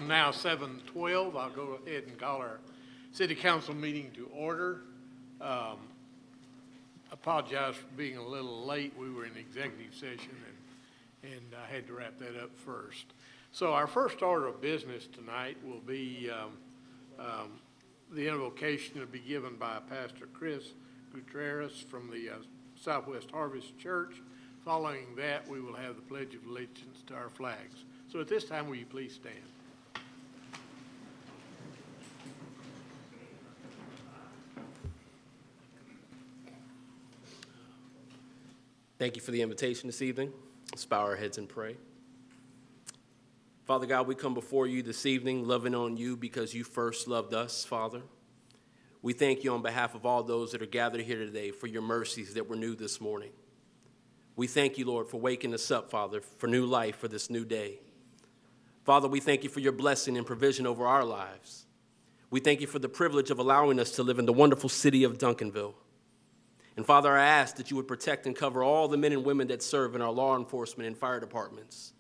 Now 7:12, I'll go ahead and call our city council meeting to order. Apologize for being a little late. We were in executive session and I had to wrap that up first. So our first order of business tonight will be the invocation to be given by Pastor Chris Gutierrez from the Southwest Harvest Church. Following that, we will have the Pledge of Allegiance to our flags. So at this time, will you please stand? Thank you for the invitation this evening. Let's bow our heads and pray. Father God, we come before you this evening, loving on you because you first loved us, Father. We thank you on behalf of all those that are gathered here today for your mercies that were new this morning. We thank you, Lord, for waking us up, Father, for new life, for this new day. Father, we thank you for your blessing and provision over our lives. We thank you for the privilege of allowing us to live in the wonderful city of Duncanville. And Father, I ask that you would protect and cover all the men and women that serve in our law enforcement and fire departments.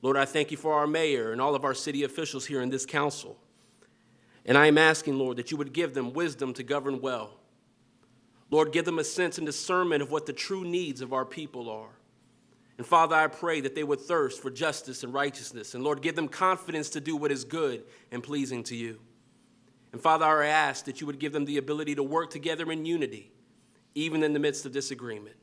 Lord, I thank you for our mayor and all of our city officials here in this council. And I am asking, Lord, that you would give them wisdom to govern well. Lord, give them a sense and discernment of what the true needs of our people are. And Father, I pray that they would thirst for justice and righteousness. And Lord, give them confidence to do what is good and pleasing to you. And Father, I ask that you would give them the ability to work together in unity, even in the midst of disagreement.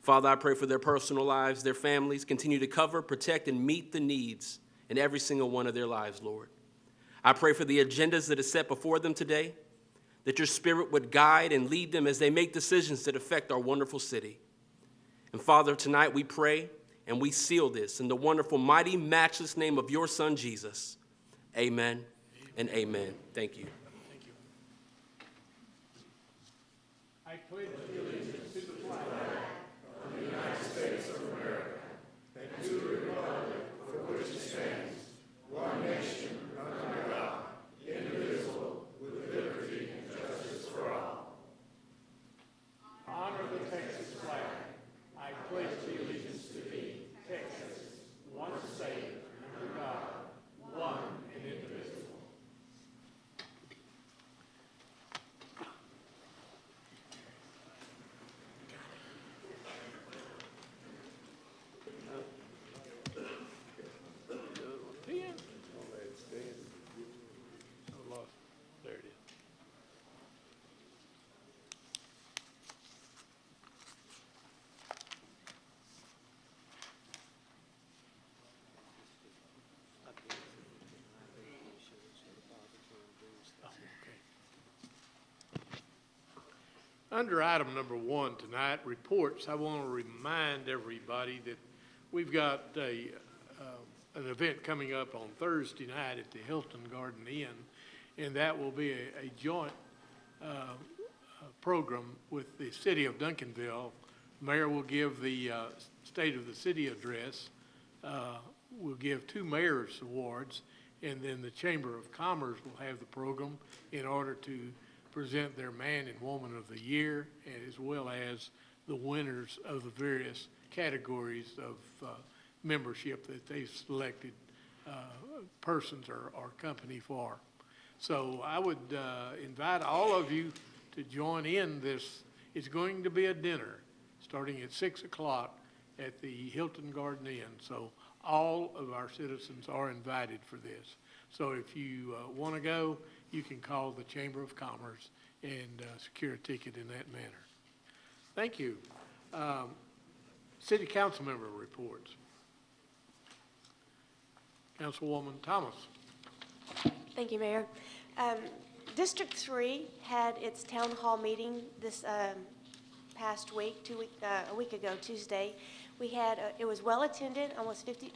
Father, I pray for their personal lives, their families. Continue to cover, protect, and meet the needs in every single one of their lives, Lord. I pray for the agendas that are set before them today, that your spirit would guide and lead them as they make decisions that affect our wonderful city. And Father, tonight we pray and we seal this in the wonderful, mighty, matchless name of your Son, Jesus. Amen and amen. Thank you. Thank you. I pledge allegiance to the flag of the United States of America and to the republic for which it stands, one nation, under God, indivisible, with liberty and justice for all. Honor the Texas flag. I pledge allegiance to thee, Texas, one state, under God, one and indivisible. There it is. Under item number 1 tonight, reports, I want to remind everybody that we've got an event coming up on Thursday night at the Hilton Garden Inn, and that will be a joint program with the city of Duncanville. Mayor will give the State of the City address. We'll give 2 mayor's awards, and then the Chamber of Commerce will have the program in order to present their Man and Woman of the Year, as well as the winners of the various categories of membership that they've selected persons or company for. So I would invite all of you to join in this. It's going to be a dinner starting at 6 o'clock at the Hilton Garden Inn. So all of our citizens are invited for this. So if you want to go, you can call the Chamber of Commerce and secure a ticket in that manner. Thank you. City Council member reports. Councilwoman Thomas. Thank you, Mayor. District 3 had its town hall meeting this past week, a week ago, Tuesday. We had, it was well attended, almost 50,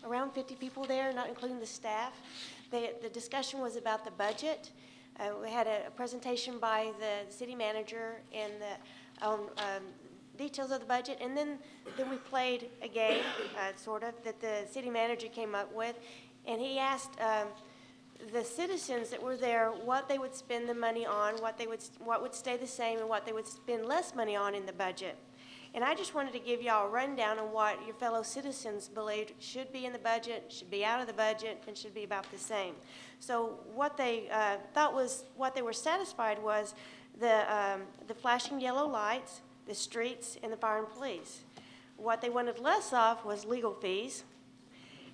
around 50 people there, not including the staff. The discussion was about the budget. We had a presentation by the city manager and the details of the budget, and then we played a game, sort of, that the city manager came up with, and he asked the citizens that were there what they would spend the money on, what would stay the same, and what they would spend less money on in the budget. And I just wanted to give y'all a rundown on what your fellow citizens believed should be in the budget, should be out of the budget, and should be about the same. So what they what they were satisfied was the flashing yellow lights, the streets, and the fire and police. What they wanted less of was legal fees.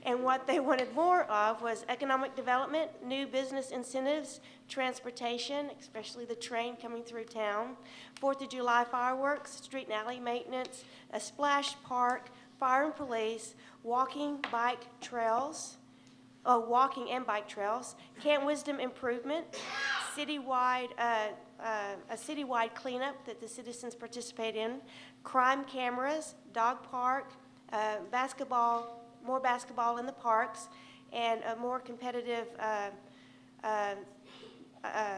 And what they wanted more of was economic development, new business incentives, transportation, especially the train coming through town, 4th of July fireworks, street and alley maintenance, a splash park, fire and police, walking and bike trails, Camp Wisdom improvement, citywide, a citywide cleanup that the citizens participate in, crime cameras, dog park, more basketball in the parks, and more competitive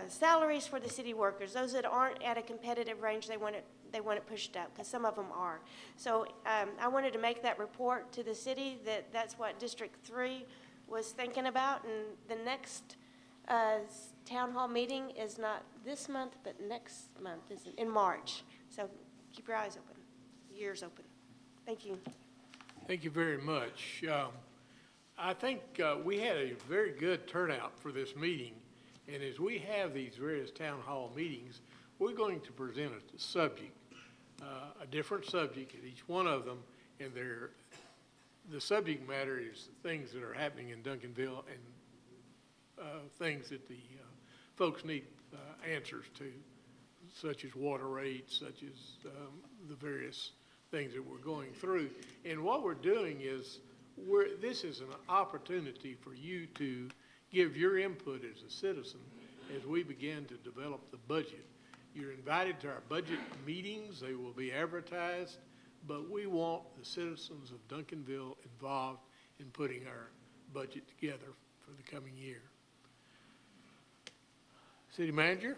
salaries for the city workers. Those that aren't at a competitive range, they want it pushed up, because some of them are. So I wanted to make that report to the city that that's what District 3 was thinking about, and the next town hall meeting is not this month, but next month, is in March. So keep your eyes open, ears open. Thank you. Thank you very much. I think we had a very good turnout for this meeting, and as we have these various town hall meetings, we're going to present a subject, a different subject at each one of them, and the subject matter is things that are happening in Duncanville and things that the folks need answers to, such as water rates, such as the various things that we're going through. And what we're doing is, this is an opportunity for you to give your input as a citizen as we begin to develop the budget. You're invited to our budget meetings. They will be advertised, but we want the citizens of Duncanville involved in putting our budget together for the coming year. City Manager?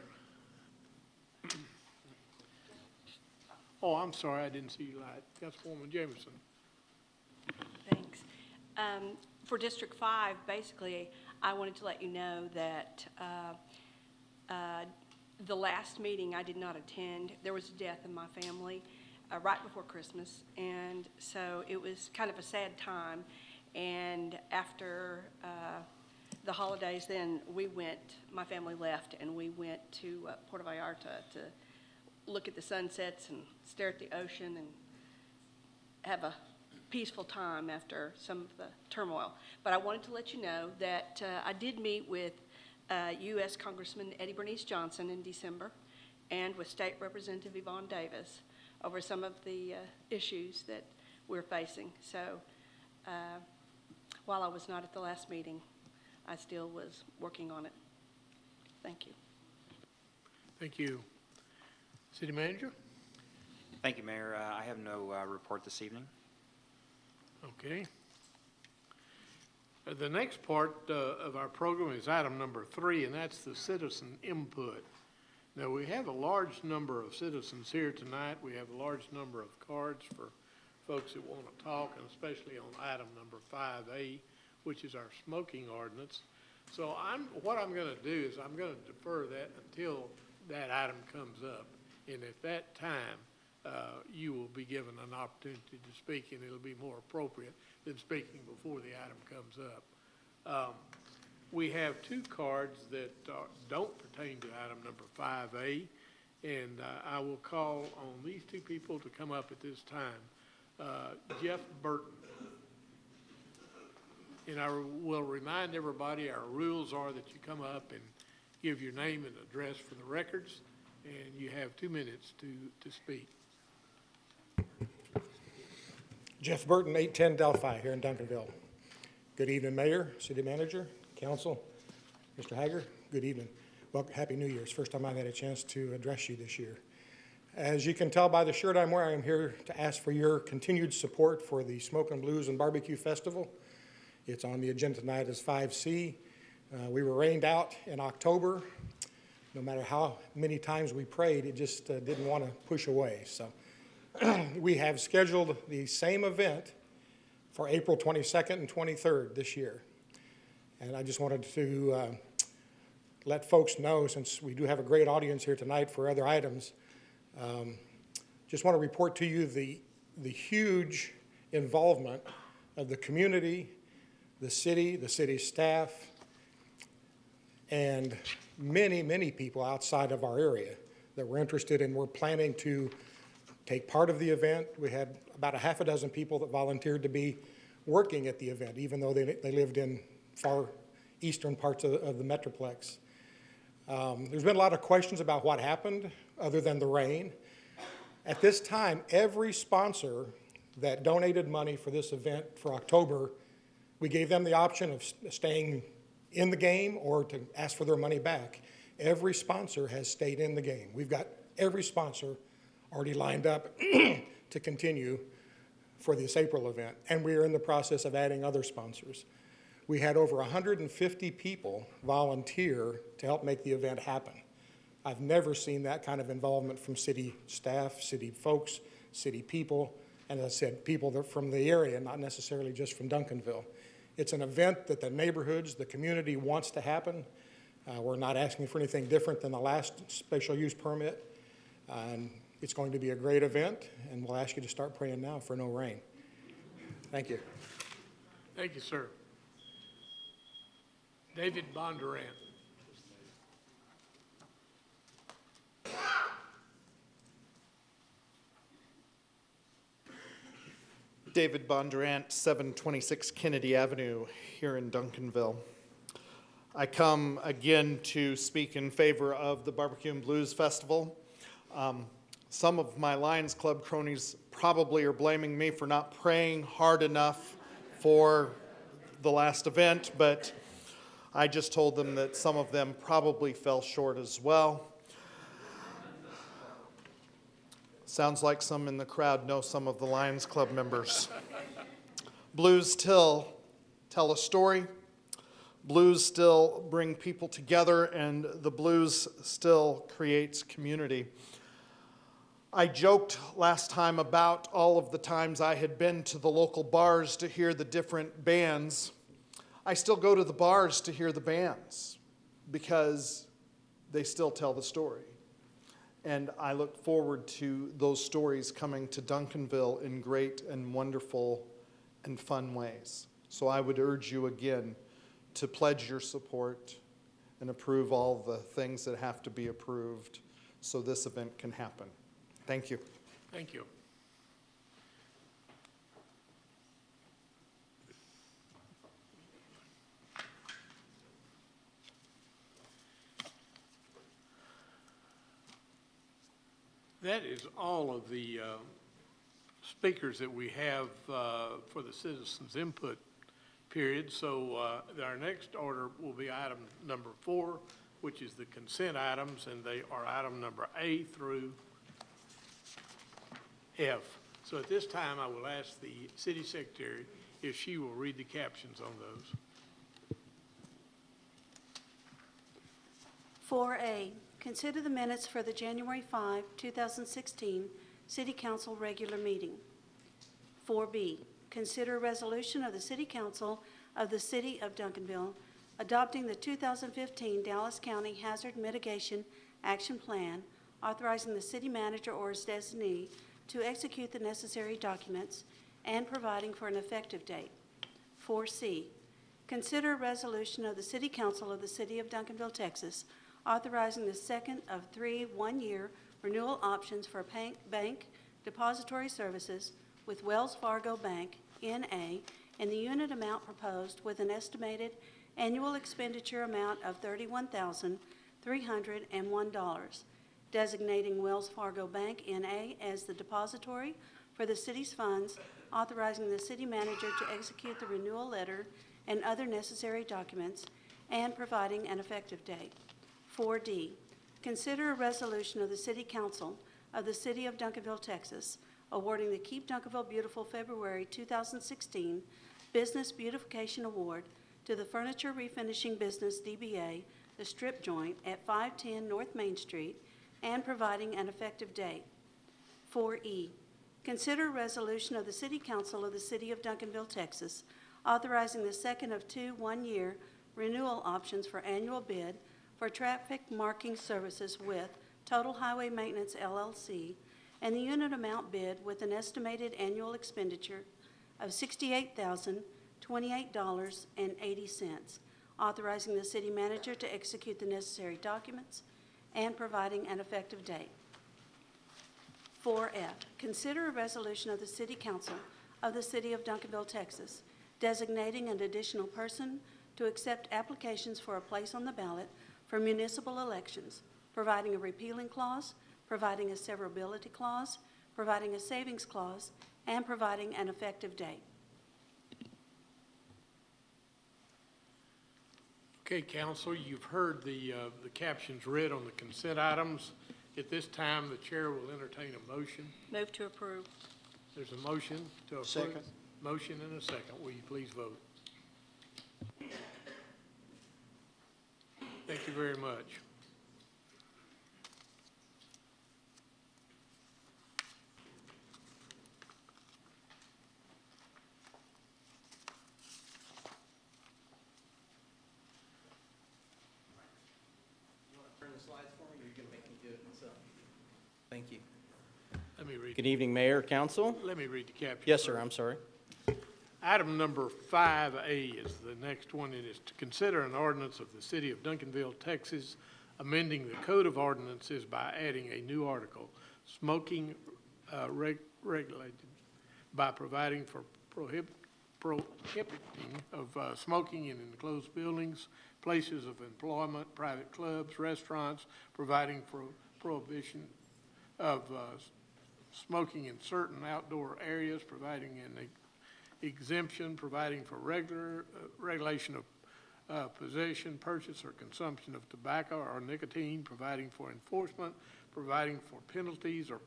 Oh, I'm sorry, I didn't see you light. Councilwoman Jameson. Thanks. For District 5, basically, I wanted to let you know that the last meeting I did not attend. There was a death in my family right before Christmas, and so it was kind of a sad time. And after the holidays, then my family left, and we went to Puerto Vallarta to look at the sunsets and stare at the ocean and have a peaceful time after some of the turmoil. But I wanted to let you know that I did meet with U.S. Congressman Eddie Bernice Johnson in December, and with State Representative Yvonne Davis over some of the issues that we're facing. So while I was not at the last meeting, I still was working on it. Thank you. Thank you. City Manager? Thank you, Mayor. I have no report this evening. Okay. The next part of our program is item number 3, and that's the citizen input. Now, we have a large number of citizens here tonight. We have a large number of cards for folks that want to talk, and especially on item number 5A, which is our smoking ordinance. So what I'm going to do is I'm going to defer that until that item comes up. And at that time, you will be given an opportunity to speak, and it'll be more appropriate than speaking before the item comes up. We have 2 cards that don't pertain to item number 5A, and I will call on these 2 people to come up at this time. Jeff Burton. And I will remind everybody, our rules are that you come up and give your name and address for the records, and you have 2 minutes to speak. Jeff Burton, 810 Delphi here in Duncanville. Good evening, Mayor, City Manager, Council, Mr. Hager, good evening. Well, Happy New Year. It's the first time I've had a chance to address you this year. As you can tell by the shirt I'm wearing, I'm here to ask for your continued support for the Smokin' Blues and Barbecue Festival. It's on the agenda tonight as 5C. We were rained out in October. No matter how many times we prayed, it just didn't want to push away. So we have scheduled the same event for April 22nd and 23rd this year. And I just wanted to let folks know, since we do have a great audience here tonight for other items, Just want to report to you the huge involvement of the community, the city staff, and many, many people outside of our area that were interested and were planning to take part of the event. We had about a half a dozen people that volunteered to be working at the event, even though they lived in far eastern parts of the Metroplex. There's been a lot of questions about what happened other than the rain. At this time, every sponsor that donated money for this event for October, we gave them the option of staying in the game or to ask for their money back. Every sponsor has stayed in the game. We've got every sponsor already lined up to continue for this April event, and we are in the process of adding other sponsors. We had over 150 people volunteer to help make the event happen. I've never seen that kind of involvement from city staff, city folks, city people, and as I said, people that are from the area, not necessarily just from Duncanville. It's an event that the neighborhoods, the community wants to happen. We're not asking for anything different than the last special use permit. It's going to be a great event, and we'll ask you to start praying now for no rain. Thank you. Thank you, sir. David Bondurant. David Bondurant, 726 Kennedy Avenue here in Duncanville. I come again to speak in favor of the Barbecue and Blues Festival. Some of my Lions Club cronies probably are blaming me for not praying hard enough for the last event, but I just told them that some of them probably fell short as well. Sounds like some in the crowd know some of the Lions Club members. Blues still tell a story. Blues still bring people together, and the blues still creates community. I joked last time about all of the times I had been to the local bars to hear the different bands. I still go to the bars to hear the bands because they still tell the story. And I look forward to those stories coming to Duncanville in great and wonderful and fun ways. So I would urge you again to pledge your support and approve all the things that have to be approved so this event can happen. Thank you. Thank you. That is all of the speakers that we have for the citizens' input period. So our next order will be item number 4, which is the consent items, and they are item number A through F. So at this time, I will ask the city secretary if she will read the captions on those. 4A, consider the minutes for the January 5, 2016 City Council regular meeting. 4B, consider a resolution of the City Council of the City of Duncanville adopting the 2015 Dallas County Hazard Mitigation Action Plan, authorizing the city manager or his designee to execute the necessary documents and providing for an effective date. 4C, consider a resolution of the City Council of the City of Duncanville, Texas, authorizing the second of 3 one-year renewal options for bank depository services with Wells Fargo Bank, N.A., in the unit amount proposed with an estimated annual expenditure amount of $31,301, designating Wells Fargo Bank, N.A. as the depository for the city's funds, authorizing the city manager to execute the renewal letter and other necessary documents, and providing an effective date. 4D, consider a resolution of the City Council of the City of Duncanville, Texas, awarding the Keep Duncanville Beautiful February 2016 Business Beautification Award to the Furniture Refinishing Business DBA, The Strip Joint at 510 North Main Street, and providing an effective date. 4E, consider a resolution of the City Council of the City of Duncanville, Texas, authorizing the second of 2 one-year renewal options for annual bid for traffic marking services with Total Highway Maintenance LLC and the unit amount bid with an estimated annual expenditure of $68,028.80, authorizing the city manager to execute the necessary documents and providing an effective date. 4F, consider a resolution of the City Council of the City of Duncanville, Texas, designating an additional person to accept applications for a place on the ballot for municipal elections, providing a repealing clause, providing a severability clause, providing a savings clause, and providing an effective date. Okay, council, you've heard the captions read on the consent items. At this time, the chair will entertain a motion. Move to approve. There's a motion to approve. Second. Motion and a second. Will you please vote? Thank you very much. You want to turn the slides for me, or are you going to make me do it myself? Thank you. Let me read. Good evening, Mayor, Council. Let me read the caption. Yes, sir, first. I'm sorry. Item number 5A is the next one. It is to consider an ordinance of the City of Duncanville, Texas, amending the Code of Ordinances by adding a new article, smoking regulated, by providing for prohibiting of smoking in enclosed buildings, places of employment, private clubs, restaurants, providing for prohibition of smoking in certain outdoor areas, providing an exemption, providing for regulation of possession, purchase, or consumption of tobacco or nicotine, providing for enforcement, providing for penalties or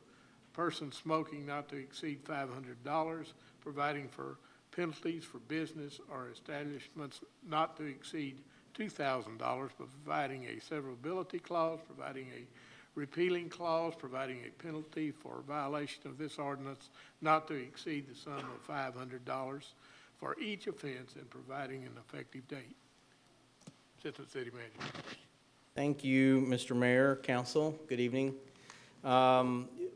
person smoking not to exceed $500, providing for penalties for business or establishments not to exceed $2,000, providing a severability clause, providing a repealing clause, providing a penalty for violation of this ordinance not to exceed the sum of $500 for each offense, and providing an effective date. Assistant City Manager. Thank you, Mr. Mayor, Council. Good evening.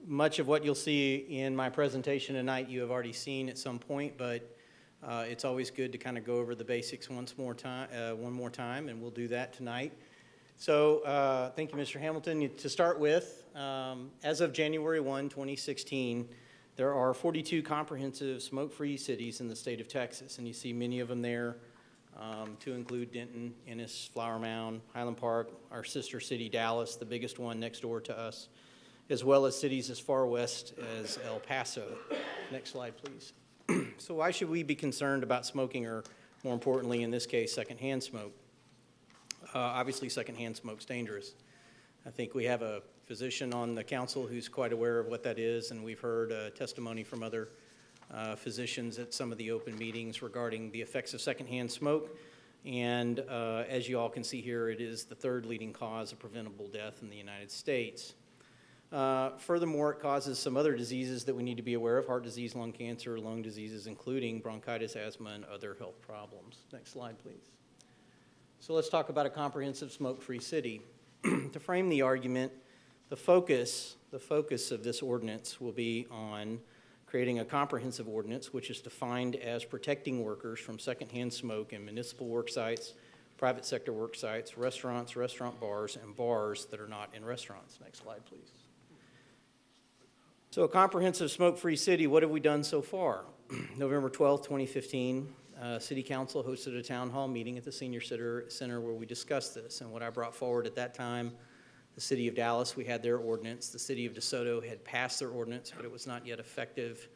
Much of what you'll see in my presentation tonight you have already seen at some point, but it's always good to kind of go over the basics one more time, and we'll do that tonight. So thank you, Mr. Hamilton. To start with, as of January 1, 2016, there are 42 comprehensive smoke-free cities in the state of Texas, and you see many of them there, to include Denton, Ennis, Flower Mound, Highland Park, our sister city, Dallas, the biggest one next door to us, as well as cities as far west as El Paso. Next slide, please. So why should we be concerned about smoking, or more importantly, in this case, secondhand smoke? Obviously, secondhand smoke's dangerous. I think we have a physician on the council who's quite aware of what that is, and we've heard testimony from other physicians at some of the open meetings regarding the effects of secondhand smoke. And as you all can see here, it is the third leading cause of preventable death in the United States. Furthermore, it causes some other diseases that we need to be aware of: heart disease, lung cancer, lung diseases, including bronchitis, asthma, and other health problems. Next slide, please. So let's talk about a comprehensive smoke-free city. To frame the argument, the focus of this ordinance will be on creating a comprehensive ordinance which is defined as protecting workers from secondhand smoke in municipal work sites, private sector work sites, restaurants, restaurant bars, and bars that are not in restaurants. Next slide, please. So a comprehensive smoke-free city, what have we done so far? November 12th, 2015, City Council hosted a town hall meeting at the Senior Center where we discussed this. And what I brought forward at that time, the City of Dallas, we had their ordinance. The City of DeSoto had passed their ordinance, but it was not yet effective.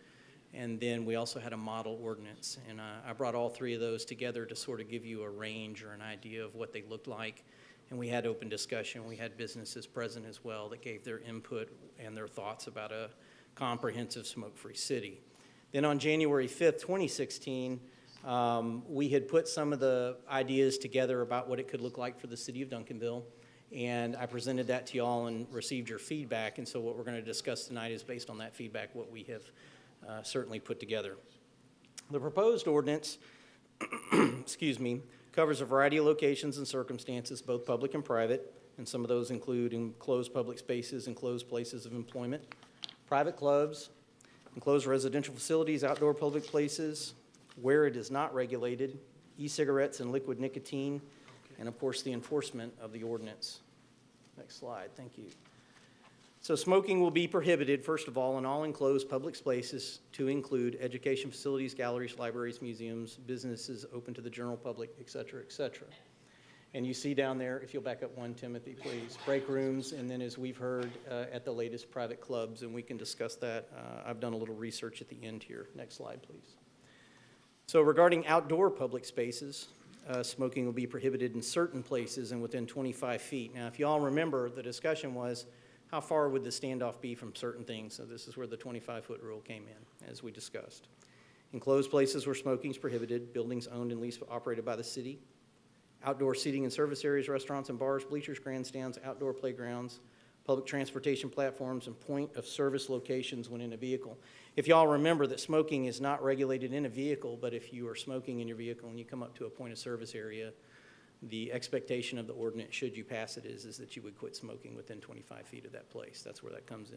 And then we also had a model ordinance. And I brought all three of those together to sort of give you a range or an idea of what they looked like. And we had open discussion. We had businesses present as well that gave their input and their thoughts about a comprehensive smoke-free city. Then on January 5th, 2016, we had put some of the ideas together about what it could look like for the city of Duncanville, and I presented that to y'all and received your feedback. And so what we're going to discuss tonight is based on that feedback, what we have certainly put together. The proposed ordinance, excuse me, covers a variety of locations and circumstances, both public and private, and some of those include enclosed public spaces, enclosed places of employment, private clubs, enclosed residential facilities, outdoor public places, where it is not regulated, e-cigarettes and liquid nicotine, and of course, the enforcement of the ordinance. Next slide, thank you. So smoking will be prohibited, first of all, in all enclosed public spaces to include education facilities, galleries, libraries, museums, businesses open to the general public, et cetera, et cetera. And you see down there, if you'll back up one, Timothy, please, break rooms, and then as we've heard at the latest, private clubs, and we can discuss that. I've done a little research at the end here. Next slide, please. So regarding outdoor public spaces, smoking will be prohibited in certain places and within 25 feet. Now, if you all remember, the discussion was, how far would the standoff be from certain things? So this is where the 25-foot rule came in, as we discussed. Enclosed places where smoking is prohibited, buildings owned and leased operated by the city, outdoor seating and service areas, restaurants and bars, bleachers, grandstands, outdoor playgrounds, public transportation platforms, and point-of-service locations when in a vehicle. If y'all remember that smoking is not regulated in a vehicle, but if you are smoking in your vehicle and you come up to a point-of-service area, the expectation of the ordinance, should you pass it, is that you would quit smoking within 25 feet of that place. That's where that comes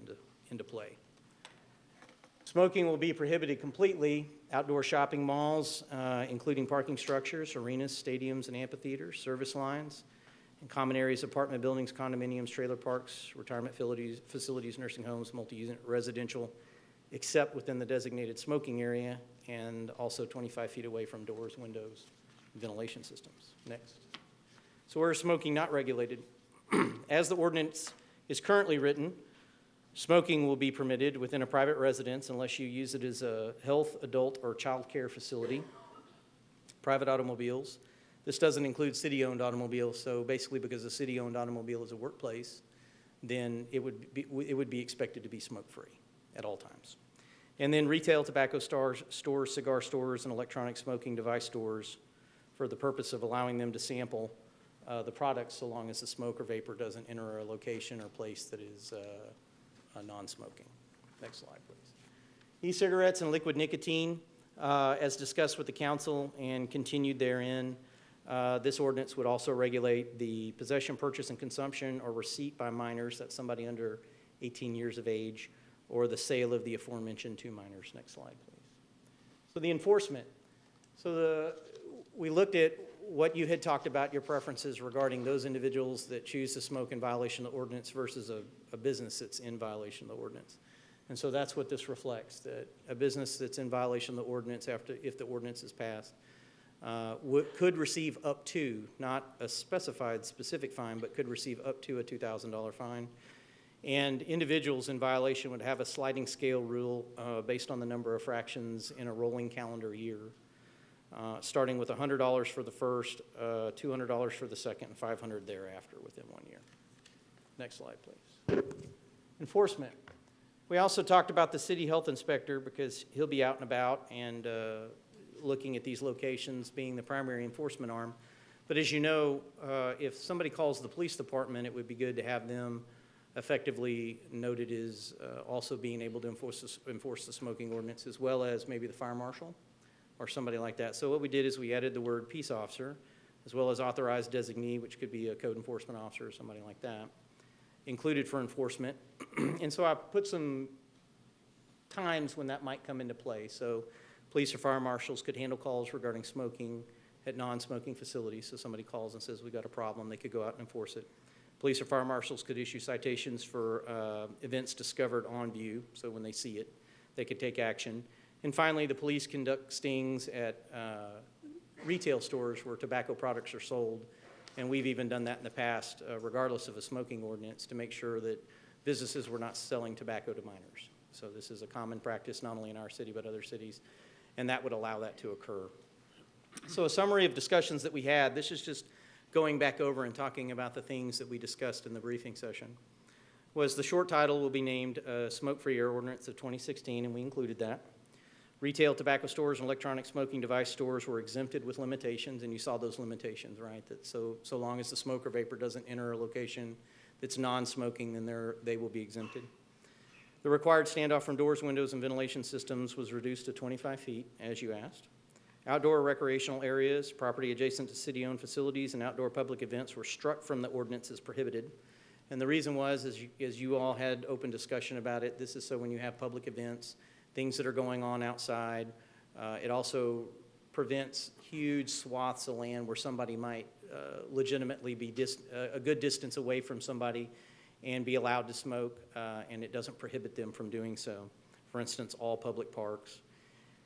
into play. Smoking will be prohibited completely. Outdoor shopping malls, including parking structures, arenas, stadiums, and amphitheaters, service lines, and common areas, apartment buildings, condominiums, trailer parks, retirement facilities, nursing homes, multi-unit residential, except within the designated smoking area, and also 25 feet away from doors, windows, ventilation systems. Next. So where is smoking not regulated? As the ordinance is currently written, smoking will be permitted within a private residence unless you use it as a health, adult, or child care facility. Private automobiles. This doesn't include city-owned automobiles, so basically because a city-owned automobile is a workplace, then it would be expected to be smoke-free at all times. And then retail tobacco stores, cigar stores, and electronic smoking device stores for the purpose of allowing them to sample the products so long as the smoke or vapor doesn't enter a location or place that is non-smoking. Next slide, please. E-cigarettes and liquid nicotine, as discussed with the council and continued therein, this ordinance would also regulate the possession, purchase, and consumption or receipt by minors, that's somebody under 18 years of age, or the sale of the aforementioned to minors. Next slide, please. So the enforcement. So we looked at what you had talked about, your preferences regarding those individuals that choose to smoke in violation of the ordinance versus a business that's in violation of the ordinance. And so that's what this reflects, that a business that's in violation of the ordinance if the ordinance is passed could receive up to, not a specified specific fine, but could receive up to a $2,000 fine. And individuals in violation would have a sliding scale rule based on the number of fractions in a rolling calendar year. Starting with $100 for the first, $200 for the second, and $500 thereafter within 1 year. Next slide, please. Enforcement. We also talked about the city health inspector because he'll be out and about and looking at these locations, being the primary enforcement arm. But as you know, if somebody calls the police department, it would be good to have them effectively noted as also being able to enforce the smoking ordinance, as well as maybe the fire marshal or somebody like that. So what we did is we added the word peace officer, as well as authorized designee, which could be a code enforcement officer or somebody like that, included for enforcement. And so I put some times when that might come into play. So police or fire marshals could handle calls regarding smoking at non-smoking facilities. So somebody calls and says, we got a problem, they could go out and enforce it. Police or fire marshals could issue citations for events discovered on view. So when they see it, they could take action. And finally, the police conduct stings at retail stores where tobacco products are sold. And we've even done that in the past, regardless of a smoking ordinance, to make sure that businesses were not selling tobacco to minors. So this is a common practice, not only in our city, but other cities. And that would allow that to occur. So a summary of discussions that we had, this is just going back over and talking about the things that we discussed in the briefing session, was the short title will be named Smoke-Free Air Ordinance of 2016, and we included that. Retail tobacco stores and electronic smoking device stores were exempted with limitations, and you saw those limitations, right? That so long as the smoke or vapor doesn't enter a location that's non-smoking, then they will be exempted. The required standoff from doors, windows, and ventilation systems was reduced to 25 feet, as you asked. Outdoor recreational areas, property adjacent to city-owned facilities, and outdoor public events were struck from the ordinance as prohibited, And the reason was, as you all had open discussion about it, this is so when you have public events, things that are going on outside. It also prevents huge swaths of land where somebody might legitimately be a good distance away from somebody and be allowed to smoke, and it doesn't prohibit them from doing so. For instance, all public parks.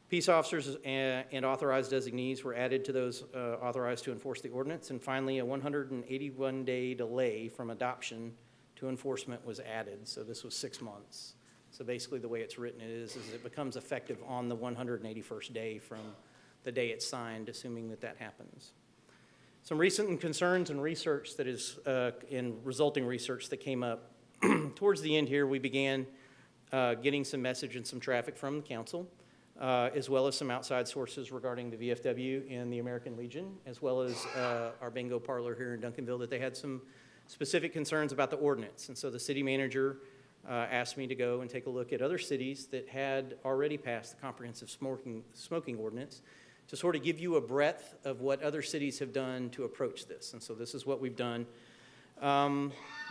Peace officers and authorized designees were added to those authorized to enforce the ordinance, and finally, a 181-day delay from adoption to enforcement was added, so this was 6 months. So basically, the way it's written is it becomes effective on the 181st day from the day it's signed, assuming that that happens. Some recent concerns and research that is, in resulting research that came up. Towards the end here, we began getting some message and some traffic from the council, as well as some outside sources regarding the VFW and the American Legion, as well as our bingo parlor here in Duncanville, that they had some specific concerns about the ordinance. And so the city manager asked me to go and take a look at other cities that had already passed the comprehensive smoking ordinance to sort of give you a breadth of what other cities have done to approach this. And so this is what we've done.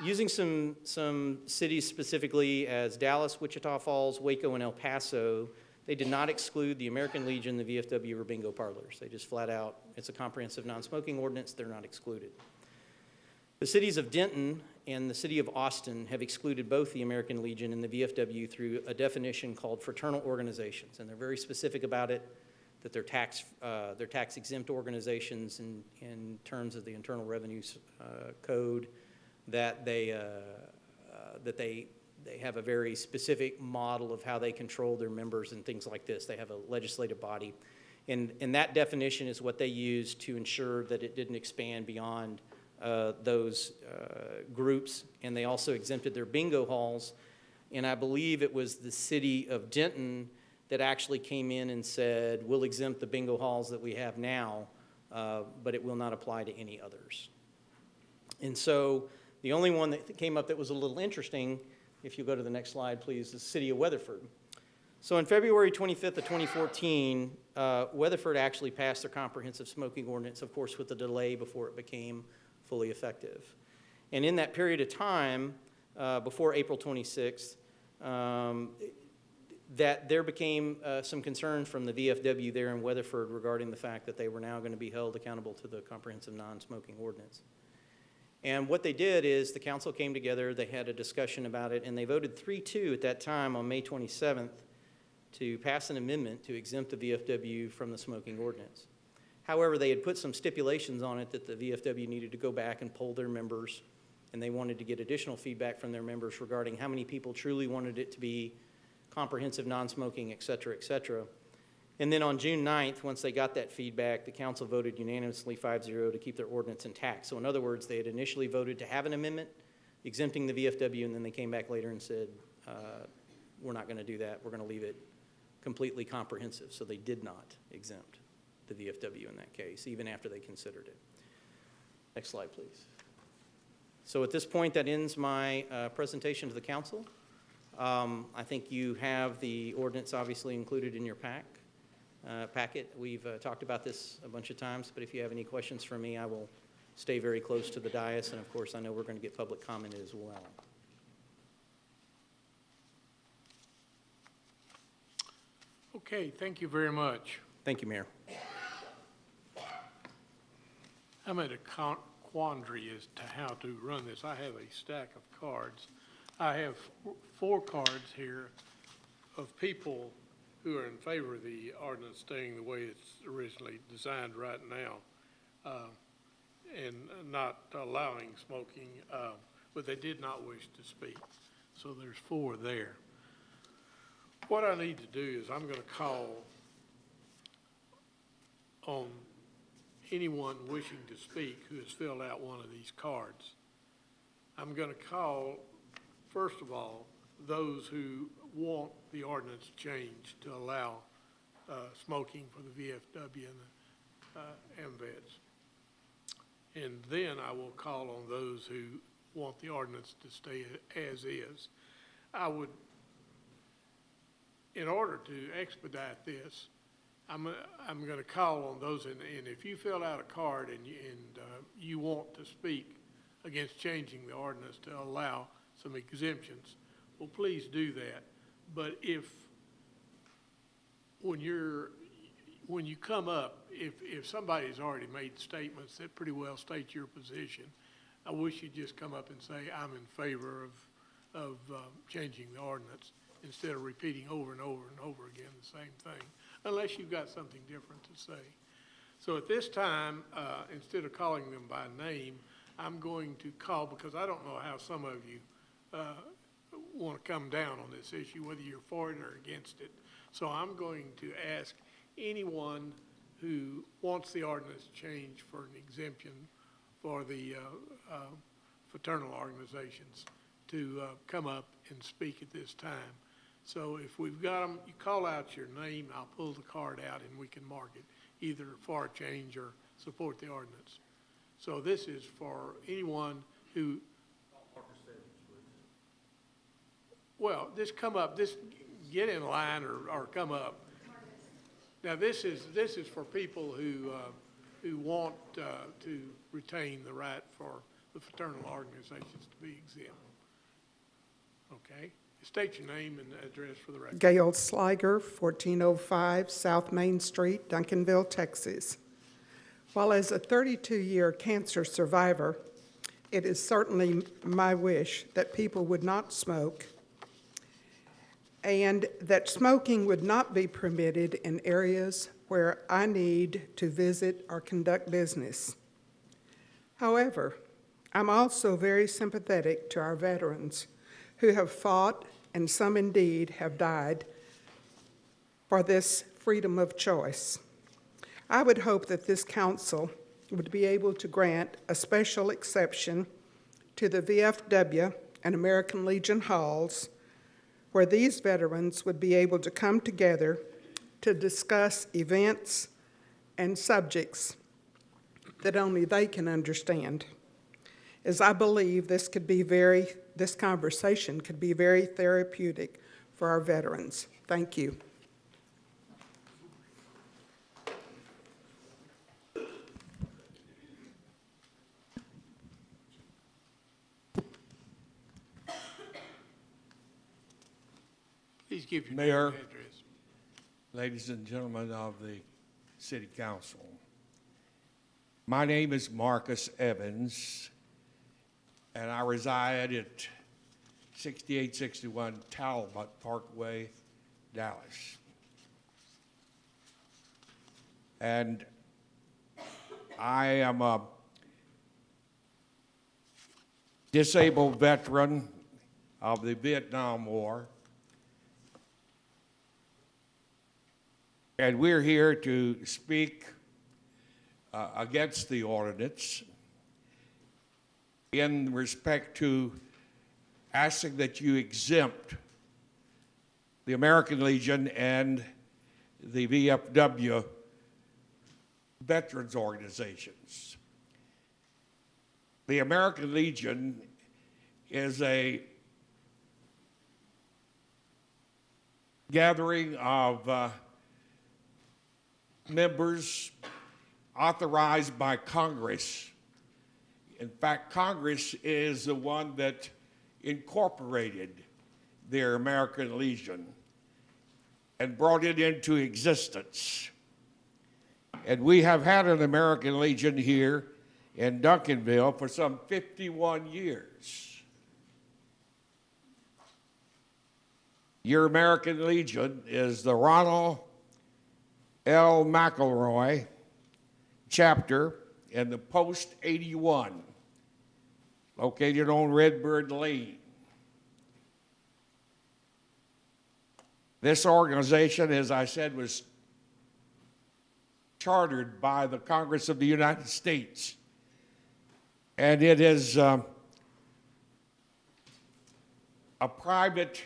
Using some cities specifically as Dallas, Wichita Falls, Waco, and El Paso, they did not exclude the American Legion, the VFW, or bingo parlors. They just flat out, it's a comprehensive non-smoking ordinance, they're not excluded. The cities of Denton and the city of Austin have excluded both the American Legion and the VFW through a definition called fraternal organizations, and they're very specific about it, that they're tax exempt organizations in terms of the Internal Revenue Code, that they have a very specific model of how they control their members and things like this. They have a legislative body, and that definition is what they used to ensure that it didn't expand beyond those groups, and they also exempted their bingo halls, and I believe it was the city of Denton that actually came in and said, we'll exempt the bingo halls that we have now, but it will not apply to any others. And so the only one that came up that was a little interesting, if you go to the next slide, please, is the city of Weatherford. So on February 25th of 2014, Weatherford actually passed their comprehensive smoking ordinance, of course, with a delay before it became fully effective. And in that period of time, before April 26th, that there became some concern from the VFW there in Weatherford regarding the fact that they were now going to be held accountable to the comprehensive non-smoking ordinance. And what they did is the council came together, they had a discussion about it, and they voted 3-2 at that time on May 27th to pass an amendment to exempt the VFW from the smoking ordinance. However, they had put some stipulations on it that the VFW needed to go back and poll their members, and they wanted to get additional feedback from their members regarding how many people truly wanted it to be comprehensive non-smoking, et cetera, et cetera. And then on June 9th, once they got that feedback, the council voted unanimously 5-0 to keep their ordinance intact. So in other words, they had initially voted to have an amendment exempting the VFW, and then they came back later and said, we're not going to do that. We're going to leave it completely comprehensive. So they did not exempt the VFW in that case, even after they considered it. Next slide, please. So at this point, that ends my presentation to the council. I think you have the ordinance obviously included in your packet. We've talked about this a bunch of times, but if you have any questions for me, I will stay very close to the dais, and of course, I know we're going to get public comment as well. Okay, thank you very much. Thank you, Mayor. I'm at a quandary as to how to run this. I have a stack of cards. I have 4 cards here of people who are in favor of the ordinance staying the way it's originally designed right now, and not allowing smoking, but they did not wish to speak. So there's 4 there. What I need to do is I'm going to call on anyone wishing to speak who has filled out one of these cards. I'm going to call, first of all, those who want the ordinance changed to allow smoking for the VFW and the AMVETs. And then I will call on those who want the ordinance to stay as is. I would, in order to expedite this, I'm going to call on those, and if you fill out a card and you want to speak against changing the ordinance to allow some exemptions, well, please do that. But when you come up, if somebody's already made statements that pretty well state your position, I wish you'd just come up and say, I'm in favor of changing the ordinance, instead of repeating over and over and over again the same thing, unless you've got something different to say. So at this time, instead of calling them by name, I'm going to call, because I don't know how some of you want to come down on this issue, whether you're for it or against it. So I'm going to ask anyone who wants the ordinance changed for an exemption for the fraternal organizations to come up and speak at this time. So if we've got them, you call out your name, I'll pull the card out and we can mark it, either for a change or support the ordinance. So this is for anyone who, well, just come up, just get in line or come up. Now this is for people who want to retain the right for the fraternal organizations to be exempt. Okay? State your name and address for the record. Gail Sliger, 1405 South Main Street, Duncanville, Texas. While as a 32-year cancer survivor, it is certainly my wish that people would not smoke and that smoking would not be permitted in areas where I need to visit or conduct business. However, I'm also very sympathetic to our veterans who have fought, and some indeed have died, for this freedom of choice. I would hope that this council would be able to grant a special exception to the VFW and American Legion halls, where these veterans would be able to come together to discuss events and subjects that only they can understand, as I believe this conversation could be very therapeutic for our veterans. Thank you. Please give your Mayor, name and address. ladies and gentlemen of the City Council. My name is Marcus Evans, and I reside at 6861 Talbot Parkway, Dallas. And I am a disabled veteran of the Vietnam War. And we're here to speak against the ordinance in respect to asking that you exempt the American Legion and the VFW veterans organizations. The American Legion is a gathering of members authorized by Congress. In fact, Congress is the one that incorporated their American Legion and brought it into existence. And we have had an American Legion here in Duncanville for some 51 years. Your American Legion is the Ronald L. McElroy chapter in the Post 81, located on Redbird Lane. This organization, as I said, was chartered by the Congress of the United States, and it is a private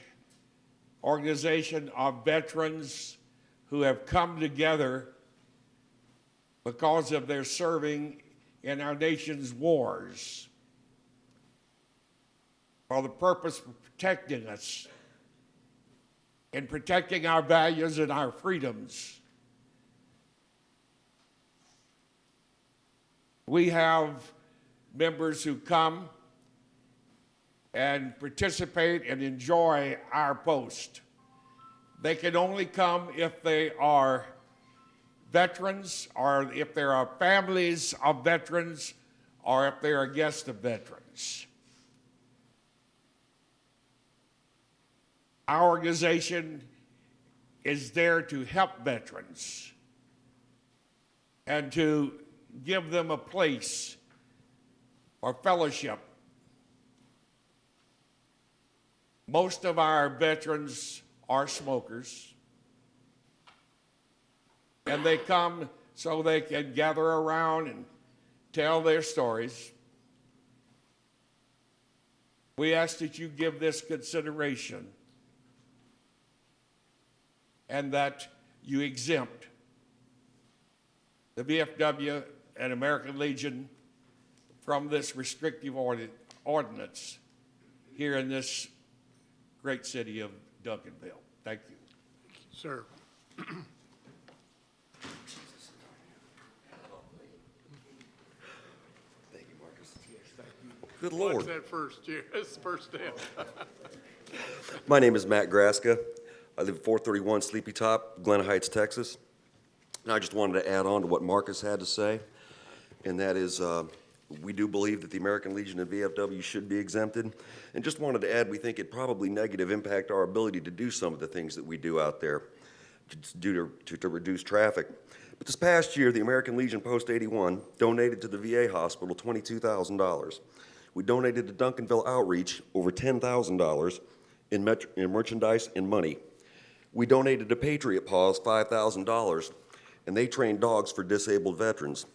organization of veterans who have come together because of their serving in our nation's wars for the purpose of protecting us and protecting our values and our freedoms. We have members who come and participate and enjoy our post. They can only come if they are veterans, or if there are families of veterans, or if they are guests of veterans. Our organization is there to help veterans and to give them a place or fellowship. Most of our veterans are smokers, and they come so they can gather around and tell their stories. We ask that you give this consideration and that you exempt the VFW and American Legion from this restrictive ordinance here in this great city of Duncanville. Thank you. Sir. Good Lord. What's that first year? That's the first step. My name is Matt Graska. I live at 431 Sleepy Top, Glen Heights, Texas. And I just wanted to add on to what Marcus had to say, and that is we do believe that the American Legion and VFW should be exempted. And just wanted to add, we think it probably negative impact our ability to do some of the things that we do out there due to reduce traffic. But this past year, the American Legion Post 81 donated to the VA hospital $22,000. We donated to Duncanville Outreach over $10,000 in merchandise and money. We donated to Patriot Paws $5,000, and they trained dogs for disabled veterans.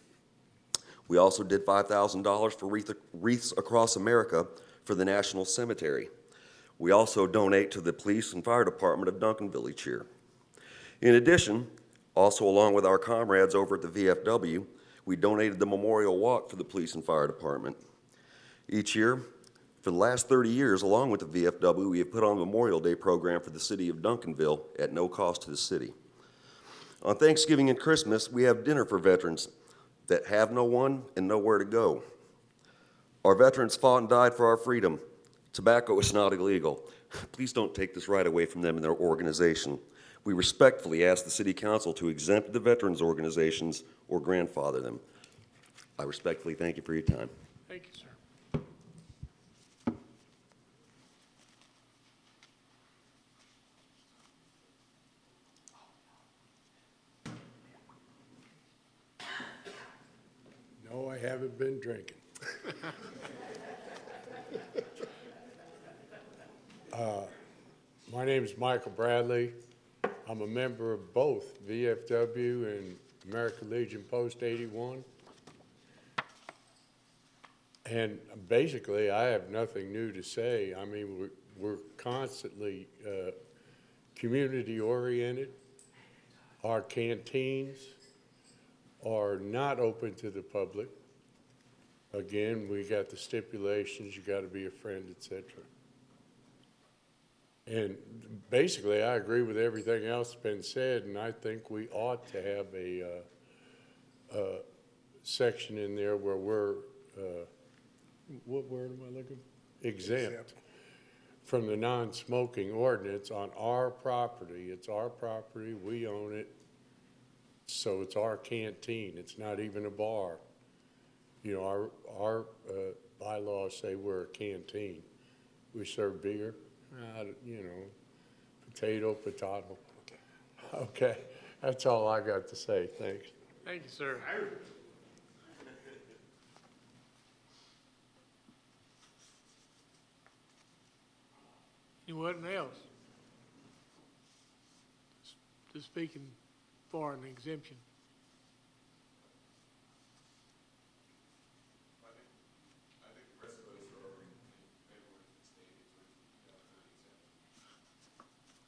We also did $5,000 for Wreaths Across America for the National Cemetery. We also donate to the Police and Fire Department of Duncanville each year. In addition, also along with our comrades over at the VFW, we donated the Memorial Walk for the Police and Fire Department. Each year, for the last 30 years, along with the VFW, we have put on a Memorial Day program for the city of Duncanville at no cost to the city. On Thanksgiving and Christmas, we have dinner for veterans that have no one and nowhere to go. Our veterans fought and died for our freedom. Tobacco is not illegal. Please don't take this right away from them and their organization. We respectfully ask the City Council to exempt the veterans organizations or grandfather them. I respectfully thank you for your time. Thank you, sir. No, I haven't been drinking. My name is Michael Bradley. I'm a member of both VFW and American Legion Post 81. And basically, I have nothing new to say. I mean, we're constantly community-oriented. Our canteens are not open to the public. Again, we got the stipulations, you got to be a friend, etc. And basically, I agree with everything else that's been said, and I think we ought to have a section in there where we're, what word am I looking? Exempt from the non-smoking ordinance on our property. It's our property, we own it, so it's our canteen. It's not even a bar. You know, our bylaws say we're a canteen. We serve beer, you know, potato. Okay, that's all I got to say. Thanks. Thank you, sir. Anyone else? Just speaking for an exemption.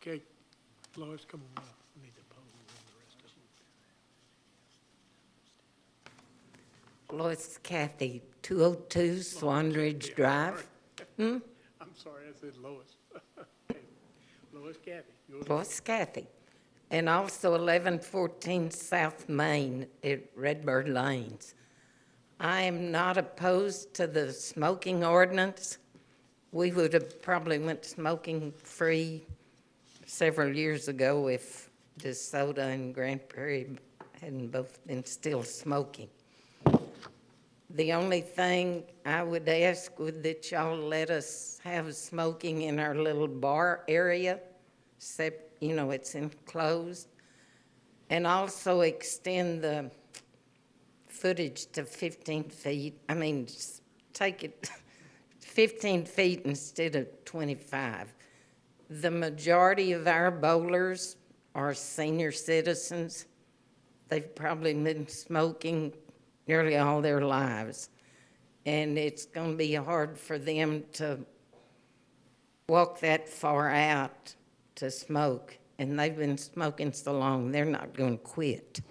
Okay, Lois, come on up. We need to poll the rest of them. Lois Kathy, 202 Swan Ridge Drive. I'm sorry, I said Lois. Lois Kathy. Lois Kathy. And also 1114 South Main at Redbird Lanes. I am not opposed to the smoking ordinance. We would have probably went smoking-free several years ago if DeSoto and Grand Prairie hadn't both been still smoking. The only thing I would ask would that y'all let us have smoking in our little bar area, except, you know, it's enclosed, and also extend the footage to 15 feet. I mean, just take it 15 feet instead of 25. The majority of our bowlers are senior citizens. They've probably been smoking nearly all their lives, and it's going to be hard for them to walk that far out to smoke, and they've been smoking so long, they're not going to quit.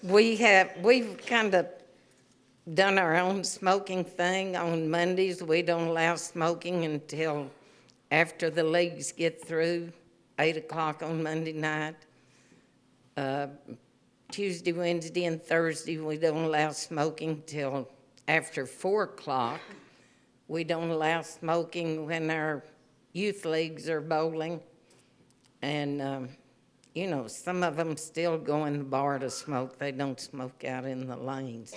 We've kind of done our own smoking thing. On Mondays, we don't allow smoking until after the leagues get through, 8 o'clock on Monday night. Tuesday, Wednesday, and Thursday, we don't allow smoking till after 4 o'clock. We don't allow smoking when our youth leagues are bowling. And, you know, some of them still go in the bar to smoke. They don't smoke out in the lanes.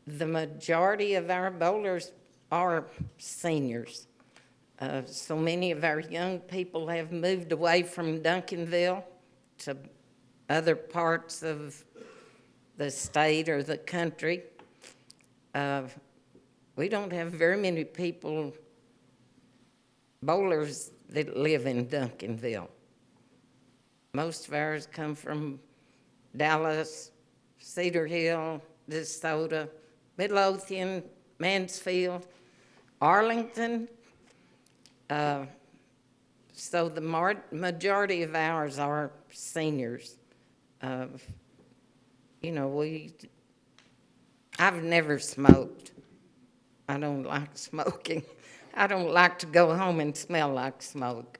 The majority of our bowlers are seniors. So many of our young people have moved away from Duncanville to other parts of the state or the country. We don't have very many people, bowlers, that live in Duncanville. Most of ours come from Dallas, Cedar Hill, DeSoto, Midlothian, Mansfield, Arlington. So the majority of ours are seniors. You know, I've never smoked. I don't like smoking. I don't like to go home and smell like smoke.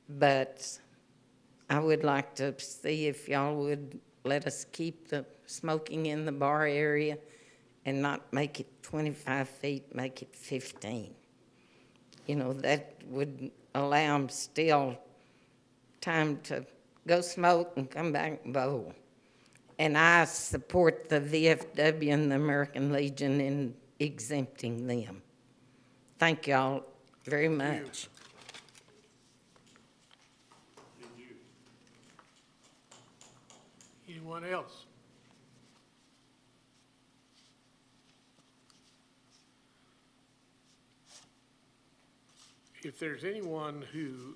But I would like to see if y'all would let us keep the smoking in the bar area and not make it 25 feet, make it 15. You know, that would allow them still time to go smoke and come back and bowl. And I support the VFW and the American Legion in exempting them. Thank y'all very much. Anyone else? If there's anyone who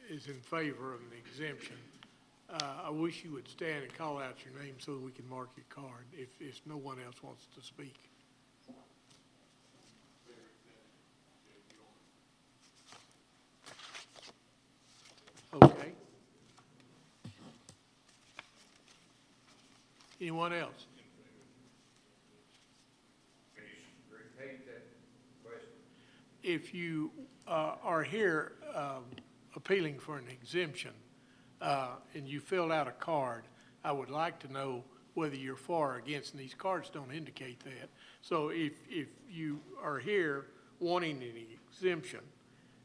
is in favor of an exemption, I wish you would stand and call out your name so that we can mark your card if no one else wants to speak. Okay. Anyone else? Can you repeat that question? If you are here appealing for an exemption and you filled out a card, I would like to know whether you're for or against, and these cards don't indicate that. So if you are here wanting an exemption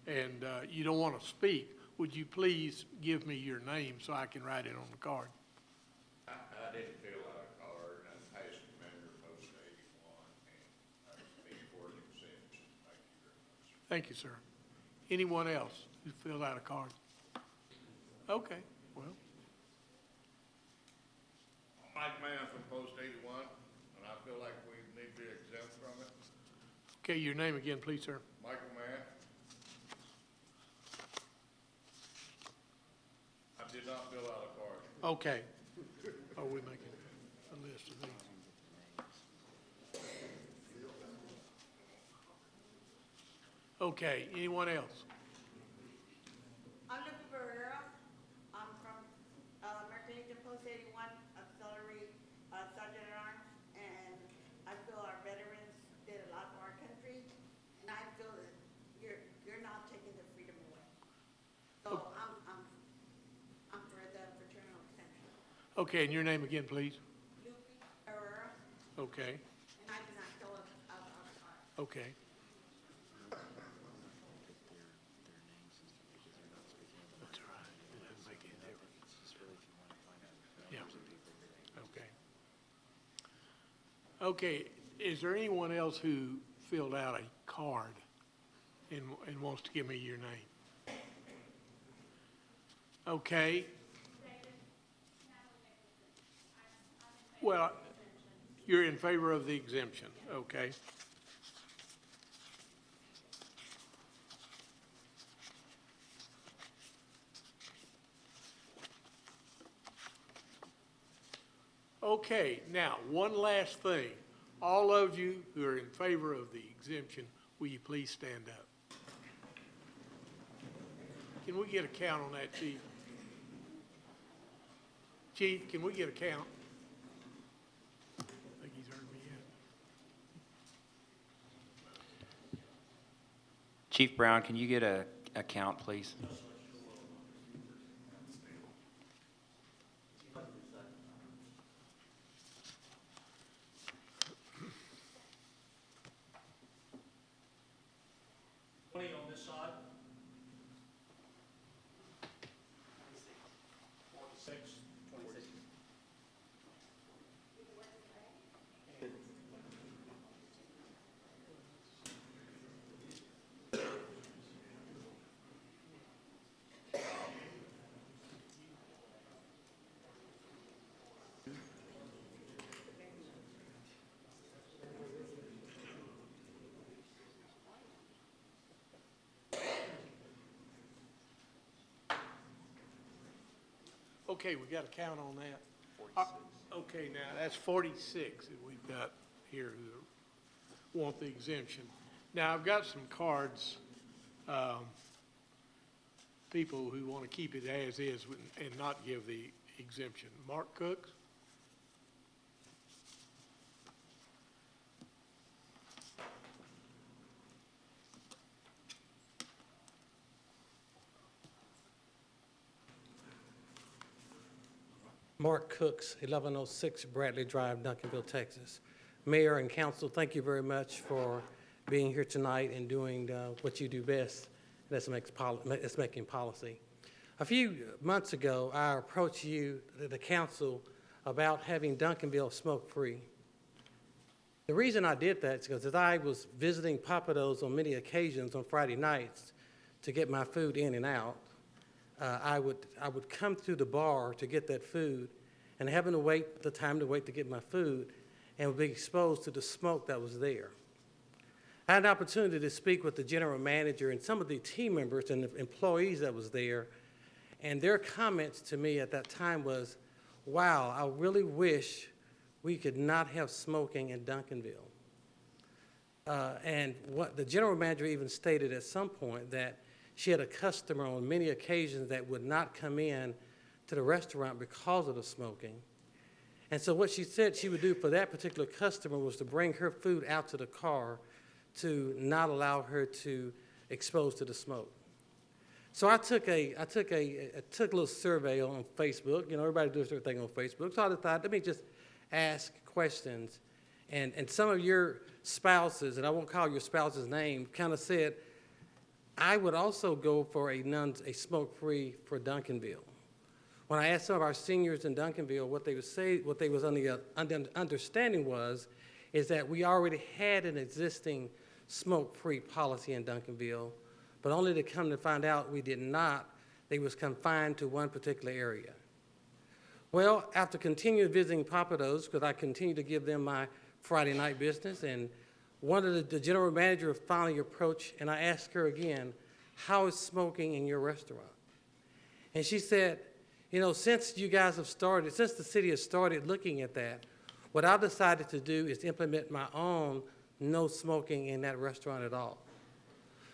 and you don't want to speak, would you please give me your name so I can write it on the card? I didn't fill out a card. I'm past member post 81, and I speak for an exemption. Thank you very much. Thank you, sir. Anyone else who filled out a card? Okay, well. I'm Mike Mann from post 81, and I feel like we need to be exempt from it. Okay, your name again, please, sir. Michael Mann. I did not fill out a card. Okay. Are we making a list of these? Okay, anyone else? I'm Lupe Barrera. I'm from American Legion Post 81, Auxiliary Sergeant at Arms, and I feel our veterans did a lot for our country, and I feel that you're not taking their freedom away. So I'm for the fraternal exemption. Okay, and your name again, please? Lupe Herrera, Okay, and I do not show up outside. okay. That's all right. It doesn't make any difference. Yeah, okay. Okay, is there anyone else who filled out a card and wants to give me your name? Okay. Well, you're in favor of the exemption, okay? Okay, now, one last thing. All of you who are in favor of the exemption, will you please stand up? Can we get a count on that, Chief? Chief, can we get a count? I think he's heard me yet. Chief Brown, can you get a count, please? On this side. 46. 26. Okay, we got a count on that? 46. Okay, now, that's 46 that we've got here who want the exemption. Now, I've got some cards, people who want to keep it as is and not give the exemption. Mark Cooks? Mark Cooks, 1106 Bradley Drive, Duncanville, Texas. Mayor and council, thank you very much for being here tonight and doing what you do best, that's making policy. A few months ago, I approached you, the council, about having Duncanville smoke-free. The reason I did that is because as I was visiting Papados on many occasions on Friday nights to get my food in and out, I would come through the bar to get that food, and having to wait the time to wait to get my food, and would be exposed to the smoke that was there. I had an opportunity to speak with the general manager and some of the team members and the employees that was there, and their comments to me at that time was, wow, I really wish we could not have smoking in Duncanville. And what the general manager even stated at some point that she had a customer on many occasions that would not come in to the restaurant because of the smoking. And so what she said she would do for that particular customer was to bring her food out to the car to not allow her to expose to the smoke. So I took a little survey on Facebook. You know, everybody does their thing on Facebook. So I decided, let me just ask questions. And some of your spouses, and I won't call your spouse's name, kind of said, I would also go for a smoke-free for Duncanville. When I asked some of our seniors in Duncanville what they would say, what they was understanding is that we already had an existing smoke-free policy in Duncanville, but only to come to find out we did not. They was confined to one particular area. Well, after continuing visiting Papados, because I continued to give them my Friday night business, and one of the general manager finally approached, and I asked her again, how is smoking in your restaurant? And she said, you know, since you guys have started, since the city has started looking at that, what I've decided to do is implement my own no smoking in that restaurant at all.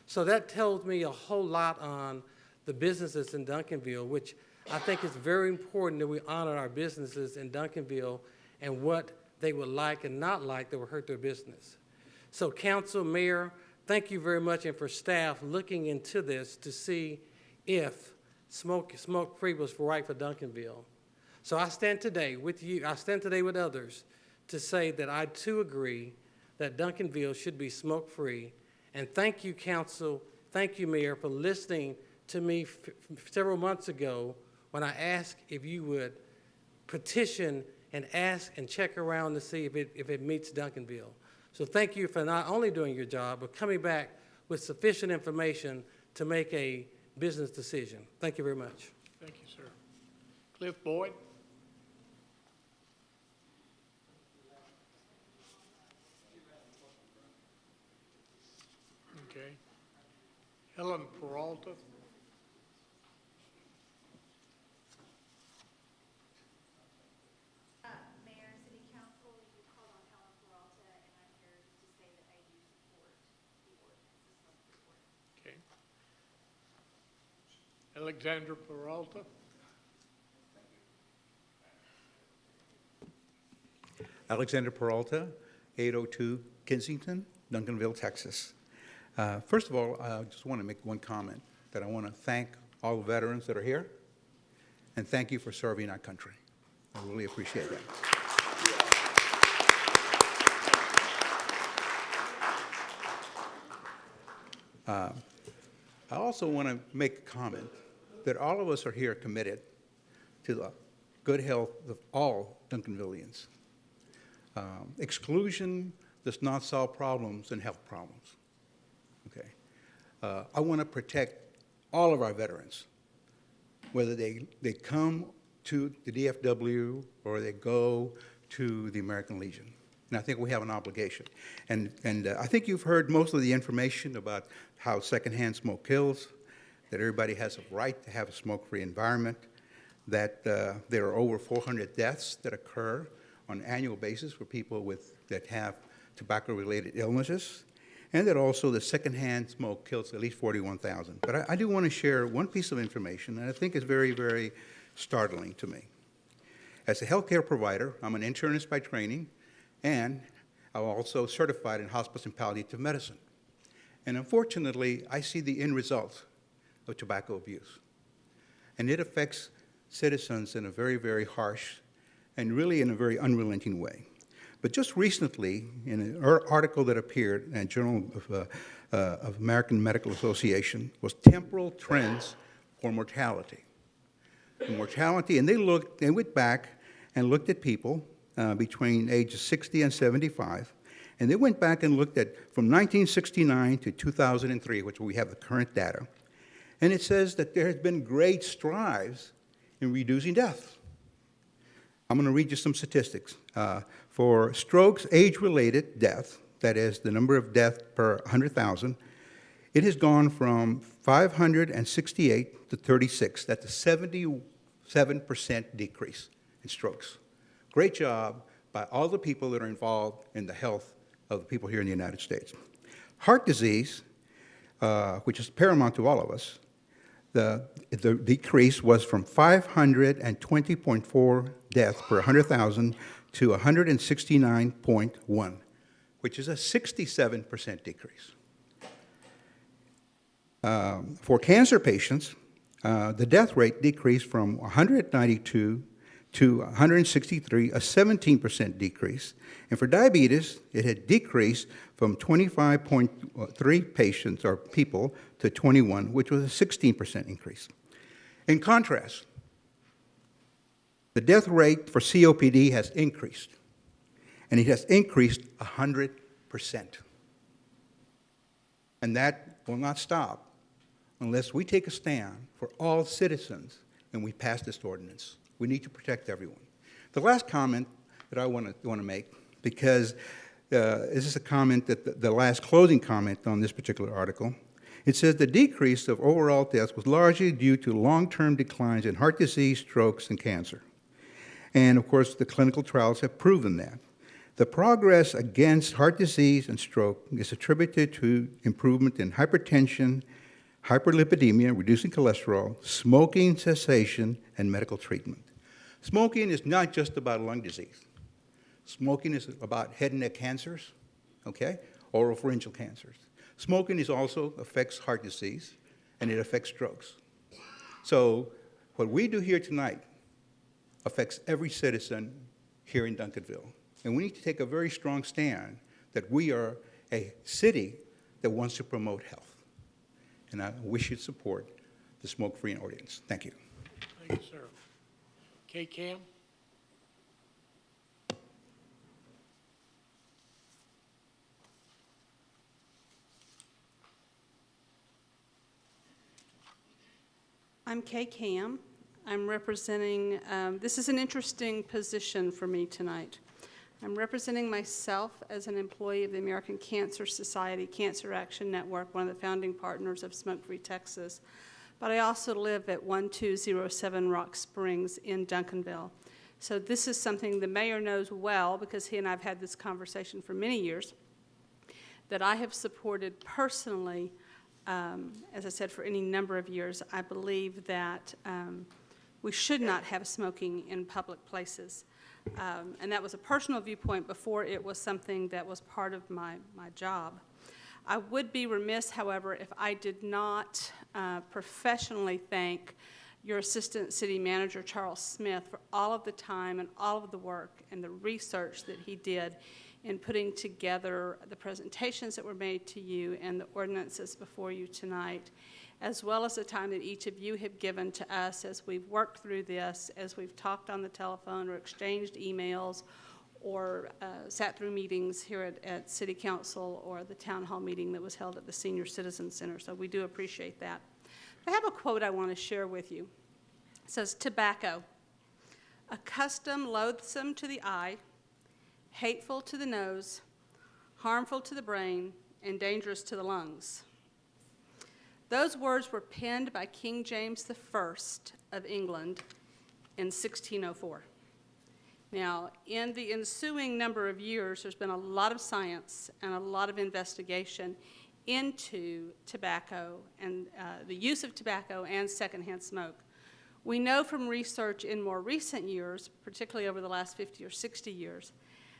So that tells me a whole lot on the businesses in Duncanville, which I think it's very important that we honor our businesses in Duncanville and what they would like and not like that would hurt their business. So council, mayor, thank you very much, and for staff looking into this to see if smoke-free was right for Duncanville. So I stand today with you, I stand today with others to say that I too agree that Duncanville should be smoke-free. And thank you, council, thank you, Mayor, for listening to me several months ago when I asked if you would petition and ask and check around to see if it meets Duncanville. So thank you for not only doing your job, but coming back with sufficient information to make a business decision. Thank you very much. Thank you, sir. Cliff Boyd? Okay. Helen Peralta? Mayor, City Council, you called on Helen Peralta, and I'm here to say that I do support the ordinance, the smoke-free ordinance. Okay. Alexandra Peralta? Alexander Peralta, 802 Kensington, Duncanville, Texas. First of all, I just want to make one comment, that I want to thank all the veterans that are here, and thank you for serving our country. I really appreciate that. I also want to make a comment that all of us are here committed to the good health of all Duncanvillians. Exclusion does not solve problems and health problems. Okay, I want to protect all of our veterans, whether they come to the DFW or they go to the American Legion. And I think we have an obligation. And I think you've heard most of the information about how secondhand smoke kills, that everybody has a right to have a smoke-free environment, that there are over 400 deaths that occur on an annual basis for people that have tobacco-related illnesses, and that also the secondhand smoke kills at least 41,000. But I do want to share one piece of information that I think is very, very startling to me. As a healthcare provider, I'm an internist by training, and I'm also certified in hospice and palliative medicine. And unfortunately, I see the end result of tobacco abuse. And it affects citizens in a very, very harsh and really in a very unrelenting way. But just recently, in an article that appeared in the Journal of American Medical Association, was temporal trends for mortality. And mortality, and they went back and looked at people between ages 60 and 75, and they went back and looked at from 1969 to 2003, which we have the current data, and it says that there has been great strides in reducing death. I'm going to read you some statistics. For strokes, age-related death, that is the number of deaths per 100,000, it has gone from 568 to 36. That's a 77% decrease in strokes. Great job by all the people that are involved in the health of the people here in the United States. Heart disease, which is paramount to all of us, the decrease was from 520.4 deaths per 100,000 to 169.1, which is a 67% decrease. For cancer patients, the death rate decreased from 192 to 163, a 17% decrease. And for diabetes, it had decreased from 25.3 patients or people to 21, which was a 16% increase. In contrast, the death rate for COPD has increased, and it has increased 100%. And that will not stop unless we take a stand for all citizens and we pass this ordinance. We need to protect everyone. The last comment that I want to make, because this is a comment that the last closing comment on this particular article. It says the decrease of overall deaths was largely due to long-term declines in heart disease, strokes, and cancer. And of course, the clinical trials have proven that. The progress against heart disease and stroke is attributed to improvement in hypertension, hyperlipidemia, reducing cholesterol, smoking cessation, and medical treatment. Smoking is not just about lung disease. Smoking is about head and neck cancers, okay, oropharyngeal cancers. Smoking also affects heart disease, and it affects strokes. So what we do here tonight affects every citizen here in Duncanville. And we need to take a very strong stand that we are a city that wants to promote health. And I wish you'd support the smoke-free ordinance. Thank you. Thank you, sir. K-Cam? I'm Kay Cam. I'm representing, this is an interesting position for me tonight. I'm representing myself as an employee of the American Cancer Society Cancer Action Network, one of the founding partners of Smoke Free Texas. But I also live at 1207 Rock Springs in Duncanville. So this is something the mayor knows well, because he and I have had this conversation for many years, that I have supported personally. As I said, for any number of years. I believe that we should not have smoking in public places. And that was a personal viewpoint before it was something that was part of my job. I would be remiss, however, if I did not professionally thank your Assistant City Manager, Charles Smith, for all of the time and all of the work and the research that he did in putting together the presentations that were made to you and the ordinances before you tonight, as well as the time that each of you have given to us as we've worked through this, as we've talked on the telephone or exchanged emails or sat through meetings here at City Council or the town hall meeting that was held at the Senior Citizen Center. So we do appreciate that. I have a quote I want to share with you. It says, "Tobacco, a custom loathsome to the eye, hateful to the nose, harmful to the brain, and dangerous to the lungs." Those words were penned by King James I of England in 1604. Now, in the ensuing number of years, there's been a lot of science and a lot of investigation into tobacco and the use of tobacco and secondhand smoke. We know from research in more recent years, particularly over the last 50 or 60 years,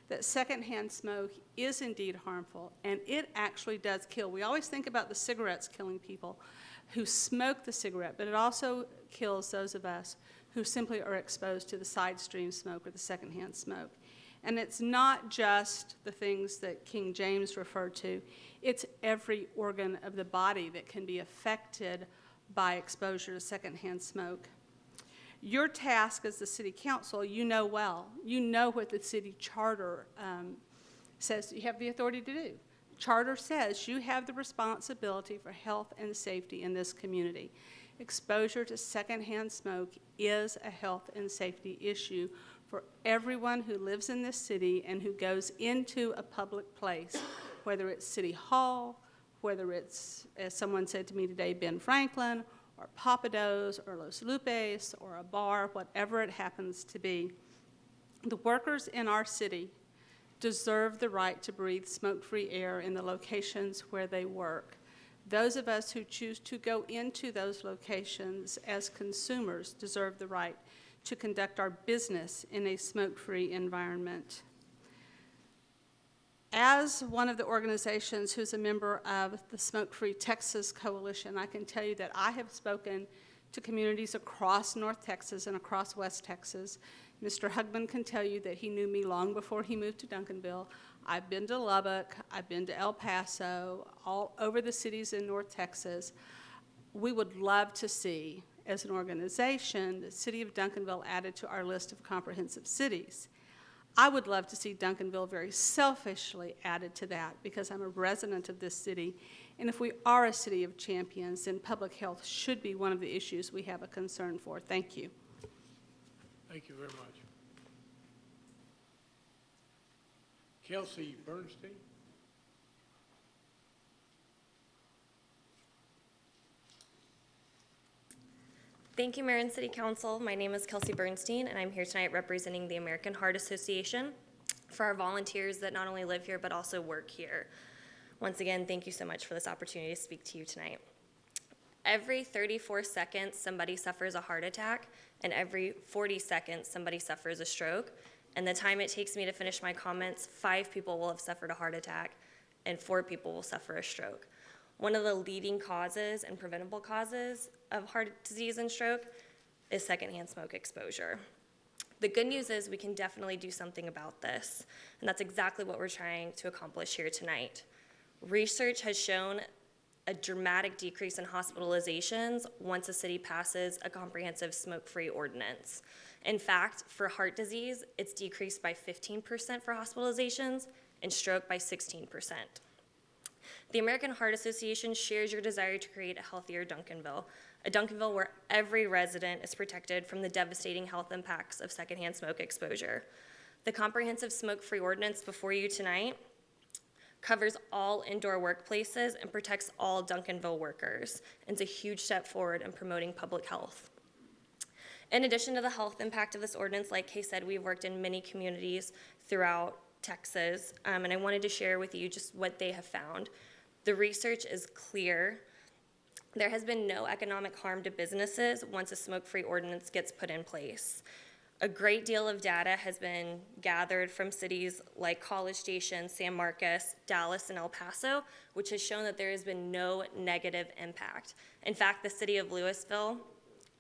that secondhand smoke is indeed harmful, and it actually does kill. We always think about the cigarettes killing people who smoke the cigarette, but it also kills those of us who simply are exposed to the side stream smoke or the secondhand smoke. And it's not just the things that King James referred to, it's every organ of the body that can be affected by exposure to secondhand smoke. Your task as the City Council, you know well. You know what the city charter says you have the authority to do. Charter says you have the responsibility for health and safety in this community. Exposure to secondhand smoke is a health and safety issue for everyone who lives in this city and who goes into a public place, whether it's City Hall, whether it's, as someone said to me today, Ben Franklin, or Papados, or Los Lupes, or a bar, whatever it happens to be. The workers in our city deserve the right to breathe smoke-free air in the locations where they work. Those of us who choose to go into those locations as consumers deserve the right to conduct our business in a smoke-free environment. As one of the organizations who's a member of the Smoke Free Texas Coalition, I can tell you that I have spoken to communities across North Texas and across West Texas. Mr. Hugman can tell you that he knew me long before he moved to Duncanville. I've been to Lubbock, I've been to El Paso, all over the cities in North Texas. We would love to see, as an organization, the city of Duncanville added to our list of comprehensive cities. I would love to see Duncanville very selfishly added to that because I'm a resident of this city. And if we are a city of champions, then public health should be one of the issues we have a concern for. Thank you. Thank you very much. Kelsey Bernstein. Thank you, Mayor and City Council. My name is Kelsey Bernstein, and I'm here tonight representing the American Heart Association for our volunteers that not only live here but also work here. Once again, thank you so much for this opportunity to speak to you tonight. Every 34 seconds, somebody suffers a heart attack, and every 40 seconds, somebody suffers a stroke. And the time it takes me to finish my comments, 5 people will have suffered a heart attack, and 4 people will suffer a stroke. One of the leading causes and preventable causes of heart disease and stroke is secondhand smoke exposure. The good news is we can definitely do something about this, and that's exactly what we're trying to accomplish here tonight. Research has shown a dramatic decrease in hospitalizations once a city passes a comprehensive smoke-free ordinance. In fact, for heart disease, it's decreased by 15% for hospitalizations and stroke by 16%. The American Heart Association shares your desire to create a healthier Duncanville, a Duncanville where every resident is protected from the devastating health impacts of secondhand smoke exposure. The comprehensive smoke-free ordinance before you tonight covers all indoor workplaces and protects all Duncanville workers, and it's a huge step forward in promoting public health. In addition to the health impact of this ordinance, like Kay said, we've worked in many communities throughout Texas, and I wanted to share with you just what they have found. The research is clear. There has been no economic harm to businesses once a smoke-free ordinance gets put in place. A great deal of data has been gathered from cities like College Station, San Marcos, Dallas, and El Paso, which has shown that there has been no negative impact. In fact, the city of Louisville,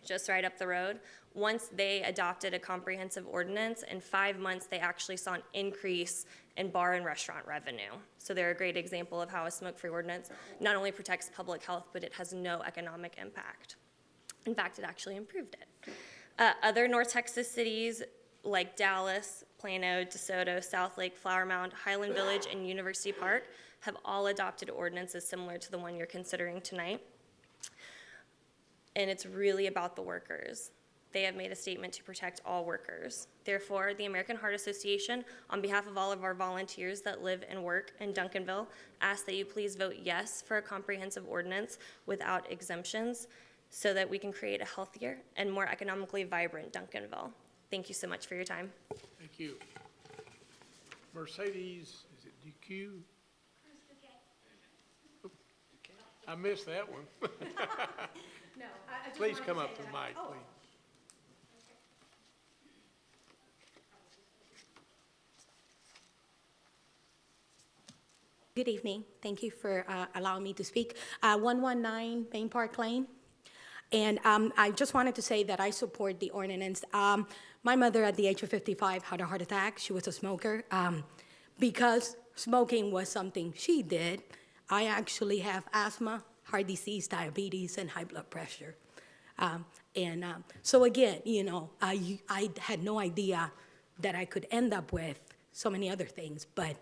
just right up the road, once they adopted a comprehensive ordinance, in 5 months they actually saw an increase in bar and restaurant revenue. So they're a great example of how a smoke-free ordinance not only protects public health, but it has no economic impact. In fact, it actually improved it. Other North Texas cities like Dallas, Plano, DeSoto, Southlake, Flower Mound, Highland Village, and University Park have all adopted ordinances similar to the one you're considering tonight. And it's really about the workers. They have made a statement to protect all workers. Therefore, the American Heart Association, on behalf of all of our volunteers that live and work in Duncanville, asks that you please vote yes for a comprehensive ordinance without exemptions so that we can create a healthier and more economically vibrant Duncanville. Thank you so much for your time. Thank you. Mercedes, is it DQ? I missed that one. No, I just Please wanted come to up say to the that mic, I- please. Good evening. Thank you for allowing me to speak. 119 Main Park Lane. And I just wanted to say that I support the ordinance. My mother, at the age of 55, had a heart attack. She was a smoker. Because smoking was something she did, I actually have asthma, heart disease, diabetes, and high blood pressure. So again, you know, I had no idea that I could end up with so many other things, but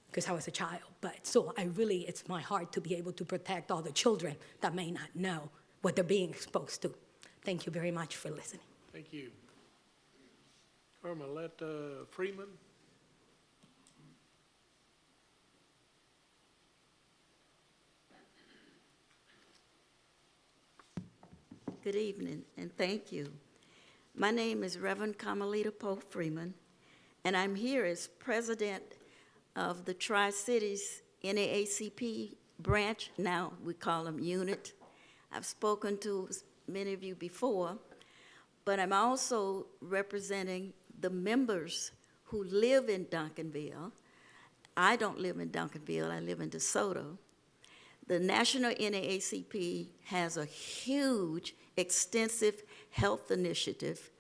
because I was a child. But so it's my heart to be able to protect all the children that may not know what they're being exposed to. Thank you very much for listening. Thank you. Carmeletta Freeman. Good evening, and thank you. My name is Reverend Carmelita Pope Freeman, and I'm here as president of the Tri-Cities NAACP branch. Now we call them unit. I've spoken to many of you before, but I'm also representing the members who live in Duncanville. I don't live in Duncanville, I live in DeSoto. The National NAACP has a huge, extensive health initiative,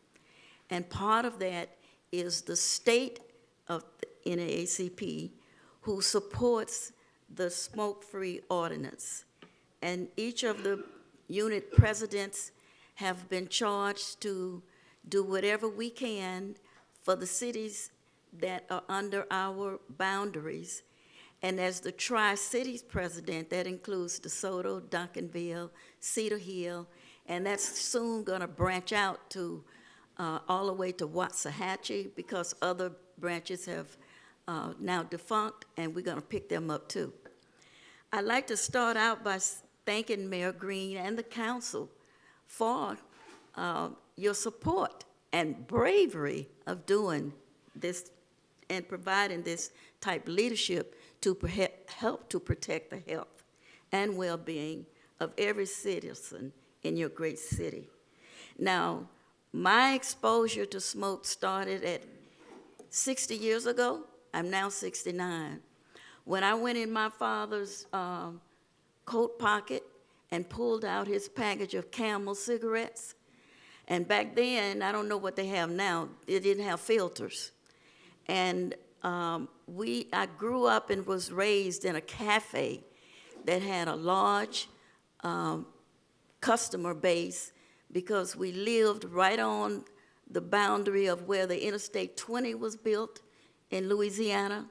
and part of that is the state of the NAACP who supports the smoke-free ordinance. And each of the unit presidents have been charged to do whatever we can for the cities that are under our boundaries. And as the Tri-Cities president, that includes DeSoto, Duncanville, Cedar Hill, and that's soon going to branch out to all the way to Waxahachie because other branches have now defunct, and we're going to pick them up too. I'd like to start out by thanking Mayor Green and the council for your support and bravery of doing this and providing this type of leadership to help to protect the health and well-being of every citizen in your great city. Now, my exposure to smoke started at 60 years ago. I'm now 69. When I went in my father's coat pocket and pulled out his package of Camel cigarettes, And back then, I don't know what they have now, they didn't have filters. And I grew up and was raised in a cafe that had a large customer base because we lived right on the boundary of where the Interstate 20 was built in Louisiana.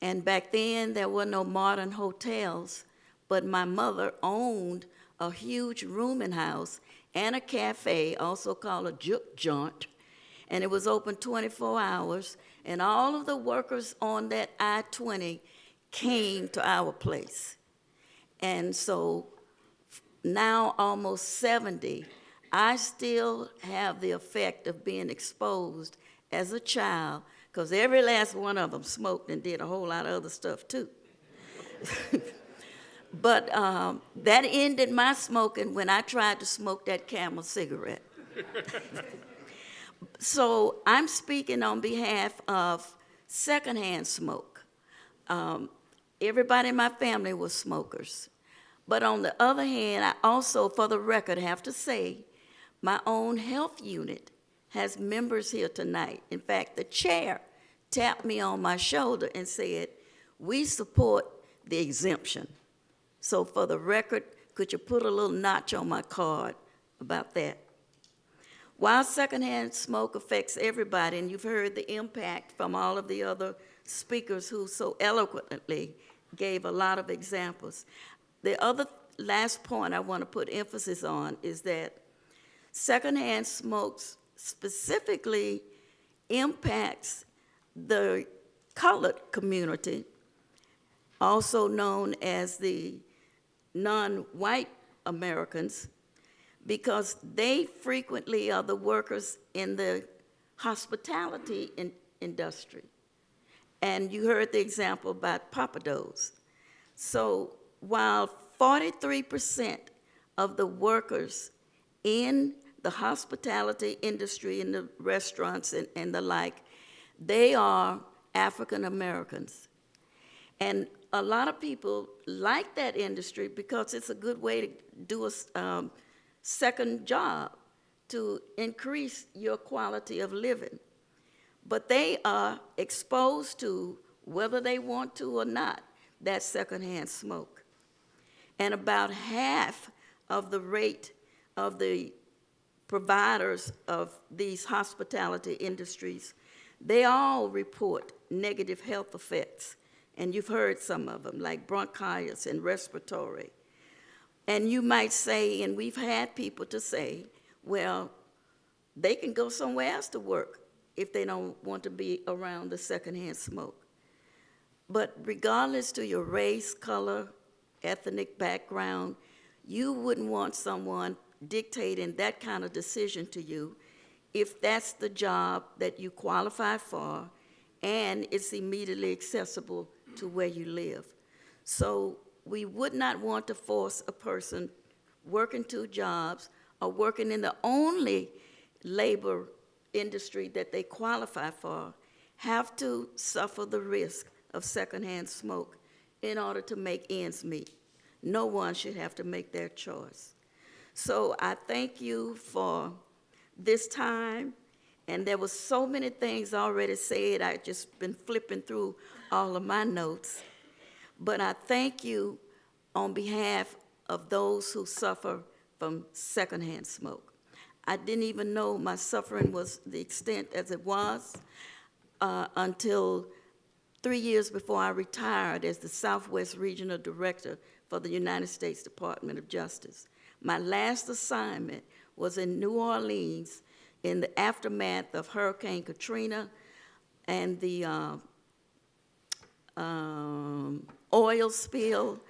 And back then, there were no modern hotels, but my mother owned a huge rooming house and a cafe, also called a juke joint, and it was open 24 hours, and all of the workers on that I-20 came to our place. And so now, almost 70, I still have the effect of being exposed as a child, because every last one of them smoked and did a whole lot of other stuff too. But that ended my smoking when I tried to smoke that Camel cigarette. So I'm speaking on behalf of secondhand smoke. Everybody in my family was smokers. But on the other hand, I also, for the record, have to say, my own health unit has members here tonight. In fact, the chair tapped me on my shoulder and said, we support the exemption. So for the record, could you put a little notch on my card about that? While secondhand smoke affects everybody, and you've heard the impact from all of the other speakers who so eloquently gave a lot of examples, the other last point I want to put emphasis on is that secondhand smoke specifically impacts the colored community, also known as the non-white Americans, because they frequently are the workers in the hospitality industry. And you heard the example about Papados. So while 43% of the workers in the hospitality industry, in the restaurants and the like, they are African Americans. And a lot of people like that industry because it's a good way to do a second job to increase your quality of living. But they are exposed to, whether they want to or not, that secondhand smoke. And about half of the rate of the providers of these hospitality industries, they all report negative health effects. And you've heard some of them, like bronchitis and respiratory. And you might say, and we've had people to say, well, they can go somewhere else to work if they don't want to be around the secondhand smoke. But regardless to your race, color, ethnic background, you wouldn't want someone dictating that kind of decision to you if that's the job that you qualify for and it's immediately accessible to where you live. So we would not want to force a person working two jobs or working in the only labor industry that they qualify for have to suffer the risk of secondhand smoke in order to make ends meet. No one should have to make their choice. So I thank you for this time. And there were so many things already said. I've just been flipping through all of my notes. But I thank you on behalf of those who suffer from secondhand smoke. I didn't even know my suffering was the extent as it was until 3 years before I retired as the Southwest Regional Director for the United States Department of Justice. My last assignment was in New Orleans in the aftermath of Hurricane Katrina and the oil spill.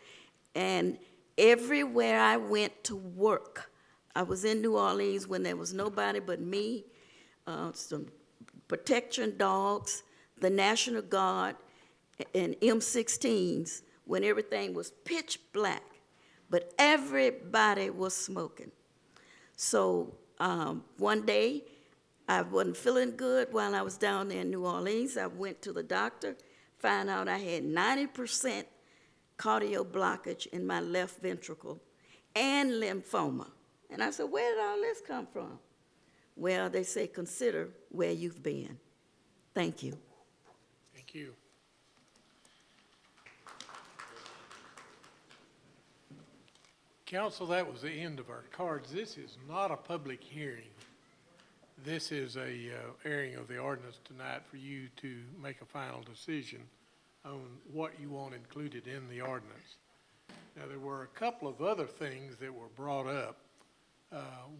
And everywhere I went to work, I was in New Orleans when there was nobody but me, some protection dogs, the National Guard, and M16s when everything was pitch black, but everybody was smoking. So one day, I wasn't feeling good while I was down there in New Orleans. I went to the doctor, found out I had 90% cardio blockage in my left ventricle and lymphoma. And I said, where did all this come from? well, they say consider where you've been. Thank you. Thank you. Council, that was the end of our cards. This is not a public hearing. This is a airing of the ordinance tonight for you to make a final decision on what you want included in the ordinance. Now, there were a couple of other things that were brought up,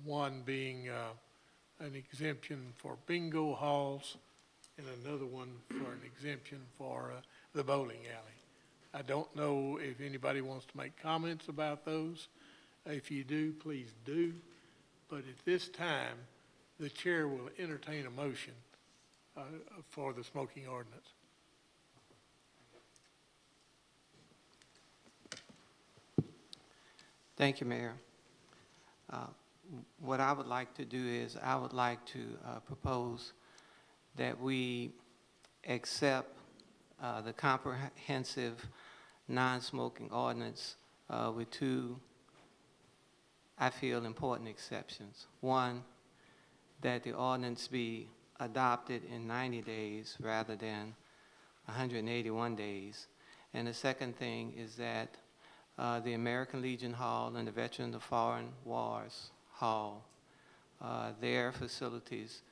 one being an exemption for bingo halls and another one for an exemption for the bowling alley. I don't know if anybody wants to make comments about those. If you do, please do. But at this time, the chair will entertain a motion for the smoking ordinance. Thank you, Mayor. What I would like to do is I would like to propose that we accept the comprehensive non-smoking ordinance with two, I feel, important exceptions. One, that the ordinance be adopted in 90 days rather than 181 days. And the second thing is that the American Legion Hall and the Veterans of Foreign Wars Hall, their facilities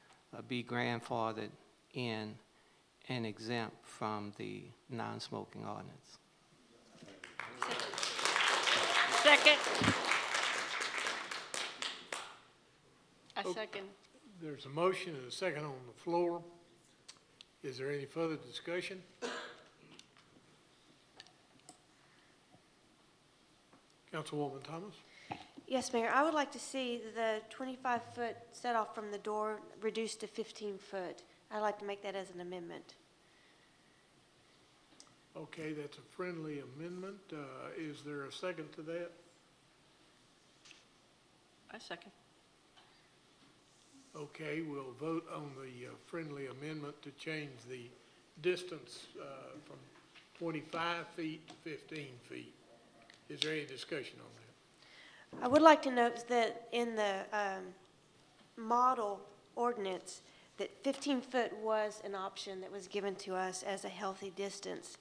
be grandfathered in and exempt from the non-smoking ordinance. Second. I second. There's a motion and a second on the floor. Is there any further discussion? Councilwoman Thomas? Yes, Mayor. I would like to see the 25-foot set off from the door reduced to 15 foot. I'd like to make that as an amendment. Okay, that's a friendly amendment. Is there a second to that? I second. Okay, we'll vote on the friendly amendment to change the distance from 25 feet to 15 feet. Is there any discussion on that? I would like to note that in the model ordinance, that 15 foot was an option that was given to us as a healthy distance.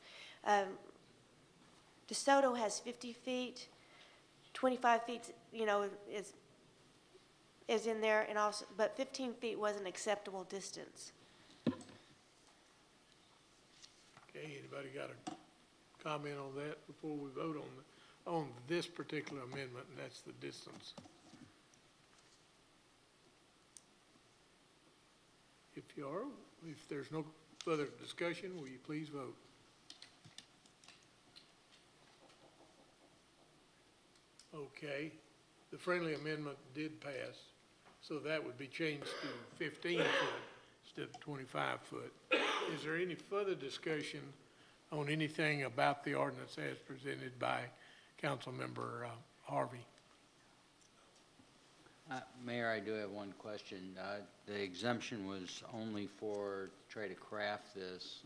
DeSoto has 50 feet, 25 feet, is in there, and also, but 15 feet was an acceptable distance. Okay, anybody got a comment on that before we vote on this particular amendment, and that's the distance? If there's no further discussion, will you please vote? Okay, the friendly amendment did pass, so that would be changed to 15 foot instead of 25 foot. Is there any further discussion on anything about the ordinance as presented by Councilmember Harvey? Mayor, I do have one question. The exemption was only for try to craft this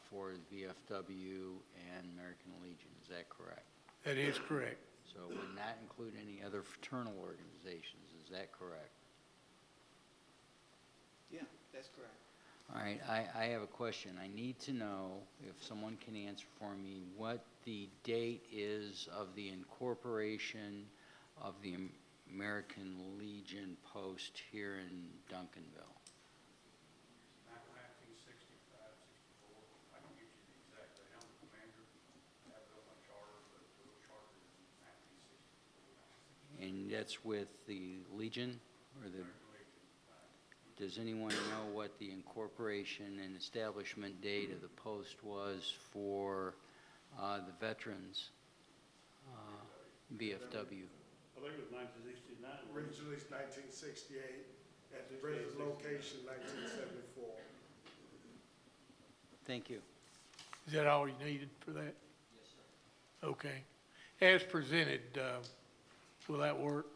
for VFW and American Legion. Is that correct? That is correct. So it would not include any other fraternal organizations. Is that correct? Yeah, that's correct. All right, I have a question. I need to know, if someone can answer for me, what the date is of the incorporation of the American Legion post here in Duncanville. 1965, 64. I can get you the exact date. I'm the commander. I have it on my charter, but the charter is 1964. And that's with the Legion or the... Does anyone know what the incorporation and establishment date of the post was for the veterans BFW? I think it was 1969. Originally, it's 1968. At the present location, 1974. Thank you. Is that all you needed for that? Yes, sir. Okay. As presented, will that work?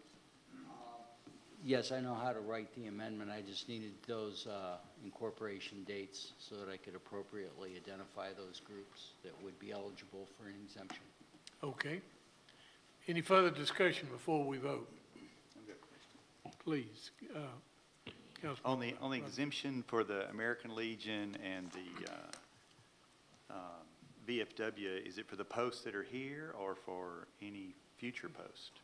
Yes, I know how to write the amendment. I just needed those incorporation dates so that I could appropriately identify those groups that would be eligible for an exemption. Okay. Any further discussion before we vote? Please, On the exemption for the American Legion and the VFW, is it for the posts that are here or for any future post?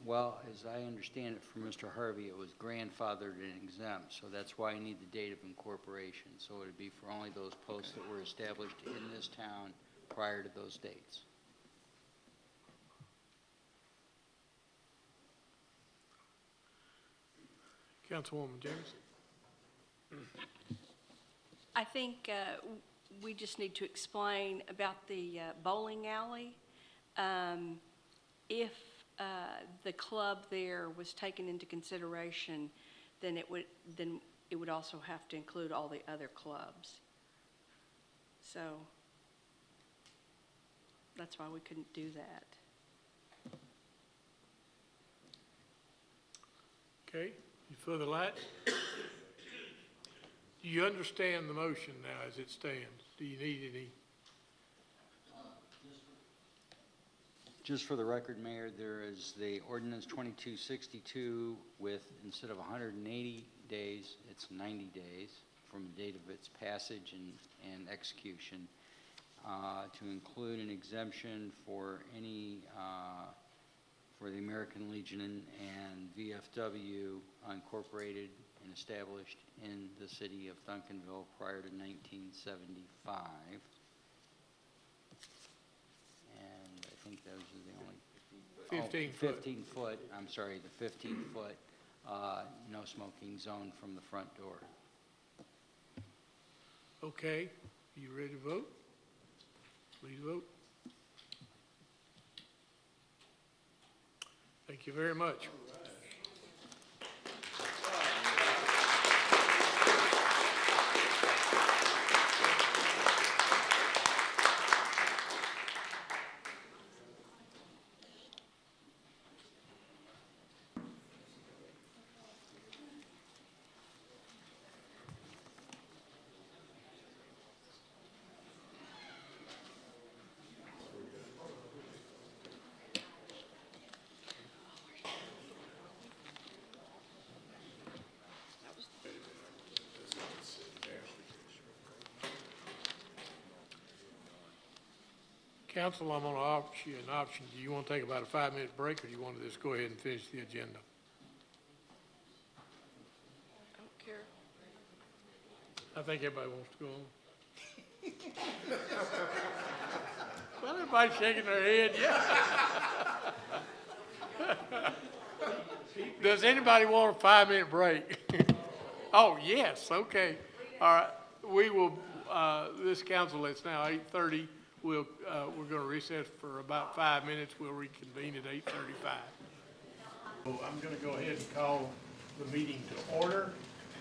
Well, as I understand it from Mr. Harvey, it was grandfathered and exempt, so that's why I need the date of incorporation. So it would be for only those posts that were established in this town prior to those dates. Councilwoman James? I think we just need to explain about the bowling alley. If the club there was taken into consideration, then it would also have to include all the other clubs. So that's why we couldn't do that. Okay, you further light? Do you understand the motion now as it stands? Do you need any? Just for the record, Mayor, there is the ordinance 2262 with, instead of 180 days, it's 90 days from the date of its passage and execution, to include an exemption for any, for the American Legion and VFW incorporated and established in the city of Duncanville prior to 1975. And I think those are the only... 15 foot. 15 foot, I'm sorry, the 15 foot no smoking zone from the front door. Okay, you ready to vote? Please vote. Thank you very much. Council, I'm going to offer you an option. Do you want to take about a 5-minute break, or do you want to just go ahead and finish the agenda? I don't care. I think everybody wants to go on. Well, everybody's shaking their head, yeah. Does anybody want a 5-minute break? Oh, yes, okay. All right, we will, this council, it's now 8:30. We're going to recess for about 5 minutes. We'll reconvene at 8:35. So I'm going to go ahead and call the meeting to order.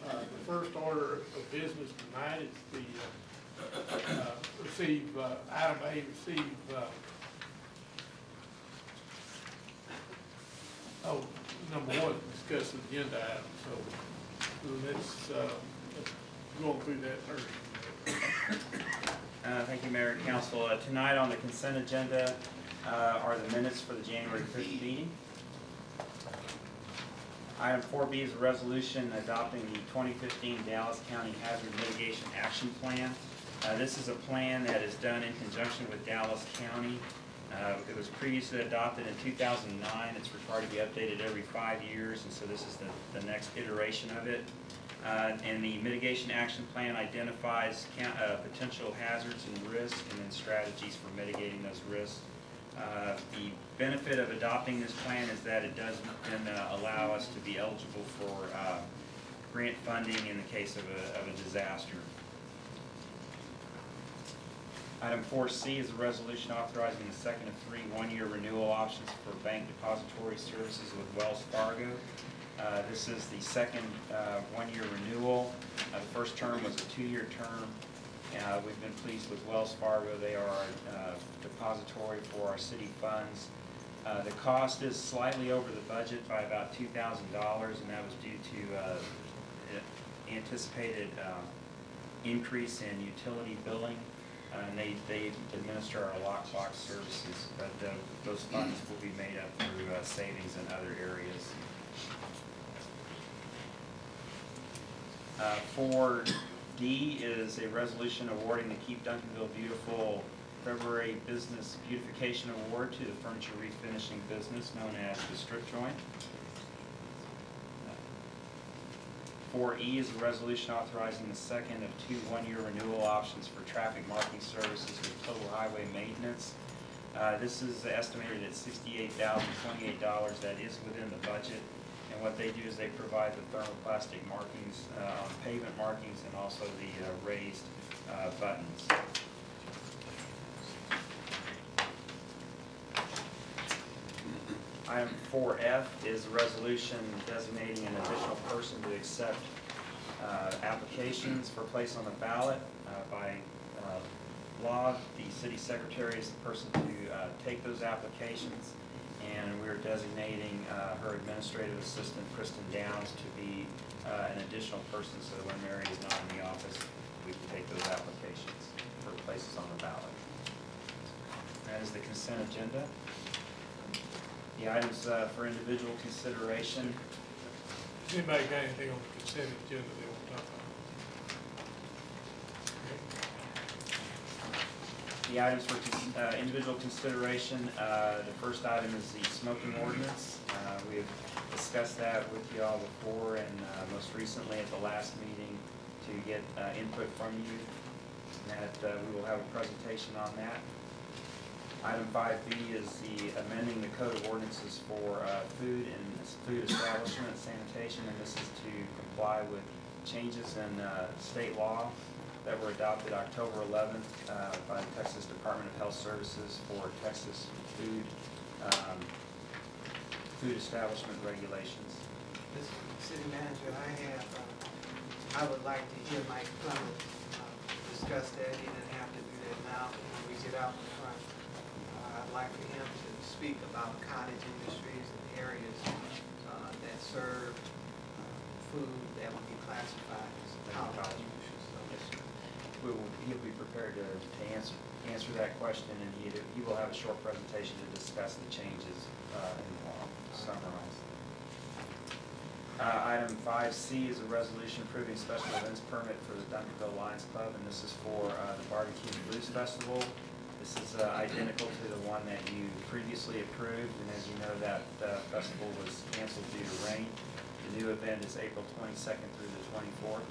The first order of business tonight is the item A, receive, number one, discuss the agenda item. So let's go through that first. Thank you, Mayor and Council. Tonight on the consent agenda are the minutes for the January 5th meeting. Item 4B is a resolution adopting the 2015 Dallas County Hazard Mitigation Action Plan. This is a plan that is done in conjunction with Dallas County. It was previously adopted in 2009. It's required to be updated every 5 years, and so this is the next iteration of it. And the mitigation action plan identifies potential hazards and risks and then strategies for mitigating those risks. The benefit of adopting this plan is that it does then allow us to be eligible for grant funding in the case of a disaster. Item 4C is a resolution authorizing the second of 3 one-year renewal options for bank depository services with Wells Fargo. This is the second one-year renewal. The first term was a 2-year term. We've been pleased with Wells Fargo. They are our depository for our city funds. The cost is slightly over the budget by about $2,000, and that was due to anticipated increase in utility billing. And they administer our lockbox services, but those funds will be made up through savings in other areas. 4D is a resolution awarding the Keep Duncanville Beautiful February Business Beautification Award to the furniture refinishing business known as the Strip Joint. 4E is a resolution authorizing the second of 2 one-year renewal options for traffic marking services with total highway maintenance. This is estimated at $68,028. That is within the budget. And what they do is they provide the thermoplastic markings on pavement markings and also the raised buttons. Item 4F is a resolution designating an additional person to accept applications for place on the ballot. By law, the city secretary is the person to take those applications, and we're designating her administrative assistant, Kristen Downs, to be an additional person so that when Mary is not in the office, we can take those applications for places on the ballot. That is the consent agenda. The items for individual consideration. Does anybody got anything on the consent agenda they want to talk about? The items for individual consideration, the first item is the smoking ordinance. We have discussed that with you all before, and most recently at the last meeting to get input from you. And that we will have a presentation on that. Item 5B is the amending the code of ordinances for food and food establishment sanitation, and this is to comply with changes in state law that were adopted October 11th by the Texas Department of Health Services for Texas food establishment regulations. Mr. City Manager, I would like to hear Mike Clemens discuss that. He didn't have to do that now, but when we get out in front, I'd like for him to speak about cottage industries and areas that serve food that would be classified as college industries. He'll be prepared to answer that question, and he will have a short presentation to discuss the changes in the law, summarize. Item 5C is a resolution approving special events permit for the Duncanville Lions Club, and this is for the Barbecue and Blues Festival. This is identical to the one that you previously approved, and as you know, that festival was canceled due to rain. The new event is April 22nd through the 24th.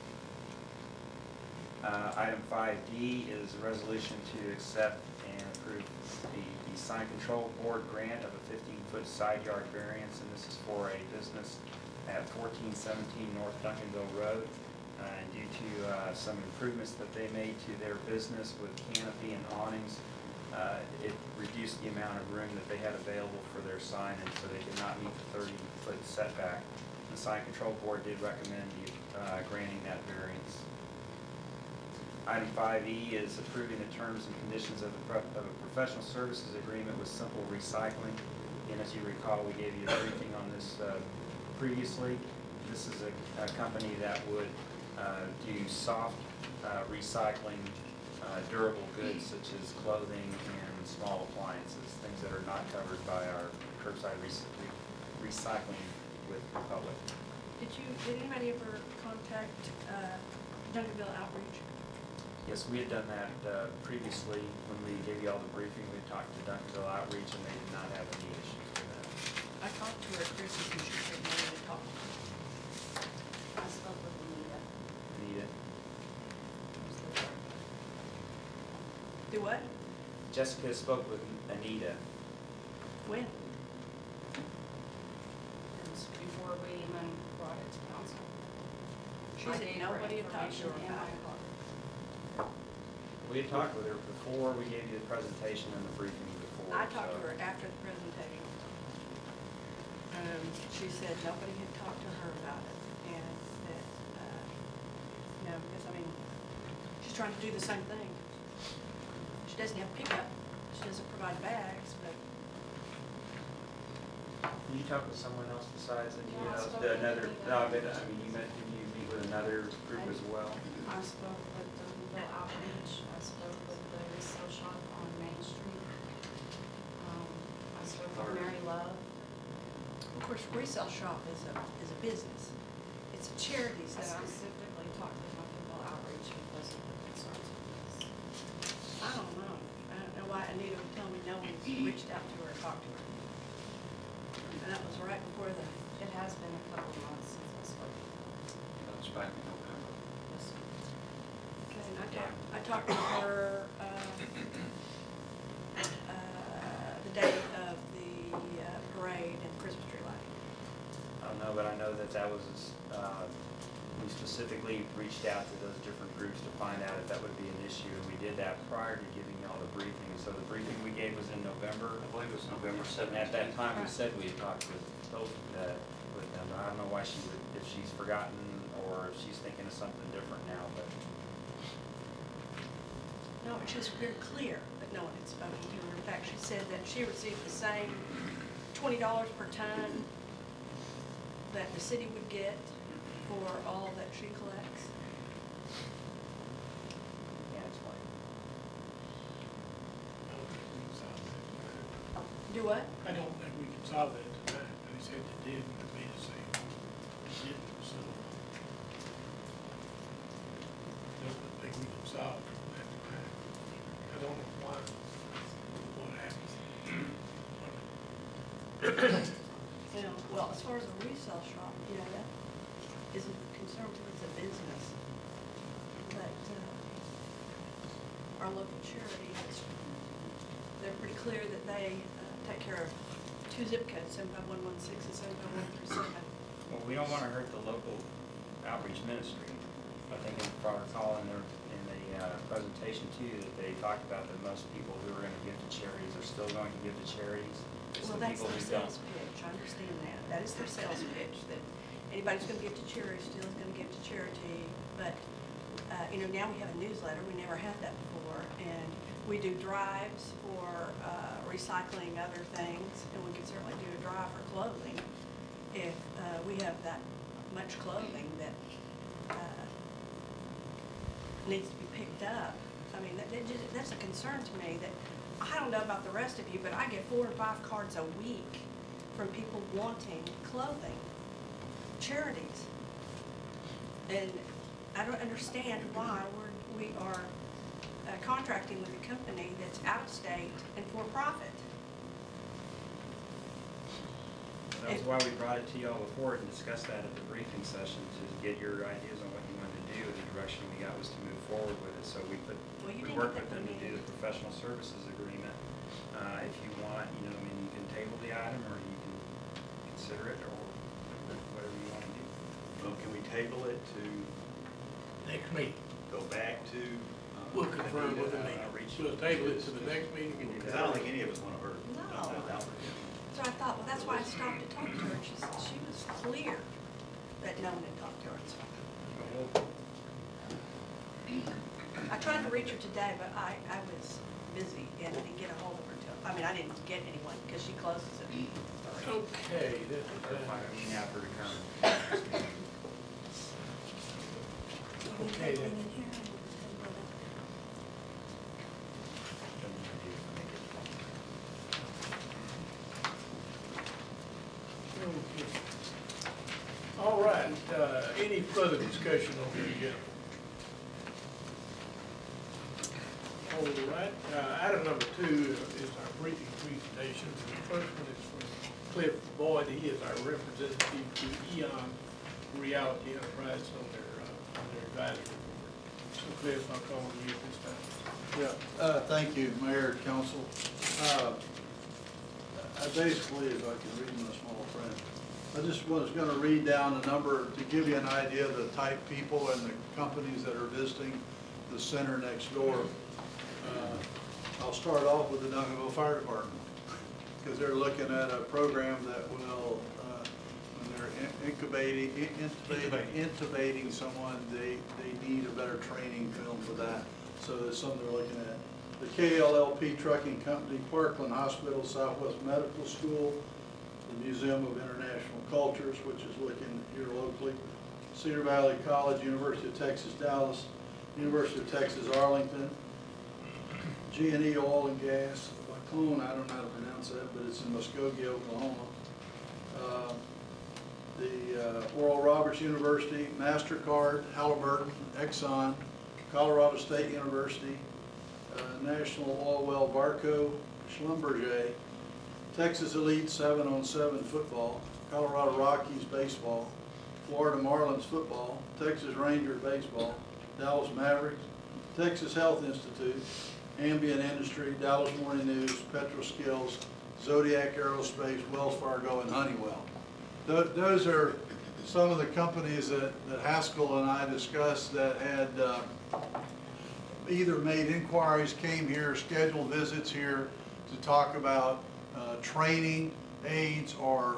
Item 5D is a resolution to accept and approve the Sign Control Board grant of a 15-foot side yard variance, and this is for a business at 1417 North Duncanville Road. And due to some improvements that they made to their business with canopy and awnings, it reduced the amount of room that they had available for their sign, and so they did not meet the 30-foot setback. The Sign Control Board did recommend granting that variance. Item 5E is approving the terms and conditions of a professional services agreement with Simple Recycling. And as you recall, we gave you a briefing on this previously. This is a company that would do soft recycling, durable goods such as clothing and small appliances, things that are not covered by our curbside recycling with the public. Did anybody ever contact Duncanville Outreach? Yes, we had done that previously when we gave you all the briefing. We talked to Duncanville Outreach, and they did not have any issues with that. I talked to her at Christmas, and she said no to talk. I spoke with Anita. Anita? Do what? Jessica spoke with Anita. When? It was before we even brought it to council. She said nobody had talked to her about it. We had talked with her before we gave you the presentation and the briefing before. I talked to her after the presentation. She said nobody had talked to her about it, and that, because, she's trying to do the same thing. She doesn't have pickup, she doesn't provide bags, but. Did you talk with someone else besides Anita? Yeah, I spoke with Another, Anita. did you meet with another group as well? I spoke with the Outreach, I spoke with the resale shop on Main Street. I spoke with Mary Love. Of course, resale shop is a business. It's a charities I that I'm, specifically talked to Duncanville Outreach because of the concerns with this. I don't know. I don't know why Anita would tell me no one's reached out to her or talked to her. And that was right before the, It has been a couple of months since I spoke to her. That was back in November. Yes, sir. okay, and I talked to her, the day of the parade and Christmas tree lighting. I don't know, but I know that that was, we specifically reached out to those different groups to find out if that would be an issue. We did that prior to giving y'all the briefing. So the briefing we gave was in November. I believe it was November And 17th. at that time, we said we had talked with both, with them. I don't know why she would, if she's forgotten or if she's thinking of something different now, but. No, it was very clear that no one had spoken to her. In fact, she said that she received the same $20 per ton that the city would get for all that she collects. Yeah, it's what? Do what? I don't think we can solve that tonight. They said they did, but it made us say they didn't, so. I don't think we can solve that tonight. I don't know why, what happened. You know, well, as far as a resale shop, you know, that isn't a concern because it's a business. But our local charity, they're pretty clear that they take care of 2 zip codes, 75116 and 75137. Well, we don't want to hurt the local outreach ministry. I think if I recall in the presentation too, that they talked about that most people who are going to give to charities are still going to give to charities. It's Well, the that's people their who don't. sales pitch, I understand that. That is their sales pitch, that anybody who's gonna give to charity still is gonna give to charity. But, you know, now we have a newsletter, we never had that before. And we do drives for recycling other things, and we could certainly do a drive for clothing if we have that much clothing that needs to be picked up. I mean, that's a concern to me that, I don't know about the rest of you, but I get 4 or 5 cards a week from people wanting clothing, charities. And I don't understand why we are contracting with a company that's out of state and for profit. That was why we brought it to y'all before and discussed that at the briefing session to get your ideas on what you wanted to do. The direction we got was to move forward with it. So we worked with them to do the professional services agreement. If you want, you know, I mean, you can table the item or you can consider it or whatever you want to do. Well, can we table it to Next meeting. go back to? We'll confirm with the meeting. We'll table it to the next meeting. Because I don't think any of us want to hurt. No. Outreach. So I thought, well, that's why I stopped to talk to her. And she was clear that no one had talked to her. So I tried to reach her today, but I was busy and didn't get a hold of her till, I mean, I didn't get anyone because she closes at 3. Okay, I mean, after the current. okay then. Okay. All right, any further discussion on the agenda? All right, item number 2 is our briefing presentations. The first one is from Cliff Boyd. He is our representative to Eon Reality Enterprise on their advisory board. So Cliff, I'll call on you at this time. Yeah, thank you, Mayor, Council. I basically, if I can read my small print, I just was going to read down a number to give you an idea of the type people and the companies that are visiting the center next door. I'll start off with the Duncanville Fire Department because they're looking at a program that will, when they're intubating someone, they need a better training film for that. So that's something they're looking at. The KLLP Trucking Company, Parkland Hospital, Southwest Medical School, the Museum of International Cultures, which is looking here locally, Cedar Valley College, University of Texas, Dallas, University of Texas, Arlington, G&E Oil and Gas, Lacone, I don't know how to pronounce that, but it's in Muskogee, Oklahoma. the Oral Roberts University, MasterCard, Halliburton, Exxon, Colorado State University, National Oil Well, Barco, Schlumberger, Texas Elite 7-on-7 football, Colorado Rockies baseball, Florida Marlins football, Texas Rangers baseball, Dallas Mavericks, Texas Health Institute, Ambient Industry, Dallas Morning News, PetroSkills, Zodiac Aerospace, Wells Fargo, and Honeywell. Those are some of the companies that Haskell and I discussed that had either made inquiries, came here, scheduled visits here to talk about training aids or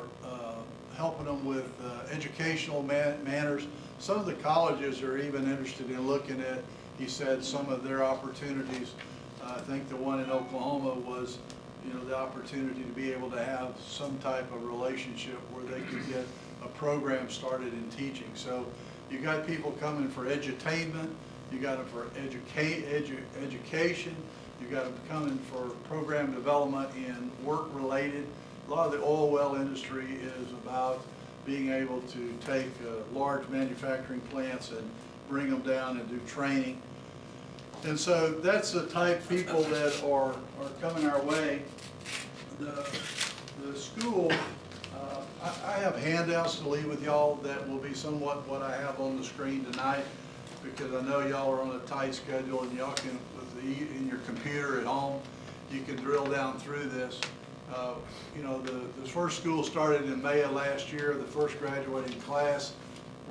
helping them with educational manners. Some of the colleges are even interested in looking at, he said, some of their opportunities. I think the one in Oklahoma was, you know, the opportunity to be able to have some type of relationship where they could get a program started in teaching. So you got people coming for edutainment, you got them for education, you got them coming for program development in work-related. A lot of the oil well industry is about being able to take large manufacturing plants and bring them down and do training. And so that's the type of people that are coming our way. The school, I have handouts to leave with y'all that will be somewhat what I have on the screen tonight, because I know y'all are on a tight schedule and y'all can, in your computer at home, you can drill down through this. You know, the first school started in May of last year, the first graduating class.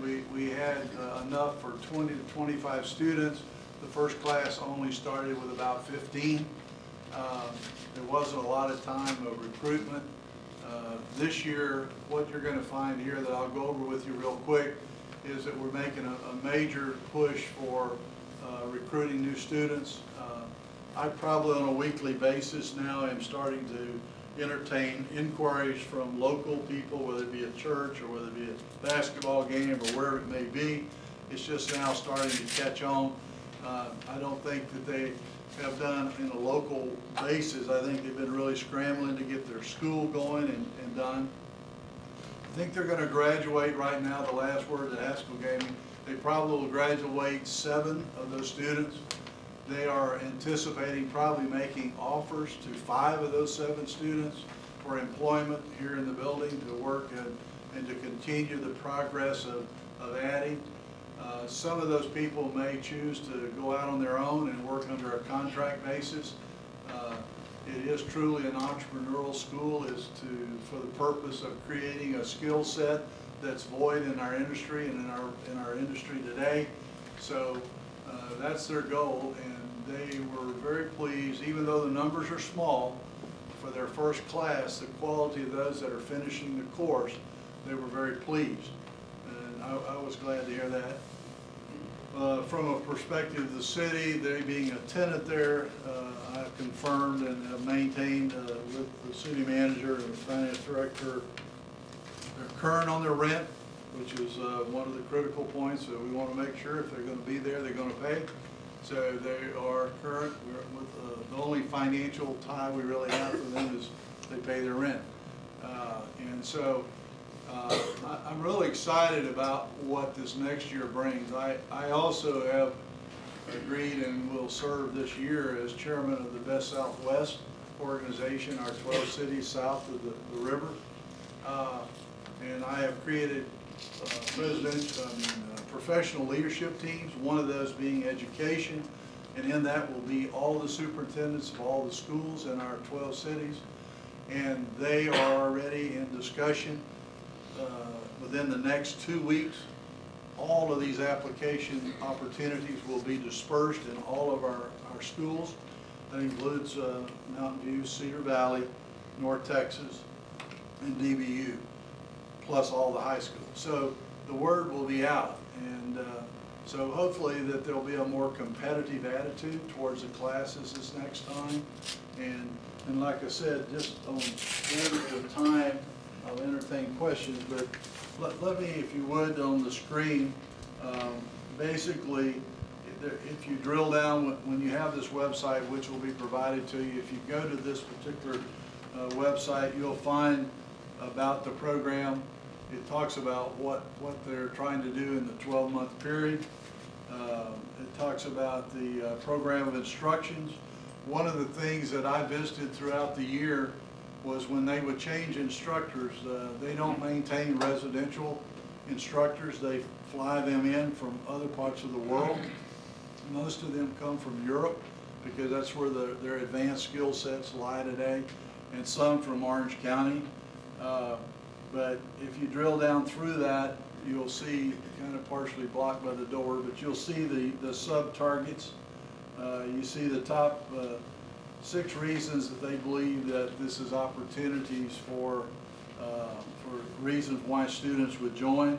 We had enough for 20 to 25 students. The first class only started with about 15. There wasn't a lot of time of recruitment. This year, what you're going to find here that I'll go over with you real quick is that we're making a major push for recruiting new students. I probably on a weekly basis now am starting to entertain inquiries from local people, whether it be a church or whether it be a basketball game or wherever it may be. It's just now starting to catch on. I don't think that they have done in a local basis. I think they've been really scrambling to get their school going and done. I think they're going to graduate right now, the last word that Haskell gave me. They probably will graduate 7 of those students. They are anticipating probably making offers to 5 of those 7 students for employment here in the building to work and to continue the progress of adding. Some of those people may choose to go out on their own and work under a contract basis. It is truly an entrepreneurial school, for the purpose of creating a skill set that's void in our industry and in our industry today. So that's their goal, and they were very pleased, even though the numbers are small for their first class, the quality of those that are finishing the course, they were very pleased. And I was glad to hear that. From a perspective of the city, they being a tenant there, I've confirmed and have maintained with the city manager and the finance director, they're current on their rent, which is one of the critical points that we want to make sure if they're going to be there, they're going to pay. So they are current. With the only financial tie we really have for them is they pay their rent. And so I'm really excited about what this next year brings. I also have agreed and will serve this year as chairman of the Best Southwest organization, our 12 cities south of the river. And I have created professional leadership teams, one of those being education, and in that will be all the superintendents of all the schools in our 12 cities. And they are already in discussion. Within the next 2 weeks, all of these application opportunities will be dispersed in all of our schools. That includes Mountain View, Cedar Valley, North Texas, and DBU, plus all the high schools. So the word will be out, and so hopefully that there'll be a more competitive attitude towards the classes this next time. And like I said, just on the time, I'll entertain questions, but let me, if you would, on the screen, basically, if you drill down, when you have this website, which will be provided to you, if you go to this particular website, you'll find about the program. It talks about what they're trying to do in the 12-month period. It talks about the program of instructions. One of the things that I visited throughout the year was when they would change instructors, they don't maintain residential instructors. They fly them in from other parts of the world. Most of them come from Europe because that's where their advanced skill sets lie today, and some from Orange County. But if you drill down through that, you'll see, kind of partially blocked by the door, but you'll see the sub-targets. You see the top 6 reasons that they believe that this is opportunities for reasons why students would join.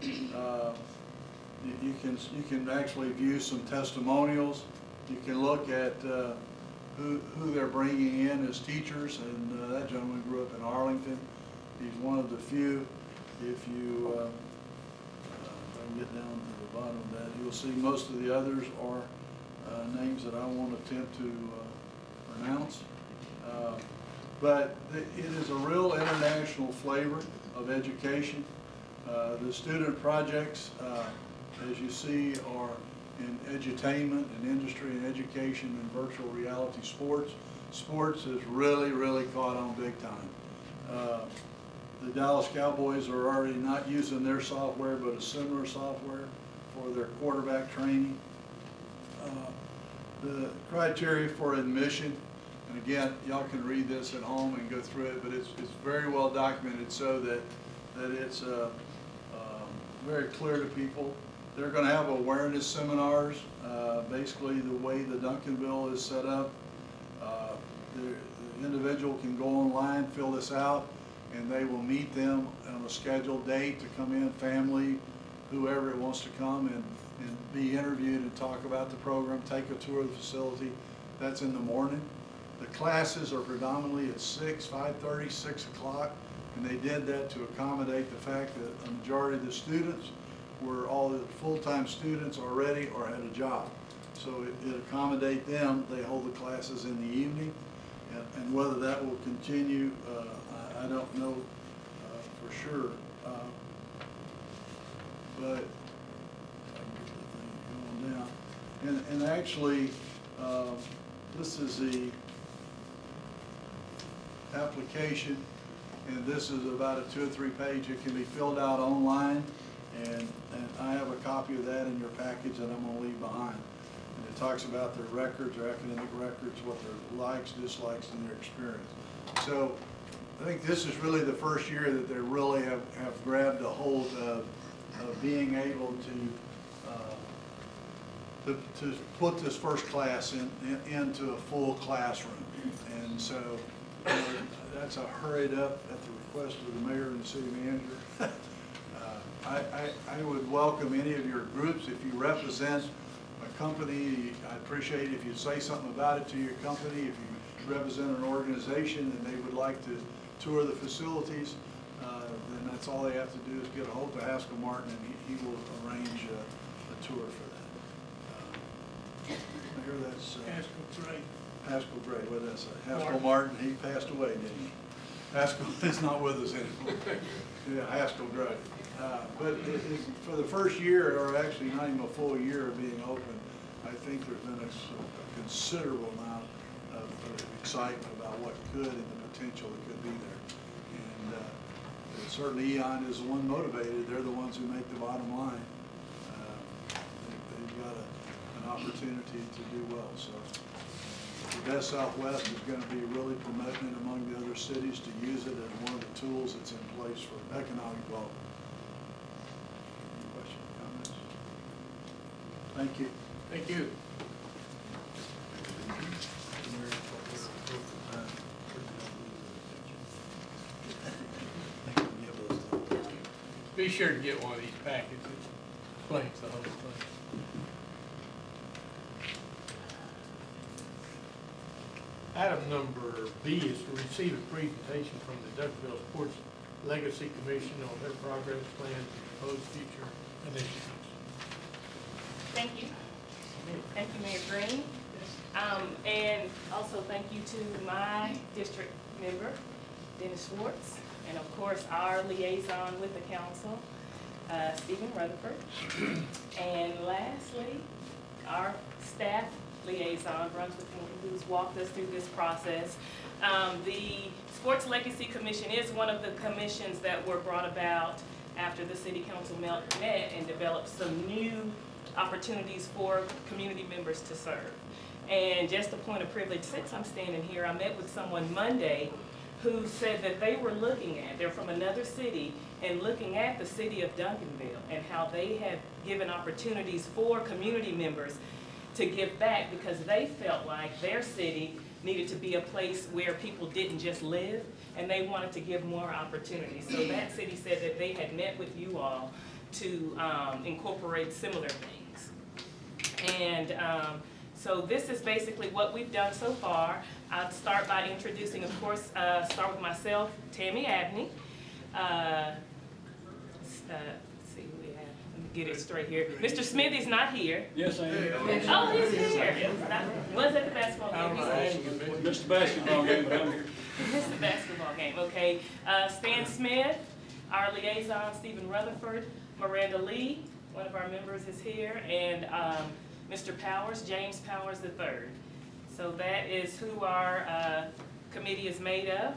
You can actually view some testimonials. You can look at who they're bringing in as teachers, and that gentleman grew up in Arlington. He's one of the few. If you if I can get down to the bottom of that, you'll see most of the others are names that I won't attempt to pronounce. But it is a real international flavor of education. The student projects, as you see, are in edutainment and industry and education and virtual reality sports. Sports has really, really caught on big time. The Dallas Cowboys are already not using their software, but a similar software for their quarterback training. The criteria for admission, and again, y'all can read this at home and go through it, but it's very well documented so that it's very clear to people. They're going to have awareness seminars. Basically, the way the Duncanville is set up, the individual can go online, fill this out, and they will meet them on a scheduled date to come in, family, whoever it wants to come, and be interviewed and talk about the program, take a tour of the facility. That's in the morning. The classes are predominantly at 6, 5:30, 6 o'clock, and they did that to accommodate the fact that a majority of the students were all the full-time students already or had a job. So it accommodate them. They hold the classes in the evening, and whether that will continue, I don't know for sure. But I can get the thing going down. And actually, this is the application, and this is about a 2 or 3 page. It can be filled out online, and I have a copy of that in your package that I'm going to leave behind. And it talks about their records, their academic records, what their likes, dislikes, and their experience. So I think this is really the first year that they really have grabbed a hold of being able to put this first class into a full classroom. And so that's a hurried up at the request of the mayor and the city manager. I would welcome any of your groups. If you represent a company, I'd appreciate it if you'd say something about it to your company. If you represent an organization and they would like to tour the facilities, then that's all they have to do is get a hold of Haskell Martin, and he will arrange a tour for that. Mayor, that's Haskell Gray. Haskell Gray, what did I say? Haskell Martin, he passed away, didn't he? Haskell is not with us anymore. Yeah, Haskell Gray. But for the first year, or actually not even a full year of being open, I think there's been a considerable amount of excitement about what could and the potential that could be there. And certainly EON is the one motivated. They're the ones who make the bottom line. They've got an opportunity to do well. So the Best Southwest is going to be really promoting it among the other cities to use it as one of the tools that's in place for economic development. Any questions, comments? Thank you. Thank you. Be sure to get one of these packets. It explains the whole thing. Item number B is to receive a presentation from the Duncanville Sports Legacy Commission on their progress plans and proposed future initiatives. Thank you. Thank you, Mayor Green. And also thank you to my district member, Dennis Schwartz, and of course, our liaison with the council, Stephen Rutherford. And lastly, our staff liaison, Brunswick, who's walked us through this process. The Sports Legacy Commission is one of the commissions that were brought about after the city council met and developed some new opportunities for community members to serve. And just a point of privilege, since I'm standing here, I met with someone Monday who said that they were they're from another city, and looking at the city of Duncanville and how they have given opportunities for community members to give back because they felt like their city needed to be a place where people didn't just live, and they wanted to give more opportunities. So that city said that they had met with you all to incorporate similar things. And so this is basically what we've done so far. I'll start by introducing, of course, start with myself, Tammy Abney. Let's see who we have. Let me get it straight here. Mr. Smithy's not here. Yes, I am. Oh, he's here. Was at the basketball game. Missed the basketball game, but I'm here. Missed the basketball game, okay. Stan Smith, our liaison, Stephen Rutherford, Miranda Lee, one of our members is here, and Mr. Powers, James Powers III. So that is who our committee is made of.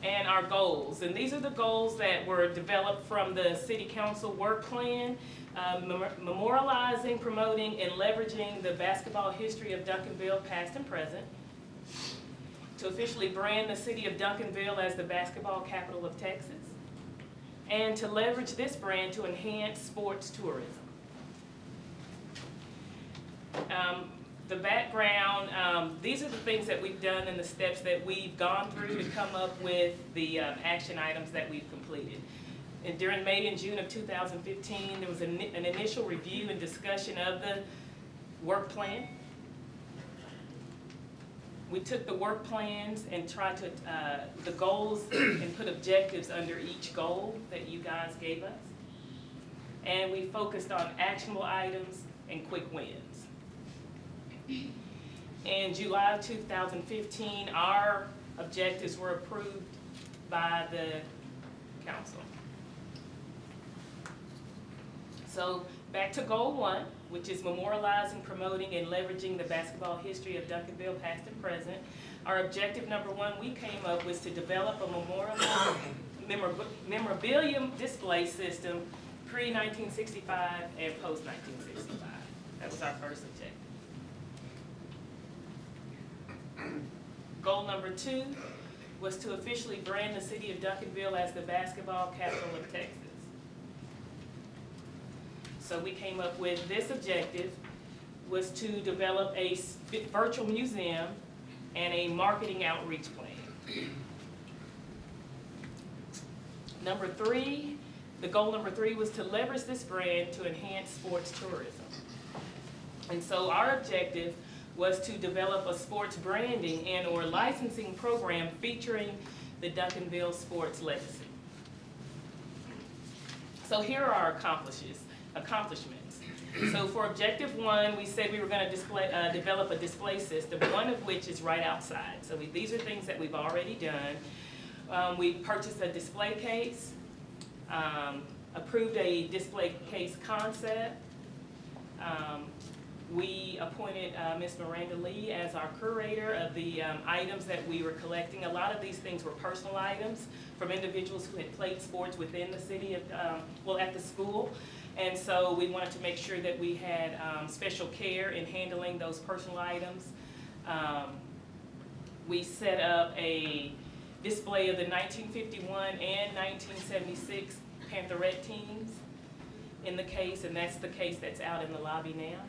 And our goals. And these are the goals that were developed from the City Council work plan, memorializing, promoting, and leveraging the basketball history of Duncanville, past and present. To officially brand the city of Duncanville as the basketball capital of Texas. And to leverage this brand to enhance sports tourism. The background, these are the things that we've done and the steps that we've gone through to come up with the action items that we've completed. And during May and June of 2015, there was an initial review and discussion of the work plan. We took the work plans and tried to, the goals and put objectives under each goal that you guys gave us. And we focused on actionable items and quick wins. In July of 2015, our objectives were approved by the council. So back to goal 1, which is memorializing, promoting, and leveraging the basketball history of Duncanville, past and present. Our objective number 1 we came up was to develop a memorabilia display system pre-1965 and post-1965. That was our first objective. Goal number 2 was to officially brand the city of Duncanville as the basketball capital of Texas. So we came up with this objective was to develop a virtual museum and a marketing outreach plan. Number 3, the goal number 3 was to leverage this brand to enhance sports tourism. And so our objective was to develop a sports branding and or licensing program featuring the Duncanville sports legacy. So here are our accomplishments. So for objective 1, we said we were going to develop a display system, one of which is right outside. So these are things that we've already done. We purchased a display case, approved a display case concept. We appointed Ms. Miranda Lee as our curator of the items that we were collecting. A lot of these things were personal items from individuals who had played sports within the city of, at the school. And so we wanted to make sure that we had special care in handling those personal items. We set up a display of the 1951 and 1976 Pantherette teams in the case, and that's the case that's out in the lobby now.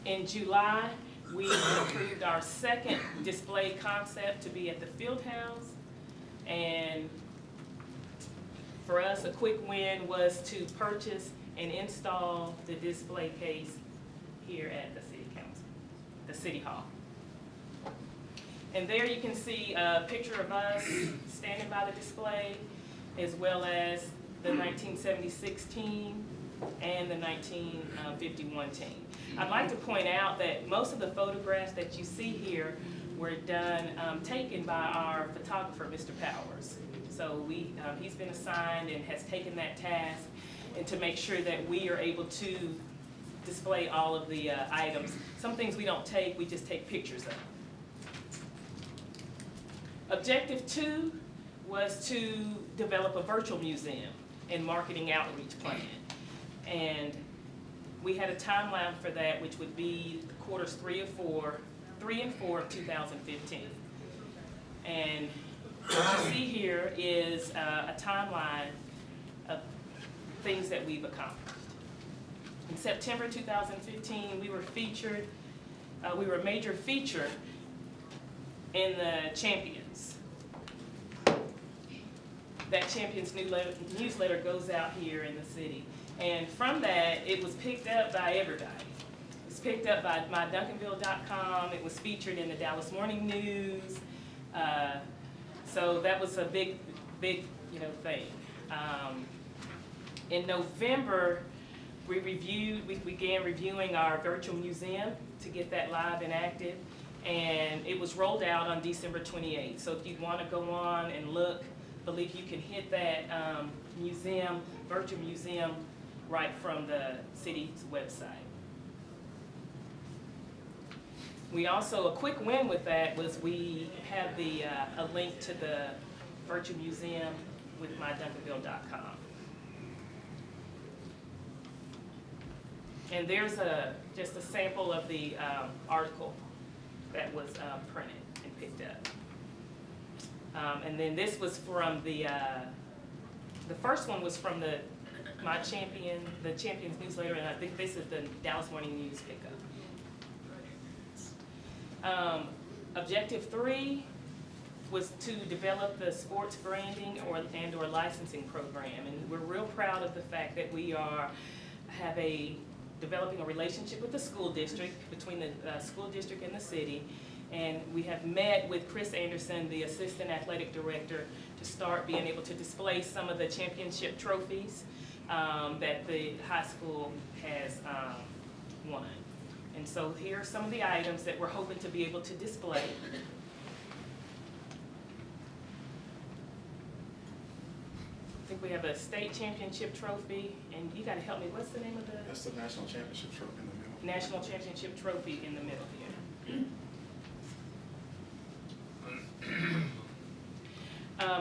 In July, we approved our second display concept to be at the field house, and for us, a quick win was to purchase and install the display case here at the city council, the city hall. And there you can see a picture of us standing by the display, as well as the 1976 team and the 1951 team. I'd like to point out that most of the photographs that you see here were done, taken by our photographer, Mr. Powers. So he's been assigned and has taken that task, and to make sure that we are able to display all of the items. Some things we don't take, we just take pictures of. Objective 2 was to develop a virtual museum and marketing outreach plan. And we had a timeline for that, which would be quarters 3 and 4 of 2015. And what you see here is a timeline of things that we've accomplished. In September 2015, we were featured, we were a major feature in the Champions. That Champions newsletter goes out here in the city. And from that, it was picked up by everybody. It was picked up by Duncanville.com. It was featured in the Dallas Morning News. So that was a big thing. In November, we began reviewing our virtual museum to get that live and active. And it was rolled out on December 28th. So if you want to go on and look, I believe you can hit that virtual museum, right from the city's website. We also, a quick win with that was we have a link to the virtual museum with myduncanville.com. And there's just a sample of the article that was printed and picked up. And then this was from the first one was from the Champions newsletter, and I think this is the Dallas Morning News pickup. Objective 3 was to develop the sports branding or licensing program, and we're real proud of the fact that we have developing a relationship with the school district, between the school district and the city, and we have met with Chris Anderson, the assistant athletic director, to start being able to display some of the championship trophies that the high school has won. And so here are some of the items that we're hoping to be able to display. I think we have a state championship trophy, and you gotta help me, what's the name of the? That's the national championship trophy in the middle. National championship trophy in the middle here.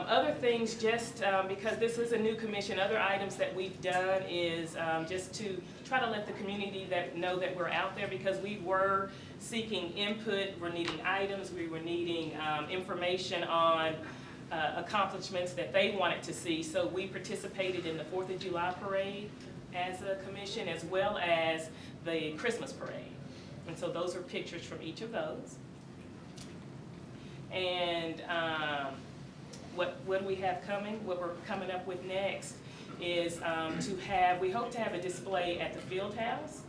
Other things, just because this is a new commission, other items that we've done is just to try to let the community know that we're out there, because we were seeking input, we're needing items, we were needing information on accomplishments that they wanted to see. So we participated in the 4th of July parade as a commission, as well as the Christmas parade. And so those are pictures from each of those. And what do we have coming? What we're coming up with next is we hope to have a display at the field house.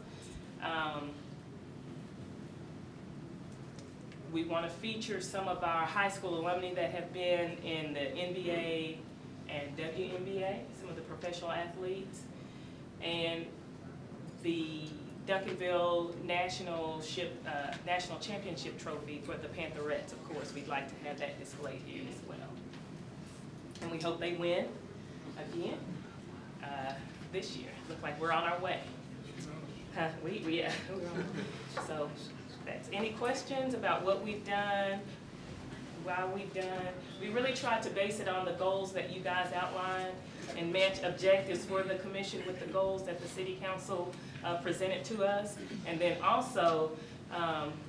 We want to feature some of our high school alumni that have been in the NBA and WNBA, some of the professional athletes, and the Duncanville National Championship Trophy for the Pantherettes, of course. We'd like to have that displayed here as well. And we hope they win again this year. Look like we're on our way. Yeah, we're on. So that's any questions about what we've done, why we've done? We really tried to base it on the goals that you guys outlined and match objectives for the commission with the goals that the city council presented to us. And then also,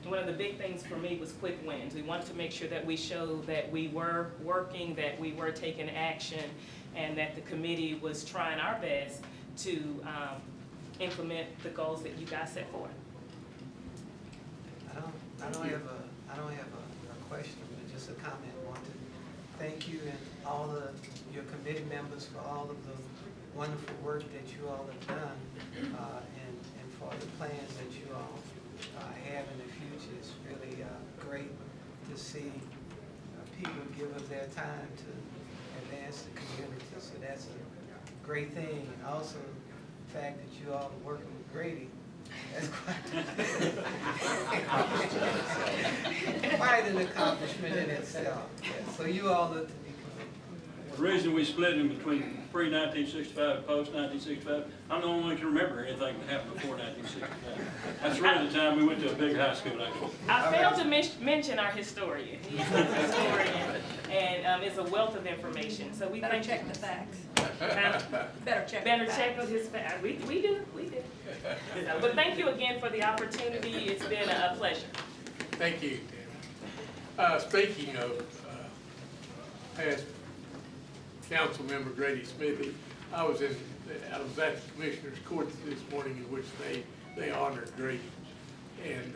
one of the big things for me was quick wins. We wanted to make sure that we showed that we were working, that we were taking action, and that the committee was trying our best to implement the goals that you guys set forth. I don't have a question, but just a comment. I want to thank you and all your committee members for all of the wonderful work that you all have done, and for the plans that you all have in the future. It's really great to see people give up their time to advance the community. So that's a great thing. And also the fact that you all are working with Grady. That's quite quite an accomplishment in itself. Yes. So you all look to be commended. The reason we split in between pre-1965 and post-1965, I'm the only one who can remember anything that happened before 1965. That's really the time we went to a big high school, actually. I failed to mention our historian. He's a historian and is a wealth of information. So we Better check the facts. Better check with his facts. We do. So, but thank you again for the opportunity. It's been a pleasure. Thank you, Tammy. Speaking of past council member Grady Smithy, I was at the Commissioner's Court this morning in which they honored Grady. And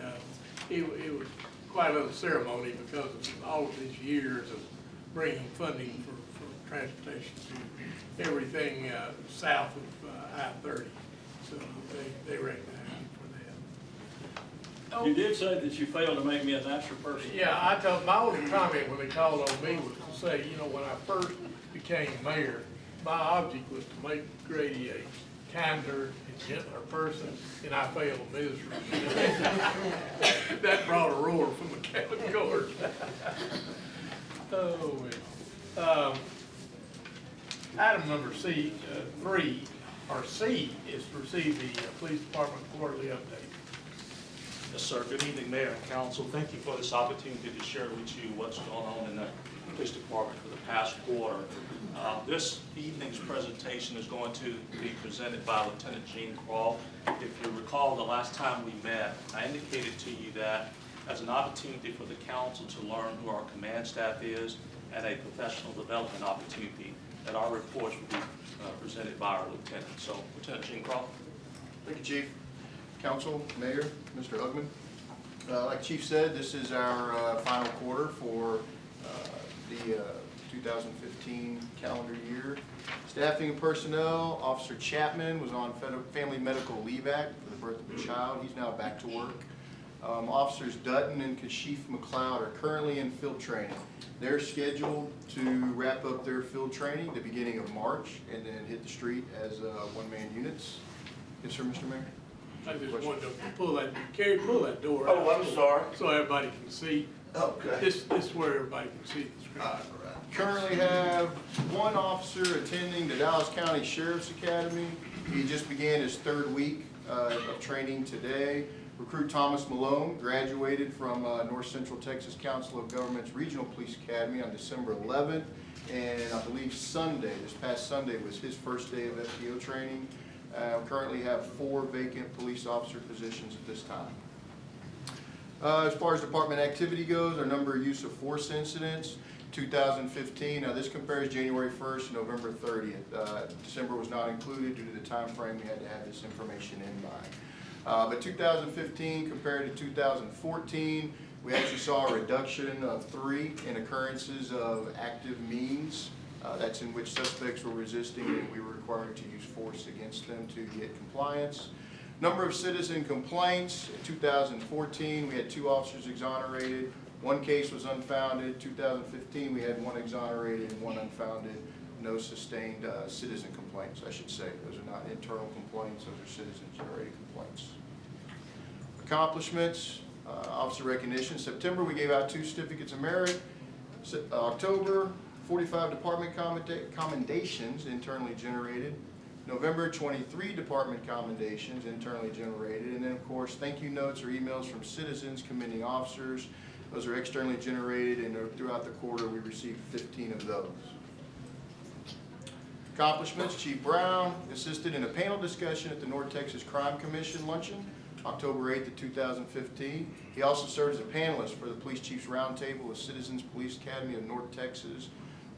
it was quite a little ceremony because of all of these years of bringing funding for transportation to everything south of I-30. So they recognize you for that. You did say that you failed to make me a nicer person. Yeah, I told, my only comment when they called on me was to say, you know, when I first became mayor, my object was to make Grady a kinder and gentler person, and I failed miserably. That brought a roar from the county court. Oh, well. Item number C, 3, or C, is to receive the police department quarterly update. Yes, sir. Good evening, Mayor and Council. Thank you for this opportunity to share with you what's going on in the police department for the past quarter. This evening's presentation is going to be presented by Lieutenant Gene Crawl. If you recall, the last time we met, I indicated to you that as an opportunity for the council to learn who our command staff is and a professional development opportunity, that our reports will be presented by our lieutenant. So, Lieutenant Gene Crawl. Thank you, Chief. Council, Mayor, Mr. Hugman. Like Chief said, this is our final quarter for the 2015 calendar year. Staffing and personnel, Officer Chapman was on Family Medical Leave Act for the birth of a child. He's now back to work. Officers Dutton and Kashif McLeod are currently in field training. They're scheduled to wrap up their field training the beginning of March and then hit the street as one-man units. Yes, sir, Mr. Mayor? I just wanted to pull that door out. Oh, I'm sorry. So everybody can see. Okay. This is where everybody can see the screen. All right. Currently have one officer attending the Dallas County Sheriff's Academy. He just began his 3rd week of training today. Recruit Thomas Malone graduated from North Central Texas Council of Governments Regional Police Academy on December 11th. And I believe Sunday, this past Sunday, was his first day of FTO training. We currently have 4 vacant police officer positions at this time. As far as department activity goes, our number of use of force incidents, 2015, now this compares January 1st to November 30th. December was not included due to the time frame we had to have this information in mind. But 2015 compared to 2014, we actually saw a reduction of 3 in occurrences of active means. That's in which suspects were resisting and we were required to use force against them to get compliance. Number of citizen complaints, 2014 we had 2 officers exonerated, 1 case was unfounded. 2015 we had 1 exonerated and 1 unfounded. No sustained citizen complaints, I should say. Those are not internal complaints, those are citizen generated complaints. Accomplishments, officer recognition. September we gave out 2 certificates of merit. October, 45 department commendations internally generated. November, 23 department commendations internally generated. And then, of course, thank you notes or emails from citizens commending officers. Those are externally generated, and throughout the quarter, we received 15 of those. Accomplishments, Chief Brown assisted in a panel discussion at the North Texas Crime Commission luncheon, October 8th of 2015. He also served as a panelist for the Police Chiefs Roundtable with Citizens Police Academy of North Texas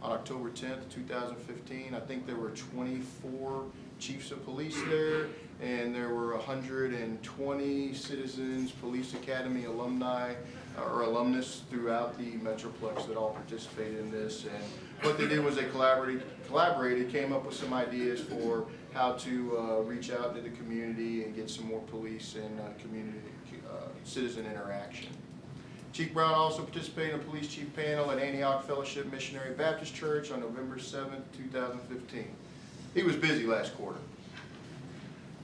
on October 10th, 2015. I think there were 24 chiefs of police there, and there were 120 Citizens Police Academy alumni or alumnus throughout the Metroplex that all participated in this. And what they did was they collaborated, came up with some ideas for how to reach out to the community and get some more police and community citizen interaction. Chief Brown also participated in a police chief panel at Antioch Fellowship Missionary Baptist Church on November 7th, 2015. He was busy last quarter.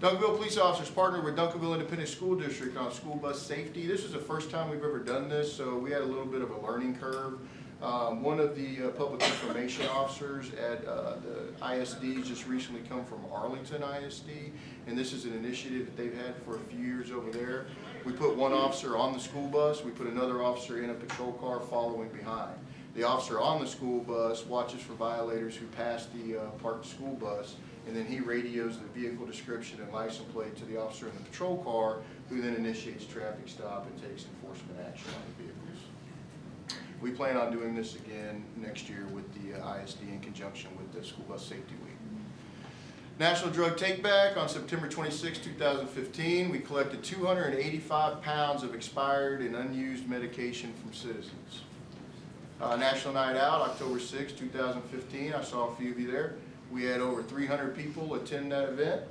Duncanville police officers partnered with Duncanville Independent School District on school bus safety. This is the first time we've ever done this, so we had a little bit of a learning curve. One of the public information officers at the ISD just recently come from Arlington ISD, and this is an initiative that they've had for a few years over there. We put one officer on the school bus, we put another officer in a patrol car following behind. The officer on the school bus watches for violators who pass the parked school bus, and then he radios the vehicle description and license plate to the officer in the patrol car, who then initiates traffic stop and takes enforcement action on the vehicles. We plan on doing this again next year with the ISD in conjunction with the School Bus Safety Week. National Drug Take Back on September 26, 2015. We collected 285 pounds of expired and unused medication from citizens. National Night Out, October 6, 2015. I saw a few of you there. We had over 300 people attend that event.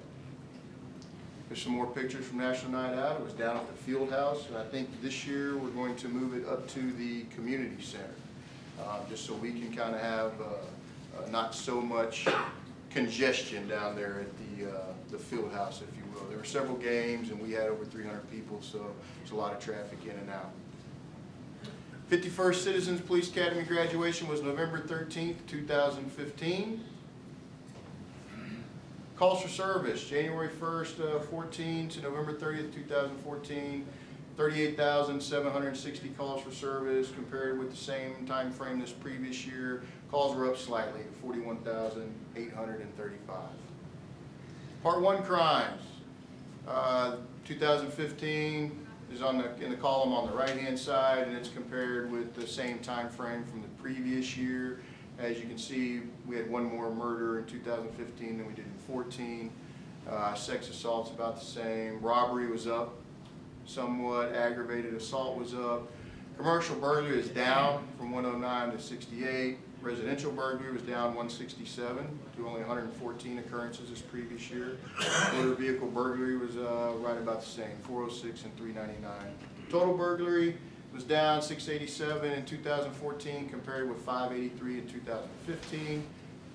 There's some more pictures from National Night Out. It was down at the field house, and I think this year we're going to move it up to the community center, just so we can kind of have not so much congestion down there at the field house, if you will. There were several games, and we had over 300 people, so there's a lot of traffic in and out. 51st Citizens Police Academy graduation was November 13th, 2015. Calls for service, January 1st, 14 to November 30th, 2014, 38,760 calls for service compared with the same time frame this previous year. Calls were up slightly to 41,835. Part 1 crimes, 2015 is in the column on the right-hand side, and it's compared with the same time frame from the previous year. As you can see, we had one more murder in 2015 than we did in 14. Sex assault's about the same. Robbery was up somewhat. Aggravated assault was up. Commercial burglary is down from 109 to 68. Residential burglary was down 167 to only 114 occurrences this previous year. Motor vehicle burglary was right about the same, 406 and 399. Total burglary was down 687 in 2014 compared with 583 in 2015.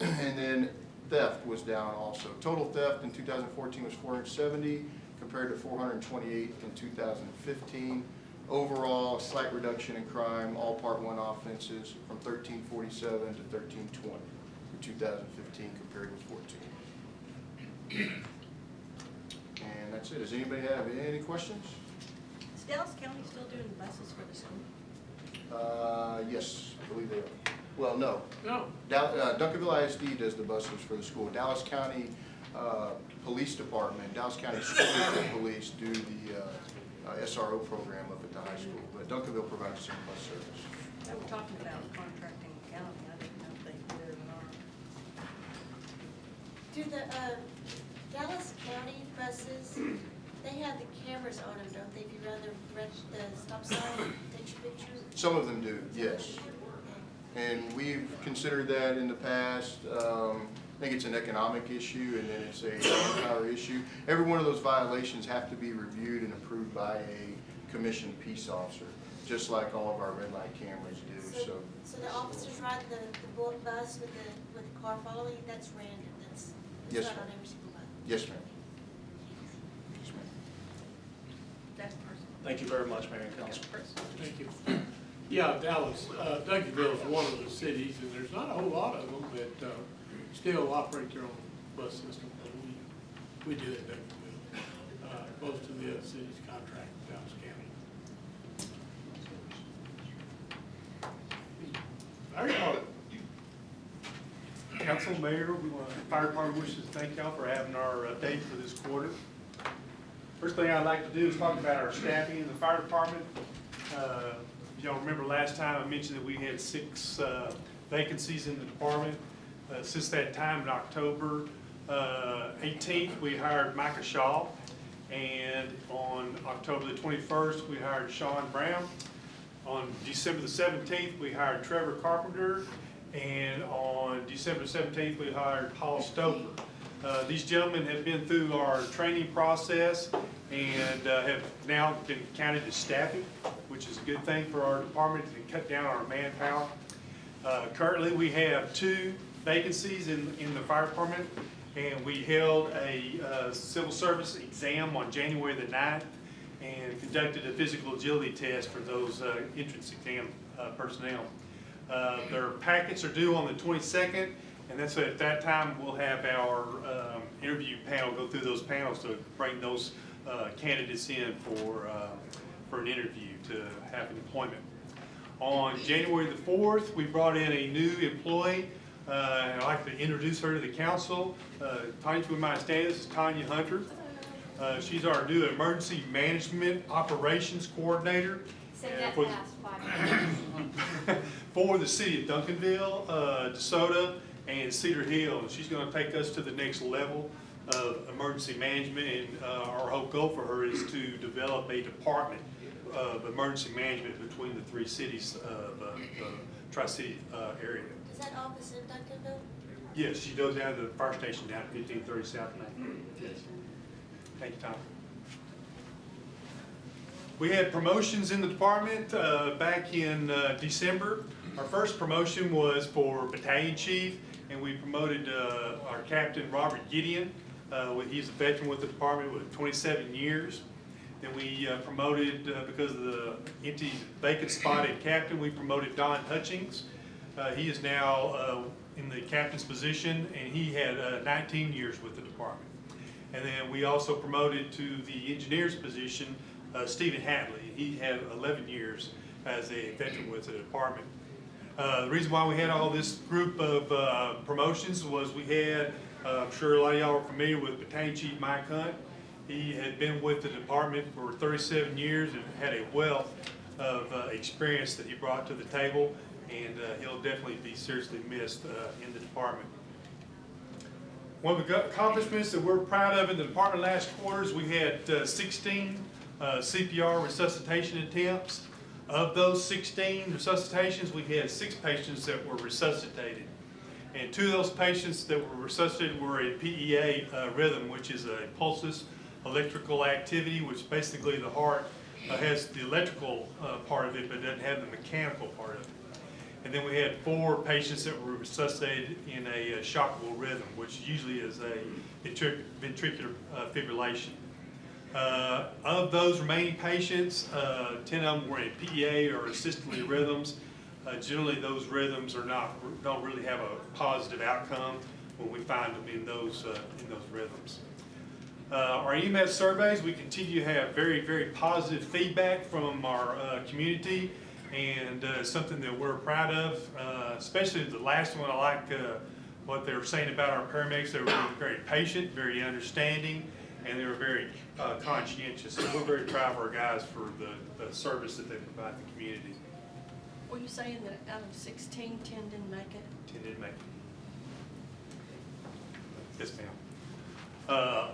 And then theft was down also. Total theft in 2014 was 470 compared to 428 in 2015. Overall, a slight reduction in crime, all Part 1 offenses from 1347 to 1320 for 2015 compared with 14. And that's it. Does anybody have any questions? Is Dallas County still doing buses for the school? Yes, I believe they are. Well, no. No. Duncanville ISD does the buses for the school. Dallas County Police Department, Dallas County School District Police do the SRO program up at the high school, but Duncanville provides some bus service. They were talking about contracting the county. I didn't know if they did or not. Do the Dallas County buses, they have the cameras on them, don't they? If you run the stop sign, take your picture? Some of them do, yes. And we've considered that in the past. I think it's an economic issue, and then it's a manpower issue. Every one of those violations have to be reviewed and approved by a commissioned peace officer, just like all of our red light cameras do. So the officers ride the bus with the car following, that's random, that's Yes, not ma'am. on every single bus? Yes, ma'am. Yes, ma'am. That's the person. Thank you very much, Mayor and Council. Thank you. Yeah, Dallas, Duncanville is one of the cities, and there's not a whole lot of them that still operate their own bus system. But we do at Duncanville. Most of the other cities contract with Dallas County. Fire department. Council, Mayor, Fire Department wishes to thank y'all for having our update for this quarter. First thing I'd like to do is talk about our staffing in the fire department. If y'all remember last time I mentioned that we had 6 vacancies in the department. Since that time in October 18th, we hired Micah Shaw. And on October the 21st, we hired Sean Brown. On December the 17th, we hired Trevor Carpenter. And on December 17th, we hired Paul Stover. These gentlemen have been through our training process and have now been counted as staffing, which is a good thing for our department to cut down our manpower. Currently, we have 2 vacancies in the fire department, And we held a civil service exam on January the 9th and conducted a physical agility test for those entrance exam personnel. Their packets are due on the 22nd, and that's at that time we'll have our interview panel go through those panels to bring those candidates in for an interview to have an appointment. On January the 4th, we brought in a new employee. And I'd like to introduce her to the council. Tanya, if you mind standing, this is Tanya Hunter. She's our new emergency management operations coordinator. Say that fast, for the city of Duncanville, DeSoto, and Cedar Hill. And she's going to take us to the next level of emergency management. And our whole goal for her is to develop a department of emergency management between the three cities of the Tri-City area. Is that office in Duncanville? Yes, she goes down to the fire station down at 1530 South Main. Yes. Thank you, Tom. We had promotions in the department back in December. Our first promotion was for battalion chief, and we promoted our captain, Robert Gideon. He's a veteran with the department with 27 years. Then we promoted, because of the empty vacant spot at captain, we promoted Don Hutchings. He is now in the captain's position, and he had 19 years with the department. And then we also promoted to the engineer's position Stephen Hatley. He had 11 years as a veteran with the department. The reason why we had all this group of promotions was we had, I'm sure a lot of y'all are familiar with Battalion Chief Mike Hunt. He had been with the department for 37 years and had a wealth of experience that he brought to the table, and he'll definitely be seriously missed in the department. One of the accomplishments that we're proud of in the department last quarter is we had 16 CPR resuscitation attempts. Of those 16 resuscitations, we had 6 patients that were resuscitated. And 2 of those patients that were resuscitated were in PEA rhythm, which is a pulseless electrical activity, which basically the heart has the electrical part of it, but doesn't have the mechanical part of it. And then we had 4 patients that were resuscitated in a shockable rhythm, which usually is a ventricular fibrillation. Of those remaining patients, 10 of them were in PEA or assistedly rhythms. Generally, those rhythms don't really have a positive outcome when we find them in those rhythms. Our EMS surveys, we continue to have very, very positive feedback from our community, and something that we're proud of, especially the last one. I like what they were saying about our paramedics. They were very patient, very understanding, and they were very conscientious. So we're very proud of our guys for the service that they provide the community. Were you saying that out of 16, 10 didn't make it? 10 didn't make it. Yes, ma'am.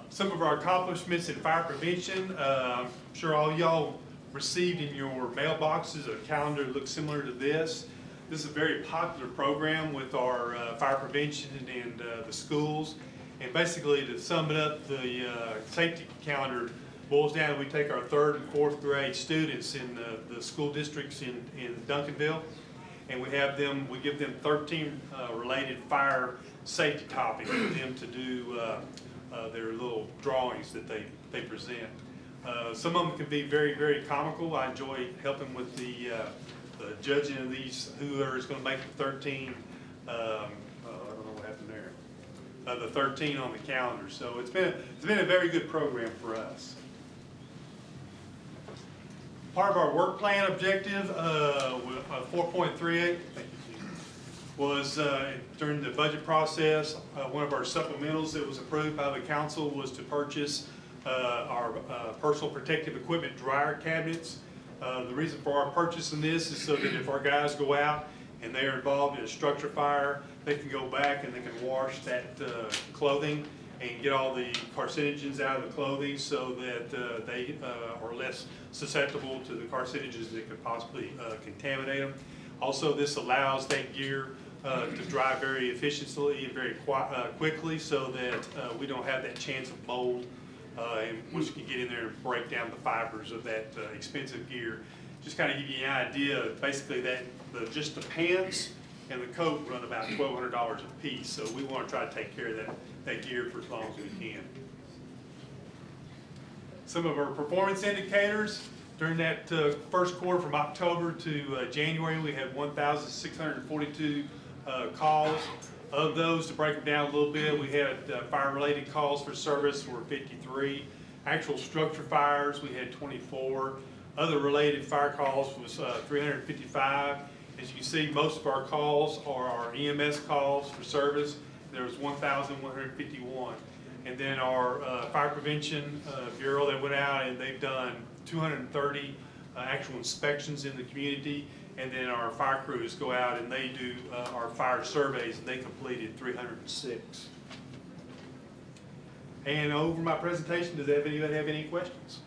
Some of our accomplishments in fire prevention. I'm sure all y'all received in your mailboxes a calendar that looks similar to this. This is a very popular program with our fire prevention and the schools. And basically, to sum it up, the safety calendar boils down to we take our 3rd and 4th grade students in the school districts in Duncanville, and we give them 13 related fire safety topics for them to do their little drawings that they present. Some of them can be very, very comical. I enjoy helping with the judging of these, who is going to make the 13, I don't know what happened there, the 13 on the calendar. So it's been a very good program for us. Part of our work plan objective, 4.38, was during the budget process, one of our supplementals that was approved by the council was to purchase our personal protective equipment dryer cabinets. The reason for our purchasing this is so that if our guys go out and they are involved in a structure fire, they can go back and they can wash that clothing and get all the carcinogens out of the clothing so that they are less susceptible to the carcinogens that could possibly contaminate them. Also, this allows that gear to dry very efficiently and very quickly so that we don't have that chance of mold, which can get in there and break down the fibers of that expensive gear. Just kind of give you an idea, basically that just the pants and the coat run about $1,200 a piece. So we want to try to take care of that gear for as long as we can. Some of our performance indicators, during that first quarter from October to January, we had 1,642 calls. Of those, to break them down a little bit, we had fire-related calls for service were 53. Actual structure fires, we had 24. Other related fire calls was 355. As you can see, most of our calls are our EMS calls for service. There was 1,151. And then our Fire Prevention Bureau that went out and they've done 230 actual inspections in the community. And then our fire crews go out and they do our fire surveys, and they completed 306. And over my presentation, does anybody have any questions?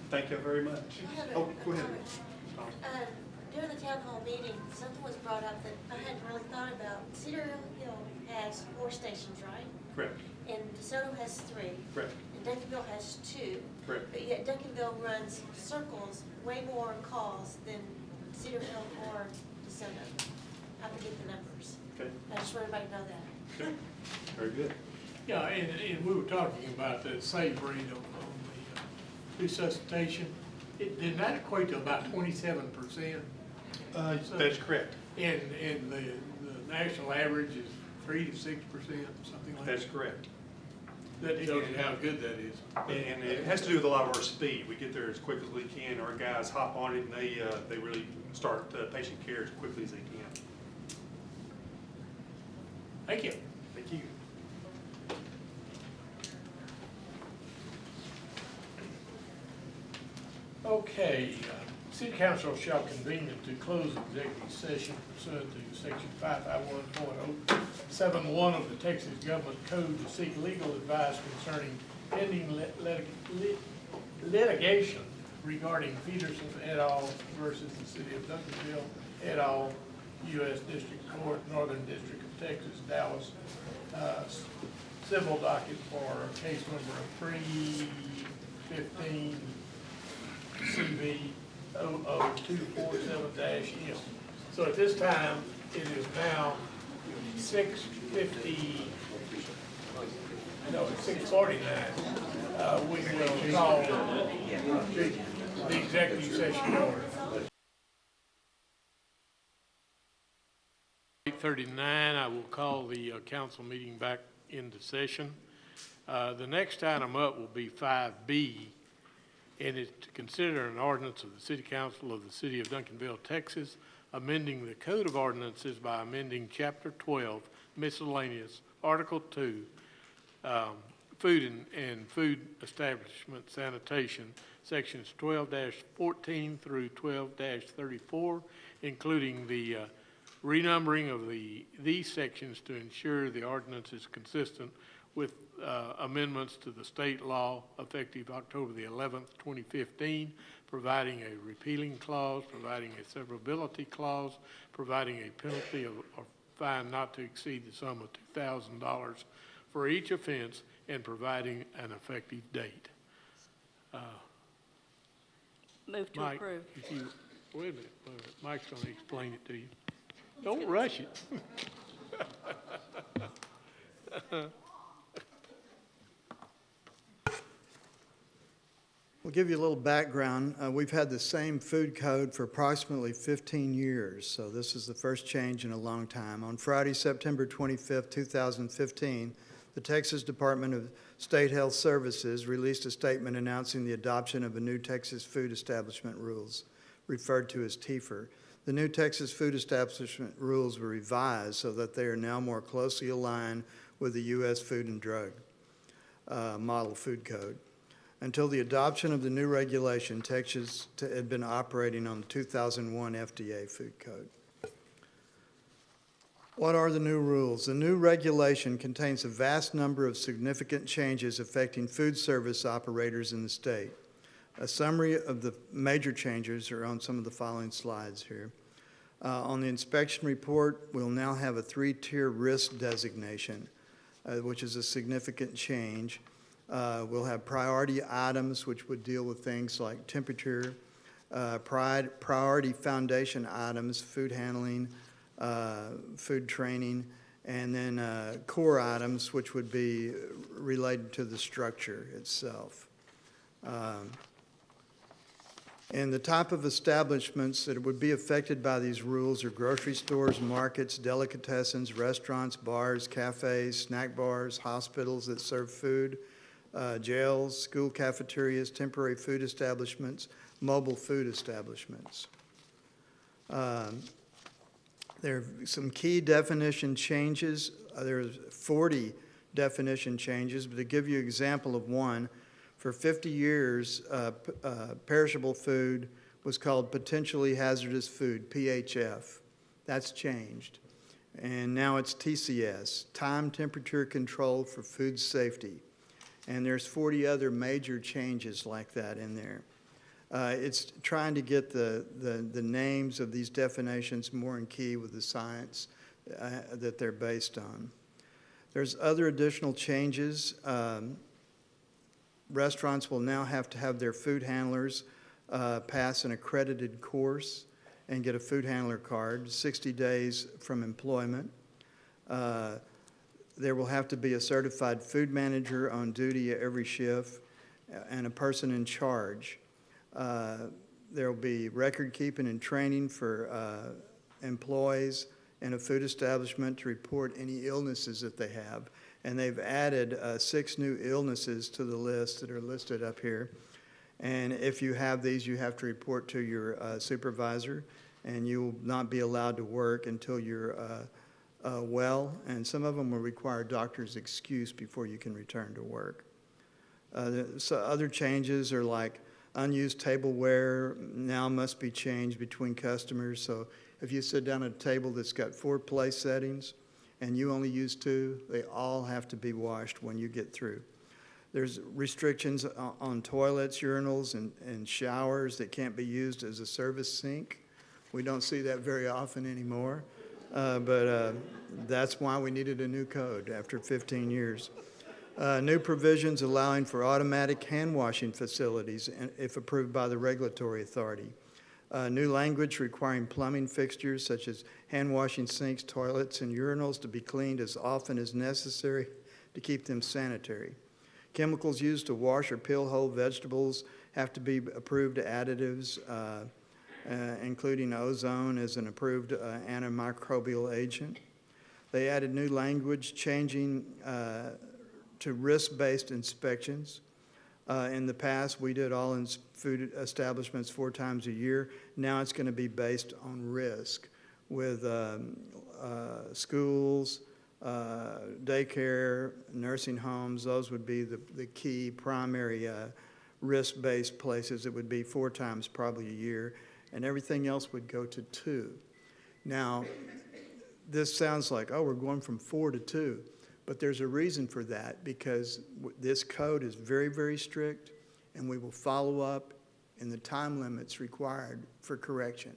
Thank you very much. Oh, go ahead. During the town hall meeting, something was brought up that I hadn't really thought about. Cedar Hill has 4 stations, right? Correct. And DeSoto has 3. Correct. And Duncanville has 2. Correct. But yet Duncanville runs circles, way more calls than Cedar Hill or DeSoto. I forget the numbers. Okay. I just want everybody to know that. Okay. Very good. Yeah, and we were talking about the save rate on the resuscitation. Did that equate to about 27%? That's correct. And the national average is 3 to 6%, something like that? That's correct. That tells you how good that is. And it has to do with a lot of our speed. We get there as quick as we can. Our guys hop on it and they really start patient care as quickly as they can. Thank you. Thank you. Okay, City Council shall convene into closed executive session pursuant to Section 551.071 of the Texas Government Code to seek legal advice concerning pending litigation regarding Peterson et al. Versus the City of Duncanville et al., U.S. District Court, Northern District of Texas, Dallas, civil docket for case number 315 CV 00247-M. So at this time, it is now 6:50, no, it's 6:49. We will call the executive session order. 8:39, I will call the council meeting back into session. The next item up will be 5B, and it's to consider an ordinance of the City Council of the City of Duncanville, Texas, amending the Code of Ordinances by amending Chapter 12, Miscellaneous, Article 2, Food and Food Establishment Sanitation, Sections 12-14 through 12-34, including the renumbering of these sections to ensure the ordinance is consistent with amendments to the state law effective October the 11th, 2015, providing a repealing clause, providing a severability clause, providing a penalty of fine not to exceed the sum of $2,000 for each offense, and providing an effective date. Move to Mike, approve. if you, wait a minute, Mike's going to explain it to you. Don't rush it. We'll give you a little background. We've had the same food code for approximately 15 years, so this is the first change in a long time. On Friday, September 25th, 2015, the Texas Department of State Health Services released a statement announcing the adoption of a new Texas Food Establishment Rules, referred to as TFER. The new Texas Food Establishment Rules were revised so that they are now more closely aligned with the U.S. Food and Drug Model Food Code. Until the adoption of the new regulation, Texas had been operating on the 2001 FDA Food Code. What are the new rules? The new regulation contains a vast number of significant changes affecting food service operators in the state. A summary of the major changes are on some of the following slides here. On the inspection report, we'll now have a 3-tier risk designation, which is a significant change. We'll have priority items, which would deal with things like temperature, priority foundation items, food handling, food training, and then core items, which would be related to the structure itself. And the type of establishments that would be affected by these rules are grocery stores, markets, delicatessens, restaurants, bars, cafes, snack bars, hospitals that serve food, jails, school cafeterias, temporary food establishments, mobile food establishments. There are some key definition changes. There's 40 definition changes, but to give you an example of one, for 50 years, perishable food was called potentially hazardous food, PHF. That's changed. And now it's TCS, time temperature control for food safety. And there's 40 other major changes like that in there. It's trying to get the names of these definitions more in key with the science that they're based on. There's other additional changes. Restaurants will now have to have their food handlers pass an accredited course and get a food handler card 60 days from employment. There will have to be a certified food manager on duty at every shift and a person in charge. There will be record keeping and training for employees in a food establishment to report any illnesses that they have. And they've added 6 new illnesses to the list that are listed up here. And if you have these, you have to report to your supervisor, and you will not be allowed to work until you're well. And some of them will require a doctor's excuse before you can return to work. So other changes are like unused tableware now must be changed between customers. So if you sit down at a table that's got 4 place settings, and you only use 2, they all have to be washed when you get through. There's restrictions on toilets, urinals, and showers that can't be used as a service sink. We don't see that very often anymore, but that's why we needed a new code after 15 years. New provisions allowing for automatic hand washing facilities if approved by the regulatory authority. New language requiring plumbing fixtures such as hand washing sinks, toilets, and urinals to be cleaned as often as necessary to keep them sanitary. Chemicals used to wash or peel whole vegetables have to be approved additives, including ozone as an approved antimicrobial agent. They added new language changing to risk-based inspections. In the past, we did all in food establishments 4 times a year. Now it's going to be based on risk with schools, daycare, nursing homes. Those would be the key primary risk-based places. It would be 4 times probably a year, and everything else would go to 2. Now, this sounds like, oh, we're going from 4 to 2. But there's a reason for that, because this code is very, very strict, and we will follow up in the time limits required for correction.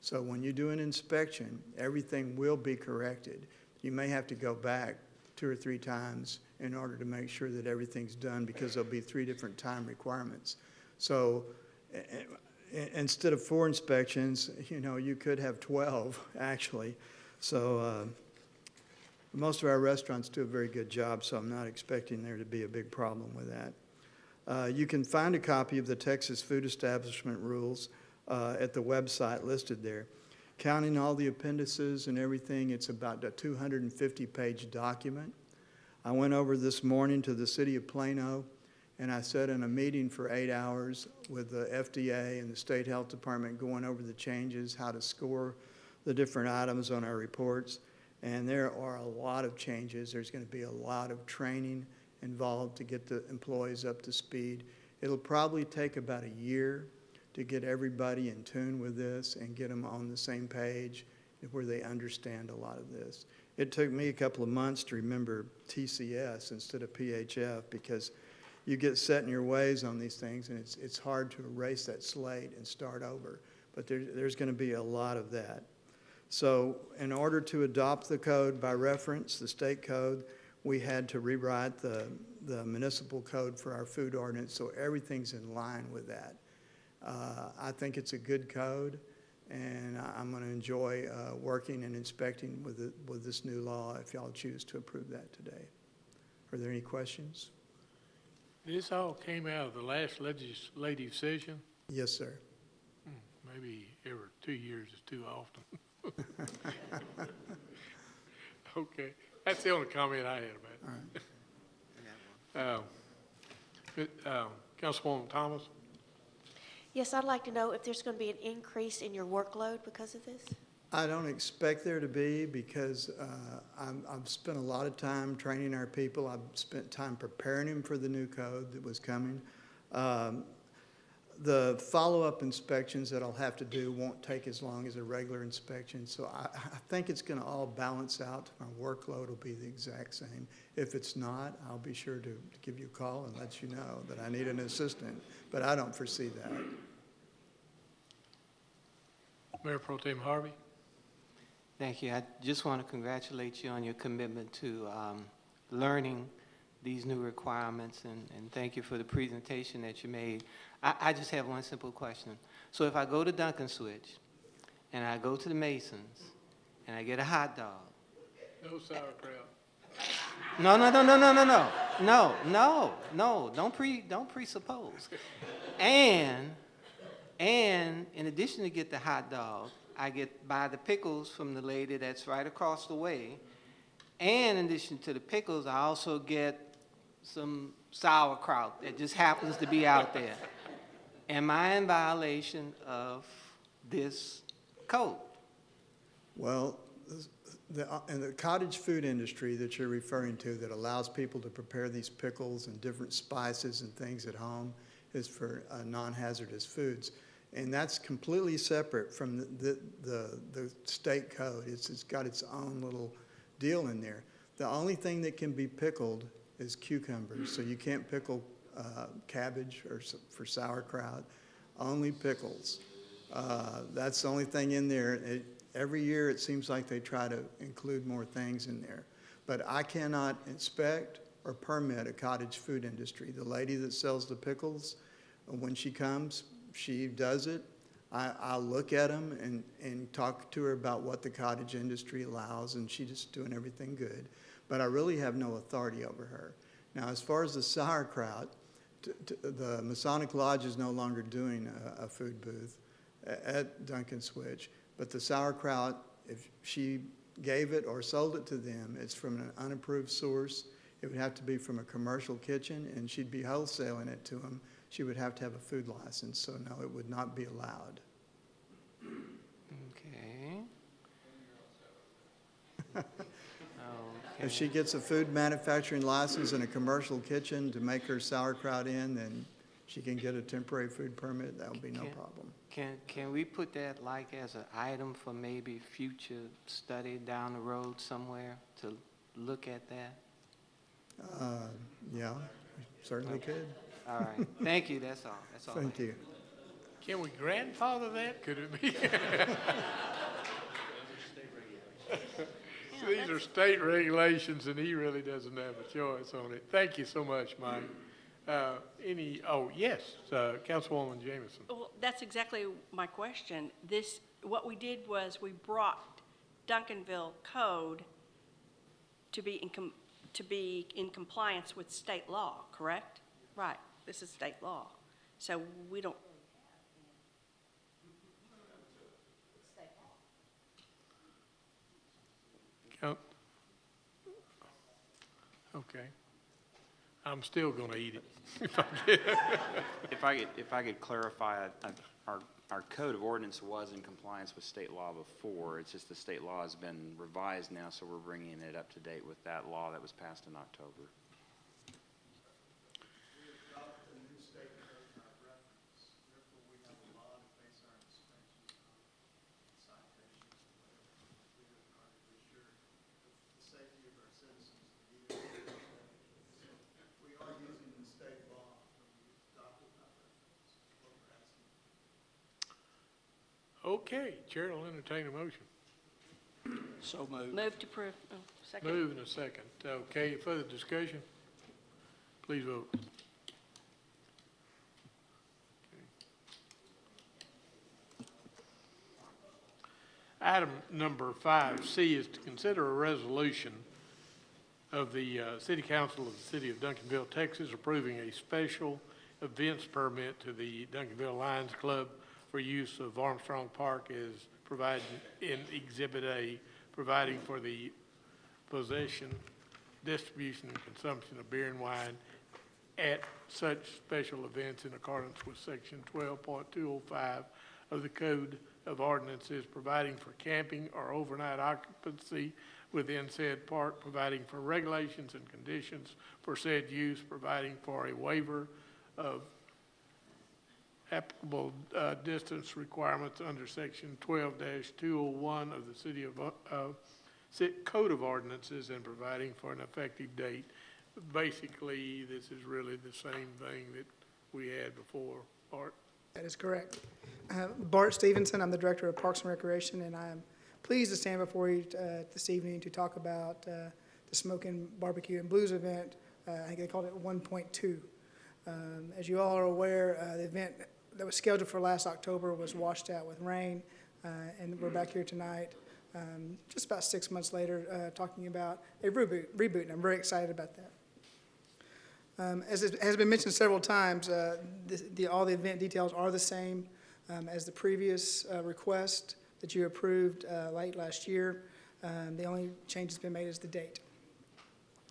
So when you do an inspection, everything will be corrected. You may have to go back 2 or 3 times in order to make sure that everything's done, because there'll be 3 different time requirements. So instead of 4 inspections, you could have 12, actually. So most of our restaurants do a very good job, so I'm not expecting there to be a big problem with that. You can find a copy of the Texas Food Establishment Rules at the website listed there. Counting all the appendices and everything, it's about a 250-page document. I went over this morning to the city of Plano, and I sat in a meeting for 8 hours with the FDA and the State Health Department going over the changes, how to score the different items on our reports. And there are a lot of changes. There's going to be a lot of training involved to get the employees up to speed. It'll probably take about a year to get everybody in tune with this and get them on the same page where they understand a lot of this. It took me a couple of months to remember TCS instead of PHF, because you get set in your ways on these things, and it's hard to erase that slate and start over. But there's going to be a lot of that. So in order to adopt the code by reference, the state code, we had to rewrite the municipal code for our food ordinance, so everything's in line with that. I think it's a good code, and I'm going to enjoy working and inspecting with this new law if y'all choose to approve that today. Are there any questions? This all came out of the last legislative session? Yes, sir. Maybe every 2 years is too often. Okay, that's the only comment I had about it. Councilwoman Thomas? Yes, I'd like to know if there's going to be an increase in your workload because of this? I don't expect there to be, because I've spent a lot of time training our people. I've spent time preparing them for the new code that was coming. The follow-up inspections that I'll have to do won't take as long as a regular inspection, so I think it's going to all balance out. My workload will be the exact same. If it's not, I'll be sure to give you a call and let you know that I need an assistant, but I don't foresee that. Mayor Pro Tem Harvey? Thank you. I just want to congratulate you on your commitment to learning these new requirements, and thank you for the presentation that you made. I just have one simple question. So if I go to Duncan Switch, and I go to the Masons, and I get a hot dog. No sauerkraut. No, don't presuppose. And in addition to get the hot dog, I buy the pickles from the lady that's right across the way. And in addition to the pickles, I also get some sauerkraut that just happens to be out there. Am I in violation of this code? Well, in the cottage food industry that you're referring to that allows people to prepare these pickles and different spices and things at home is for non-hazardous foods. And that's completely separate from the state code. It's got its own little deal in there. The only thing that can be pickled is cucumbers, so you can't pickle cabbage or for sauerkraut, only pickles. That's the only thing in there. Every year it seems like they try to include more things in there. But I cannot inspect or permit a cottage food industry. The lady that sells the pickles, when she comes, she does it. I'll look at them and talk to her about what the cottage industry allows, and she's just doing everything good. But I really have no authority over her. Now, as far as the sauerkraut, the Masonic Lodge is no longer doing a food booth at Duncan Switch, but the sauerkraut, if she gave it or sold it to them, it's from an unapproved source. It would have to be from a commercial kitchen, and she'd be wholesaling it to them. She would have to have a food license, so no, it would not be allowed. Okay. If she gets a food manufacturing license and a commercial kitchen to make her sauerkraut in, then she can get a temporary food permit. That would be no problem. Can we put that like as an item for maybe future study down the road somewhere to look at that? Yeah, we certainly could. All right. Thank you. That's all. That's all. Thank you. Can we grandfather that? Could it be? These are state regulations, and he really doesn't have a choice on it. Thank you so much, Mike. Yes, Councilwoman Jameson. Well, that's exactly my question. What we did was we brought Duncanville code to be in compliance with state law, correct? Right, this is state law. So we don't. Okay. I'm still going to eat it. If I could clarify, our code of ordinance was in compliance with state law before. It's just the state law has been revised now, so we're bringing it up to date with that law that was passed in October. Okay, Chair will entertain a motion. So moved. Move to approve. Oh, second. Move in a second. Okay, further discussion? Please vote. Item number 5C is to consider a resolution of the City Council of the City of Duncanville, Texas, approving a special events permit to the Duncanville Lions Club for use of Armstrong Park as provided in Exhibit A, providing for the possession, distribution, and consumption of beer and wine at such special events in accordance with Section 12.205 of the Code of Ordinances, providing for camping or overnight occupancy within said park, providing for regulations and conditions for said use, providing for a waiver of applicable distance requirements under Section 12-201 of the Code of Ordinances, and providing for an effective date. Basically, this is really the same thing that we had before. Bart? That is correct. Bart Stevenson, I'm the Director of Parks and Recreation, and I am pleased to stand before you this evening to talk about the Smoking Barbecue and Blues event. I think they called it 1.2. As you all are aware, the event that was scheduled for last October was washed out with rain, and we're back here tonight, just about 6 months later, talking about a reboot, and I'm very excited about that. As it has been mentioned several times, all the event details are the same as the previous request that you approved late last year. The only change that's been made is the date.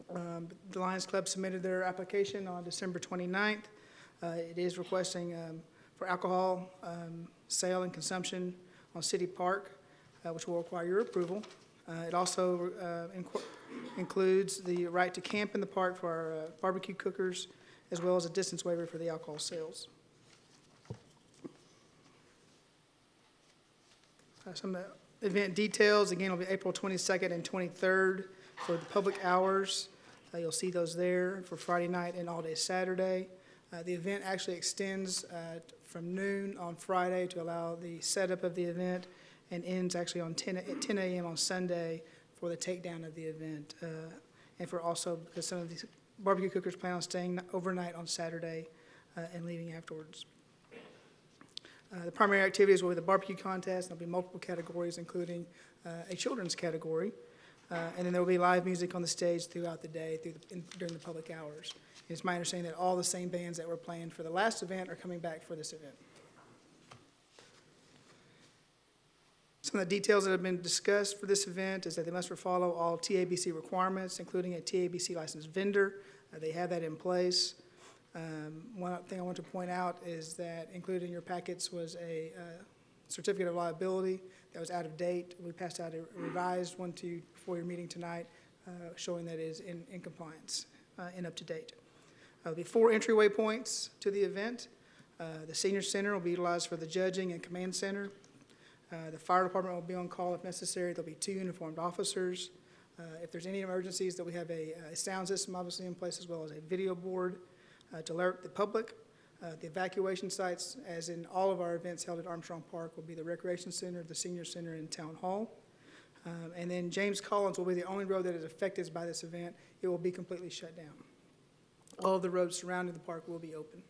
The Lions Club submitted their application on December 29th. It is requesting for alcohol sale and consumption on City Park, which will require your approval. It also includes the right to camp in the park for our barbecue cookers, as well as a distance waiver for the alcohol sales. Some of the event details, again, will be April 22nd and 23rd for the public hours. You'll see those there for Friday night and all day Saturday. The event actually extends from noon on Friday to allow the setup of the event, and ends actually on 10 a.m. on Sunday for the takedown of the event. And for also, because some of these barbecue cookers plan on staying overnight on Saturday and leaving afterwards. The primary activities will be the barbecue contest. There'll be multiple categories, including a children's category. And then there will be live music on the stage throughout the day during the public hours. It's my understanding that all the same bands that were playing for the last event are coming back for this event. Some of the details that have been discussed for this event is that they must follow all TABC requirements, including a TABC licensed vendor. They have that in place. One thing I want to point out is that included in your packets was a certificate of liability that was out of date. We passed out a revised one to you before your meeting tonight, showing that it is in compliance and up to date. There'll be 4 entryway points to the event. The senior center will be utilized for the judging and command center. The fire department will be on call if necessary. There'll be 2 uniformed officers. If there's any emergencies, that we have a sound system obviously in place, as well as a video board to alert the public. The evacuation sites, as in all of our events held at Armstrong Park, will be the Recreation Center, the Senior Center, and Town Hall. And then James Collins will be the only road that is affected by this event. It will be completely shut down. All of the roads surrounding the park will be open.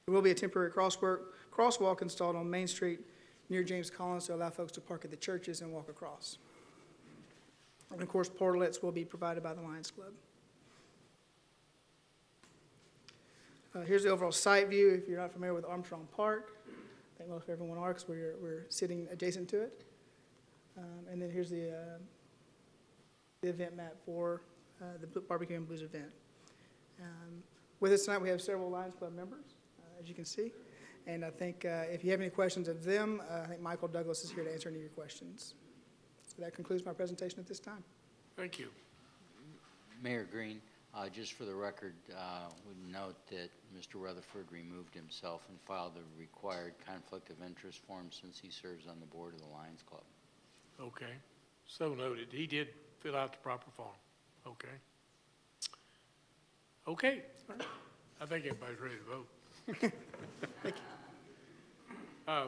There will be a temporary crosswalk installed on Main Street near James Collins to allow folks to park at the churches and walk across. And of course, portalets will be provided by the Lions Club. Here's the overall site view. If you're not familiar with Armstrong Park, I think most everyone are, because we're sitting adjacent to it. And then here's the event map for the Barbecue and Blues event. With us tonight, we have several Lions Club members, as you can see. And I think if you have any questions of them, I think Michael Douglas is here to answer any of your questions. So that concludes my presentation at this time. Thank you. Mayor Green, just for the record, would note that Mr. Rutherford removed himself and filed the required conflict of interest form since he serves on the board of the Lions Club. Okay, so noted. He did fill out the proper form. Okay. Okay, I think everybody's ready to vote.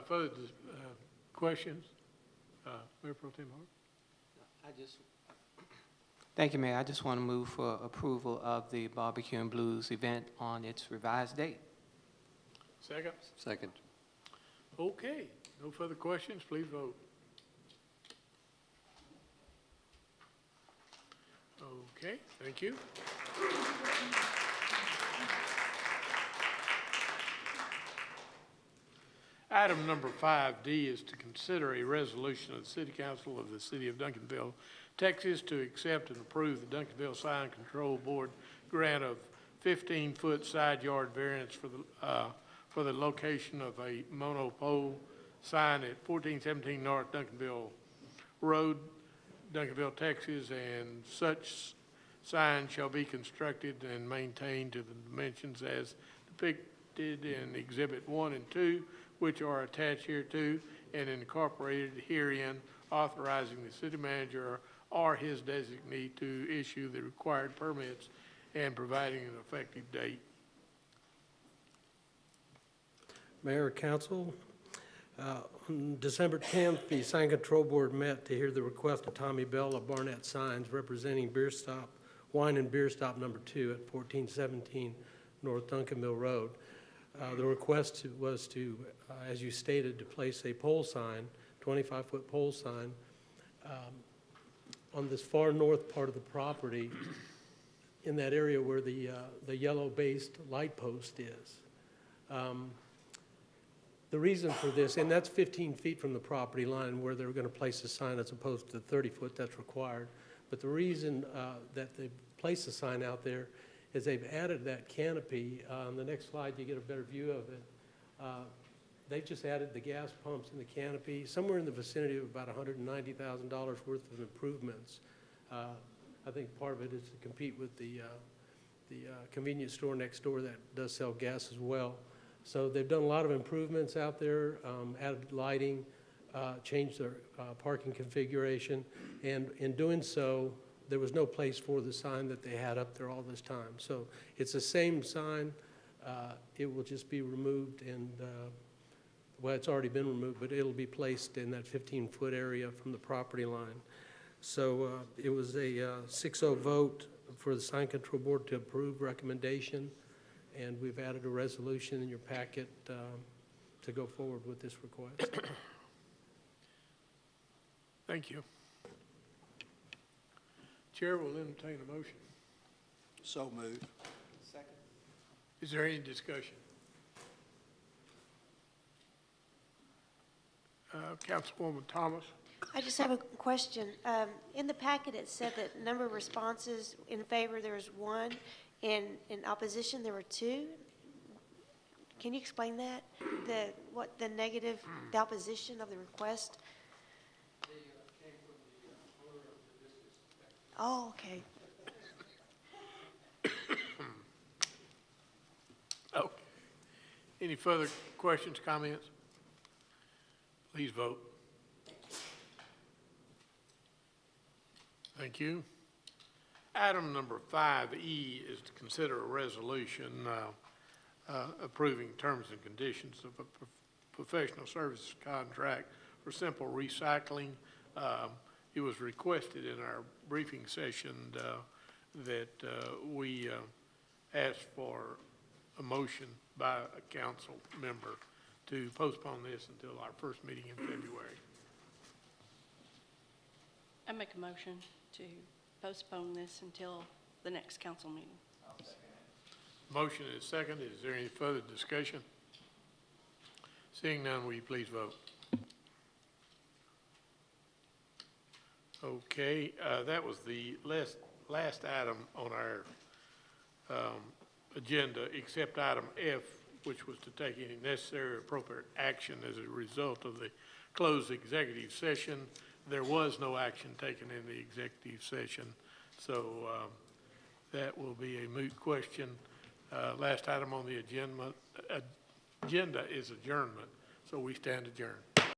Further questions? Mayor Pro Tem Hart? Thank you, Mayor. I just want to move for approval of the Barbecue and Blues event on its revised date. Second? Second. Okay, no further questions, please vote. Okay, thank you. Item number 5D is to consider a resolution of the City Council of the City of Duncanville, Texas, to accept and approve the Duncanville Sign Control Board grant of 15-foot side yard variance for the location of a monopole sign at 1417 North Duncanville Road, Duncanville, Texas, and such sign shall be constructed and maintained to the dimensions as depicted in Exhibit 1 and 2, which are attached hereto and incorporated herein, authorizing the city manager or his designee to issue the required permits and providing an effective date. Mayor, Council, on December 10th, the Sign Control Board met to hear the request of Tommy Bell of Barnett Signs representing Wine and Beer Stop Number 2 at 1417 North Duncanville Road. The request was to, as you stated, to place a pole sign, 25-foot pole sign, on this far north part of the property in that area where the yellow-based light post is. The reason for this, and that's 15 feet from the property line where they're going to place the sign as opposed to the 30 foot that's required. But the reason that they place the sign out there is they've added that canopy. On the next slide, you get a better view of it. They've just added the gas pumps and the canopy, somewhere in the vicinity of about $190,000 worth of improvements. I think part of it is to compete with the convenience store next door that does sell gas as well. So they've done a lot of improvements out there, added lighting, changed their parking configuration, and in doing so, there was no place for the sign that they had up there all this time. So it's the same sign. It will just be removed and, well, it's already been removed, but it'll be placed in that 15-foot area from the property line. So it was a 6-0 vote for the Sign Control Board to approve recommendation, and we've added a resolution in your packet to go forward with this request. Thank you. Chair will entertain a motion. So moved. Second. Is there any discussion? Councilwoman Thomas. I just have a question. In the packet, it said that number of responses in favor, there was 1. In opposition, there were 2. Can you explain that? The negative, the opposition of the request? They came from the owner of the business. Oh, okay. Oh. Any further questions, comments? Please vote. Thank you. Item number 5E is to consider a resolution approving terms and conditions of a professional services contract for Simple Recycling. It was requested in our briefing session that we ask for a motion by a council member to postpone this until our first meeting in February. I make a motion to postpone this until the next council meeting. Motion is second. Is there any further discussion? Seeing none, will you please vote? Okay, that was the last item on our agenda, except item F, which was to take any necessary or appropriate action as a result of the closed executive session. There was no action taken in the executive session, so that will be a moot question. Last item on the agenda is adjournment, so we stand adjourned.